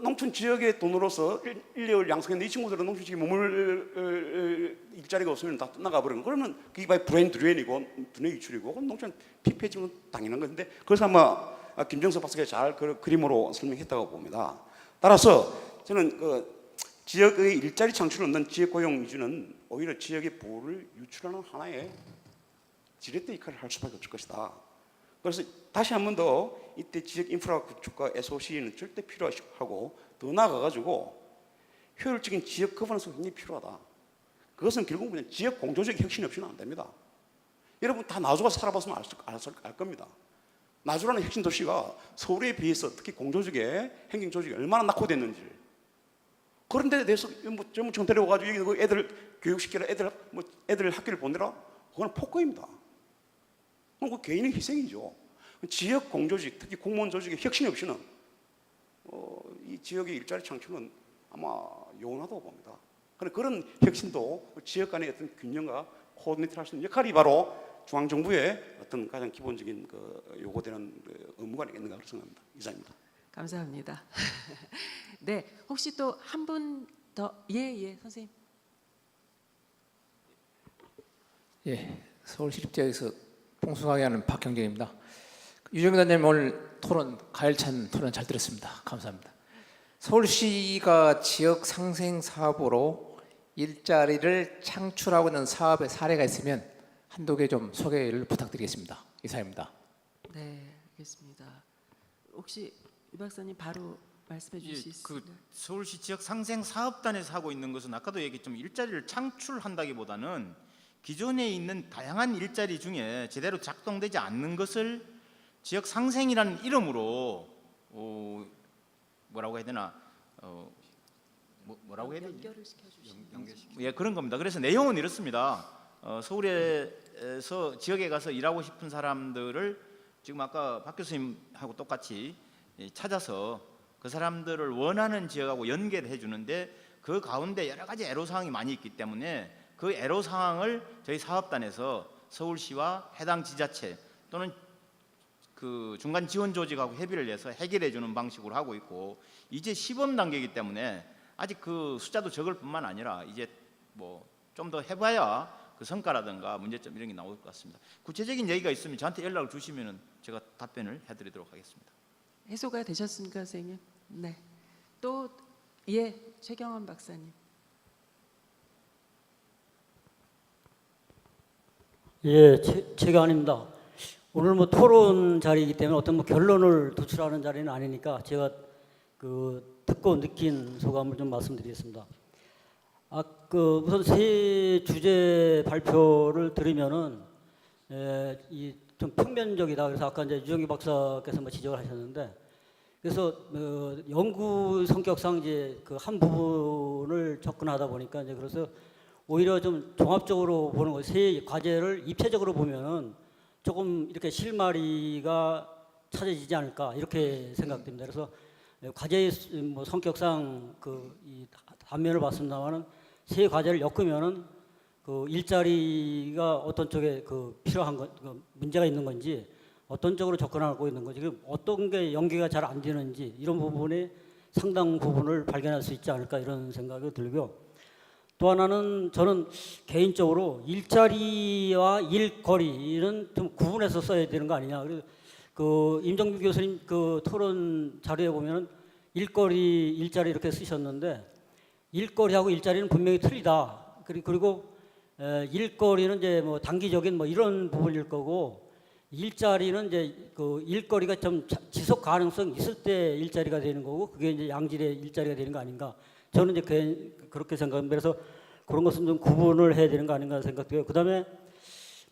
농촌 지역의 돈으로서 인력을 양성했는데 이 친구들은 농촌 지역에 머물 일자리가 없으면 다 떠나가 버리는 그러면 그게 바로 브레인 드레인이고 두뇌 유출이고 농촌 피폐해지면 당연한 건데 그래서 아마 김정석 박사가 잘 그 그림으로 설명했다고 봅니다. 따라서 저는 지역의 일자리 창출을 얻는 지역 고용 위주는 오히려 지역의 부를 유출하는 하나의 지렛대 역할을 할 수밖에 없을 것이다. 그래서 다시 한 번 더 이때 지역 인프라 구축과 SOC는 절대 필요하고 더 나아가가지고 효율적인 지역 거버넌스가 굉장히 필요하다. 그것은 결국 그냥 지역 공조적 혁신이 없이는 안 됩니다. 여러분 다 나주가 살아봤으면 알 겁니다. 나주라는 혁신 도시가 서울에 비해서 특히 공조적의 행정 조직이 얼마나 낙후됐는지 그런 데에 대해서 젊은층 데려와가지고 여기 애들 교육시키라 애들 학교를 보내라 그건 폭거입니다. 그 개인의 희생이죠. 지역 공조직, 특히 공무원 조직의 혁신이 없이는 이 지역의 일자리 창출은 아마 요원하다고 봅니다. 그런 혁신도 지역 간의 어떤 균형과 코디네이트를 할 수 있는 역할이 바로 중앙정부의 어떤 가장 기본적인 요구되는 의무가 아니겠는가 그렇게 생각합니다. 이상입니다. 감사합니다. 네, 혹시 또 한 분 더? 예, 선생님. 예, 서울시립대학에서 풍성하게 하는 박형정입니다. 유정민 단장님 오늘 토론 가열찬 토론 잘 들었습니다. 감사합니다. 서울시가 지역 상생 사업으로 일자리를 창출하고 있는 사업의 사례가 있으면 한두 개 좀 소개를 부탁드리겠습니다. 이상입니다. 네, 알겠습니다. 혹시 유 박사님 바로 말씀해 주실 수 있습니다. 서울시 지역 상생 사업단에서 하고 있는 것은 아까도 얘기했지만 일자리를 창출한다기보다는 기존에 있는 다양한 일자리 중에 제대로 작동되지 않는 것을 지역 상생이라는 이름으로 뭐라고 해야 되나 뭐라고 해야 되지? 연결을 시켜주시는 예, 그런 겁니다. 그래서 내용은 이렇습니다. 서울에서 지역에 가서 일하고 싶은 사람들을 지금 아까 박 교수님하고 똑같이 찾아서 그 사람들을 원하는 지역하고 연결해 주는데 그 가운데 여러 가지 애로사항이 많이 있기 때문에 그 애로사항을 저희 사업단에서 서울시와 해당 지자체 또는 그 중간 지원 조직하고 협의를 해서 해결해 주는 방식으로 하고 있고, 이제 시범 단계이기 때문에 아직 그 숫자도 적을 뿐만 아니라 이제 뭐 좀 더 해봐야 그 성과라든가 문제점 이런 게 나올 것 같습니다. 구체적인 얘기가 있으면 저한테 연락을 주시면 제가 답변을 해드리도록 하겠습니다. 해소가 되셨습니까, 선생님? 네. 또 예, 최경원 박사님. 예, 최경환입니다. 오늘 뭐 토론 자리이기 때문에 어떤 뭐 결론을 도출하는 자리는 아니니까 제가 그 듣고 느낀 소감을 좀 말씀드리겠습니다. 우선 세 주제 발표를 들으면은 이 좀 평면적이다. 그래서 아까 이제 유정규 박사께서 뭐 지적을 하셨는데, 그래서 연구 성격상 이제 그 한 부분을 접근하다 보니까 이제 그래서 오히려 좀 종합적으로 보는 거, 세 과제를 입체적으로 보면은 조금 이렇게 실마리가 찾아지지 않을까 이렇게 생각됩니다. 그래서 과제의 뭐 성격상 이 단면을 봤습니다만은 세 과제를 엮으면은 그 일자리가 어떤 쪽에 필요한 문제가 있는 건지, 어떤 쪽으로 접근하고 있는 건지, 어떤 게 연계가 잘 안 되는지 이런 부분에 상당 부분을 발견할 수 있지 않을까 이런 생각이 들고요. 또 하나는 저는 개인적으로 일자리와 일거리는 좀 구분해서 써야 되는 거 아니냐. 그래서 임정규 교수님 토론 자료에 보면은 일거리, 일자리 이렇게 쓰셨는데, 일거리하고 일자리는 분명히 틀리다. 그리고 일거리는 이제 뭐 단기적인 뭐 이런 부분일 거고, 일자리는 이제 일거리가 좀 지속 가능성 있을 때 일자리가 되는 거고, 그게 이제 양질의 일자리가 되는 거 아닌가. 저는 이제 그렇게 생각합니다. 그래서 그런 것은 좀 구분을 해야 되는 거 아닌가 생각돼요. 그다음에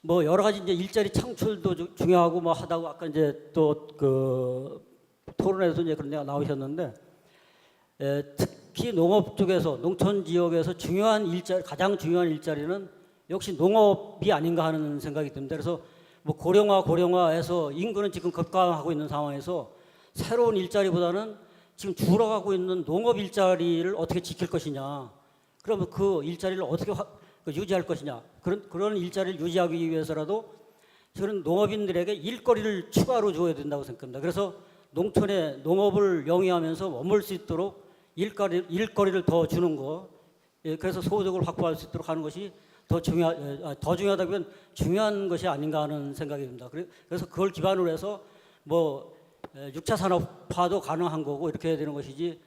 뭐 여러 가지 이제 일자리 창출도 중요하고 뭐 하다고 아까 이제 또 토론에서 이제 그런 데가 나오셨는데, 특히 농업 쪽에서, 농촌 지역에서 가장 중요한 일자리는 역시 농업이 아닌가 하는 생각이 듭니다. 그래서 뭐 고령화해서 인구는 지금 급감하고 있는 상황에서 새로운 일자리보다는 지금 줄어가고 있는 농업 일자리를 어떻게 지킬 것이냐, 그러면 그 일자리를 어떻게 유지할 것이냐, 그런 일자리를 유지하기 위해서라도 저는 농업인들에게 일거리를 추가로 줘야 된다고 생각합니다. 그래서 농촌에 농업을 영위하면서 머물 수 있도록 일거리를 더 주는 거, 그래서 소득을 확보할 수 있도록 하는 것이 더 중요하다면 중요한 것이 아닌가 하는 생각이 듭니다. 그래서 그걸 기반으로 해서 뭐 6차 산업화도 가능한 거고 이렇게 해야 되는 것이지.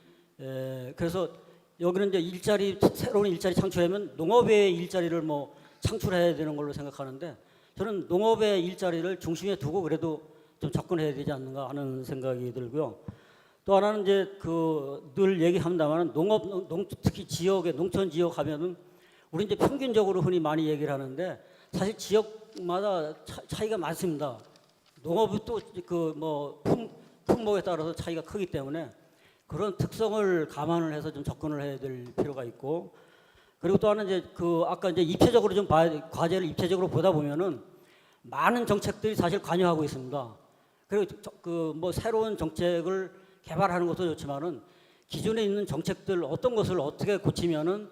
그래서 여기는 이제 새로운 일자리 창출하면 농업의 일자리를 뭐 창출해야 되는 걸로 생각하는데, 저는 농업의 일자리를 중심에 두고 그래도 좀 접근해야 되지 않는가 하는 생각이 들고요. 또 하나는 이제 늘 얘기합니다만 특히 농촌 지역 가면은 우리 이제 평균적으로 흔히 많이 얘기를 하는데, 사실 지역마다 차이가 많습니다. 농업이 또 품목에 따라서 차이가 크기 때문에 그런 특성을 감안을 해서 좀 접근을 해야 될 필요가 있고, 그리고 또 하나는 이제 아까 이제 입체적으로 좀 과제를 입체적으로 보다 보면은 많은 정책들이 사실 관여하고 있습니다. 그리고 뭐 새로운 정책을 개발하는 것도 좋지만은 기존에 있는 정책들 어떤 것을 어떻게 고치면은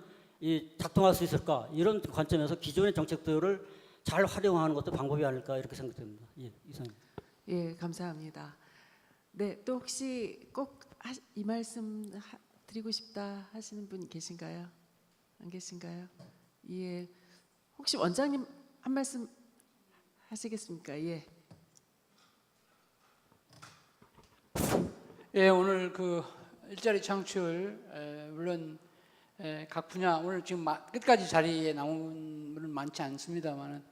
작동할 수 있을까, 이런 관점에서 기존의 정책들을 잘 활용하는 것도 방법이 아닐까 이렇게 생각됩니다. 예, 이상입니다. 예, 감사합니다. 네, 또 혹시 꼭 이 말씀 드리고 싶다 하시는 분 계신가요? 안 계신가요? 예, 혹시 원장님 한 말씀 하시겠습니까? 예. 예, 오늘 일자리 창출 물론 각 분야 오늘 지금 끝까지 자리에 나온 분은 많지 않습니다만은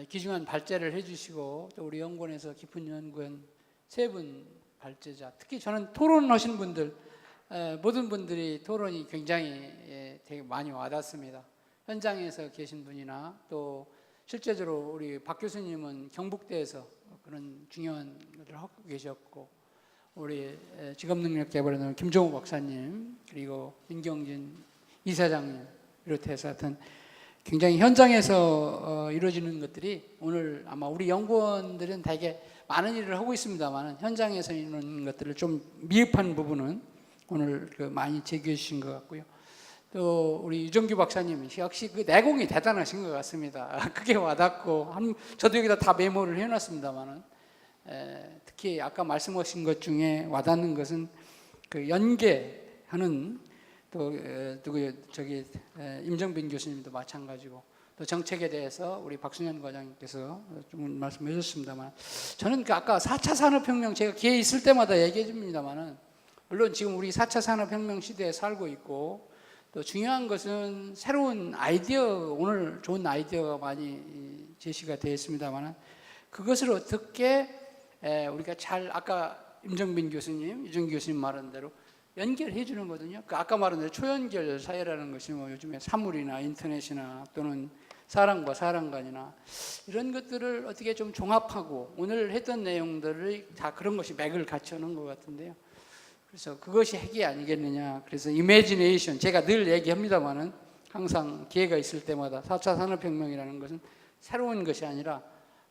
귀중한 발제를 해주시고, 또 우리 연구원에서 깊은 연구한 세 분 발제자, 특히 저는 토론하신 분들 모든 분들이 토론이 굉장히 되게 많이 와닿습니다. 현장에서 계신 분이나 또 실제적으로 우리 박 교수님은 경북대에서 그런 중요한 것을 하고 계셨고, 우리 직업능력개발원 김종우 박사님, 그리고 민경진 이사장님 비롯해서 하여튼 굉장히 현장에서 이루어지는 것들이 오늘 아마 우리 연구원들은 되게 많은 일을 하고 있습니다만 현장에서 이루는 것들을 좀 미흡한 부분은 오늘 많이 제기해 주신 것 같고요. 또 우리 유정규 박사님 역시 그 내공이 대단하신 것 같습니다. 그게 와닿고, 저도 여기다 다 메모를 해놨습니다만은 특히 아까 말씀하신 것 중에 와닿는 것은 그 연계하는, 또 저기 임정빈 교수님도 마찬가지고, 또 정책에 대해서 우리 박순현 과장님께서 좀 말씀해 주셨습니다만, 저는 그 아까 4차 산업혁명 제가 기회 있을 때마다 얘기해 줍니다만은, 물론 지금 우리 4차 산업혁명 시대에 살고 있고, 또 중요한 것은 새로운 아이디어, 오늘 좋은 아이디어가 많이 제시가 되어 있습니다만 그것을 어떻게 우리가 잘, 아까 임정빈 교수님, 유정 교수님 말한 대로 연결해 주는 거거든요. 그 아까 말한 대로 초연결 사회라는 것이 뭐 요즘에 사물이나 인터넷이나 또는 사람과 사람 간이나 이런 것들을 어떻게 좀 종합하고, 오늘 했던 내용들을 다 그런 것이 맥을 갖춰놓은 것 같은데요. 그래서 그것이 핵이 아니겠느냐. 그래서 이미지네이션, 제가 늘 얘기합니다만은 항상 기회가 있을 때마다 4차 산업혁명이라는 것은 새로운 것이 아니라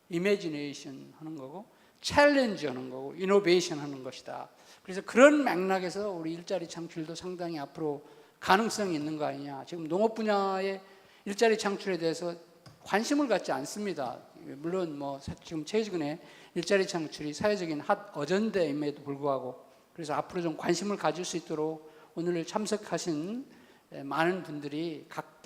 이미지네이션 하는 거고, 챌린지 하는 거고, 이노베이션 하는 것이다. 그래서 그런 맥락에서 우리 일자리 창출도 상당히 앞으로 가능성이 있는 거 아니냐. 지금 농업 분야의 일자리 창출에 대해서 관심을 갖지 않습니다. 물론 뭐 지금 최근에 일자리 창출이 사회적인 핫 어전대임에도 불구하고, 그래서 앞으로 좀 관심을 가질 수 있도록 오늘 참석하신 많은 분들이 각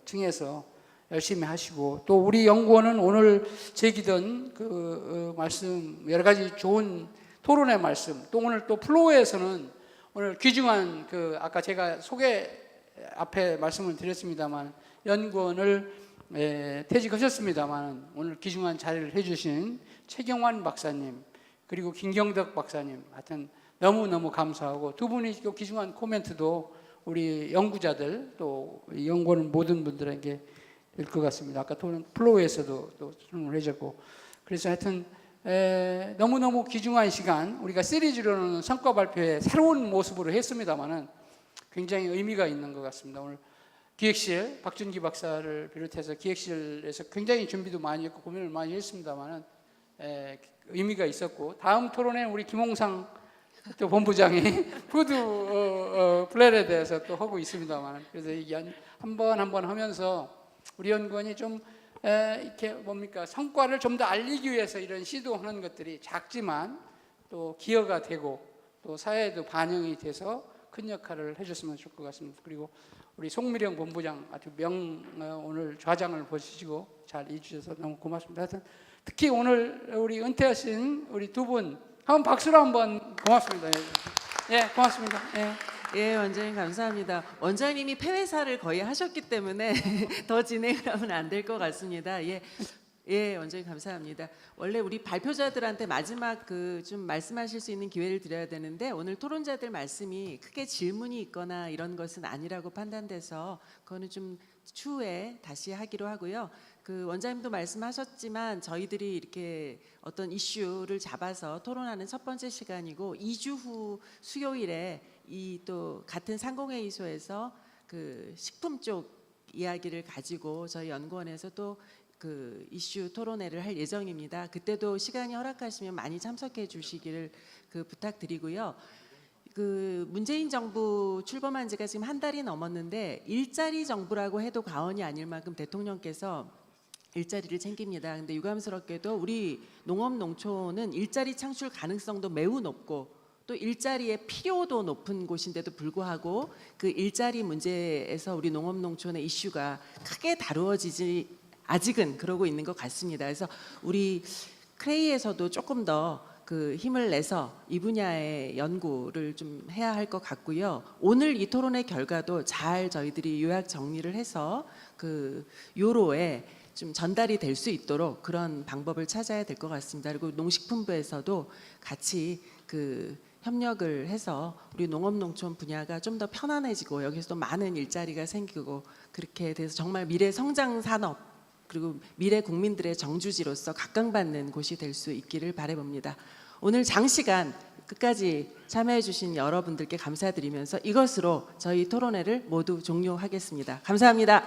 층에서 열심히 하시고, 또 우리 연구원은 오늘 제기된 그 말씀, 여러 가지 좋은 토론의 말씀, 또 오늘 또 플로우에서는 오늘 귀중한 그 아까 제가 소개 앞에 말씀을 드렸습니다만 연구원을 퇴직하셨습니다만 오늘 귀중한 자리를 해주신 최경환 박사님, 그리고 김경덕 박사님, 하여튼 너무너무 감사하고, 두 분이 귀중한 코멘트도 우리 연구자들 또 연구원 모든 분들에게 될 것 같습니다. 아까 플로우에서도 또 설명을 해줬고, 그래서 하여튼 너무너무 귀중한 시간, 우리가 시리즈로는 성과 발표에 새로운 모습으로 했습니다만은 굉장히 의미가 있는 것 같습니다. 오늘 기획실 박준기 박사를 비롯해서 기획실에서 굉장히 준비도 많이 했고 고민을 많이 했습니다만은 의미가 있었고, 다음 토론에 우리 김홍상 또 본부장이 푸드 플랜에 대해서 또 하고 있습니다만, 그래서 이게 한 번 하면서 우리 연구원이 좀 이렇게 뭡니까 성과를 좀 더 알리기 위해서 이런 시도하는 것들이 작지만 또 기여가 되고 또 사회에도 반영이 돼서 큰 역할을 해줬으면 좋을 것 같습니다. 그리고 우리 송미령 본부장 아주 오늘 좌장을 보시고 잘 해주셔서 너무 고맙습니다. 하여튼 특히 오늘 우리 은퇴하신 우리 두 분 한번 박수로 한번 고맙습니다. 예, 고맙습니다. 예. 예, 원장님 감사합니다. 원장님이 폐회사를 거의 하셨기 때문에 더 진행을 하면 안 될 것 같습니다. 예, 예, 원장님 감사합니다. 원래 우리 발표자들한테 마지막 좀 말씀하실 수 있는 기회를 드려야 되는데 오늘 토론자들 말씀이 크게 질문이 있거나 이런 것은 아니라고 판단돼서 그거는 좀 추후에 다시 하기로 하고요. 그 원장님도 말씀하셨지만 저희들이 이렇게 어떤 이슈를 잡아서 토론하는 첫 번째 시간이고 2주 후 수요일에 이 또 같은 상공회의소에서 그 식품 쪽 이야기를 가지고 저희 연구원에서 또 그 이슈 토론회를 할 예정입니다. 그때도 시간이 허락하시면 많이 참석해 주시기를 부탁드리고요. 그 문재인 정부 출범한 지가 지금 한 달이 넘었는데 일자리 정부라고 해도 과언이 아닐 만큼 대통령께서 일자리를 챙깁니다. 근데 유감스럽게도 우리 농업 농촌은 일자리 창출 가능성도 매우 높고 또 일자리의 필요도 높은 곳인데도 불구하고 그 일자리 문제에서 우리 농업 농촌의 이슈가 크게 다루어지지 아직은 그러고 있는 것 같습니다. 그래서 우리 크레이에서도 조금 더 그 힘을 내서 이 분야의 연구를 좀 해야 할 것 같고요. 오늘 이 토론의 결과도 잘 저희들이 요약 정리를 해서 그 요로에 좀 전달이 될 수 있도록 그런 방법을 찾아야 될 것 같습니다. 그리고 농식품부에서도 같이 그 협력을 해서 우리 농업농촌 분야가 좀 더 편안해지고 여기서 또 많은 일자리가 생기고 그렇게 돼서 정말 미래 성장 산업 그리고 미래 국민들의 정주지로서 각광받는 곳이 될 수 있기를 바라봅니다. 오늘 장시간 끝까지 참여해 주신 여러분들께 감사드리면서 이것으로 저희 토론회를 모두 종료하겠습니다. 감사합니다.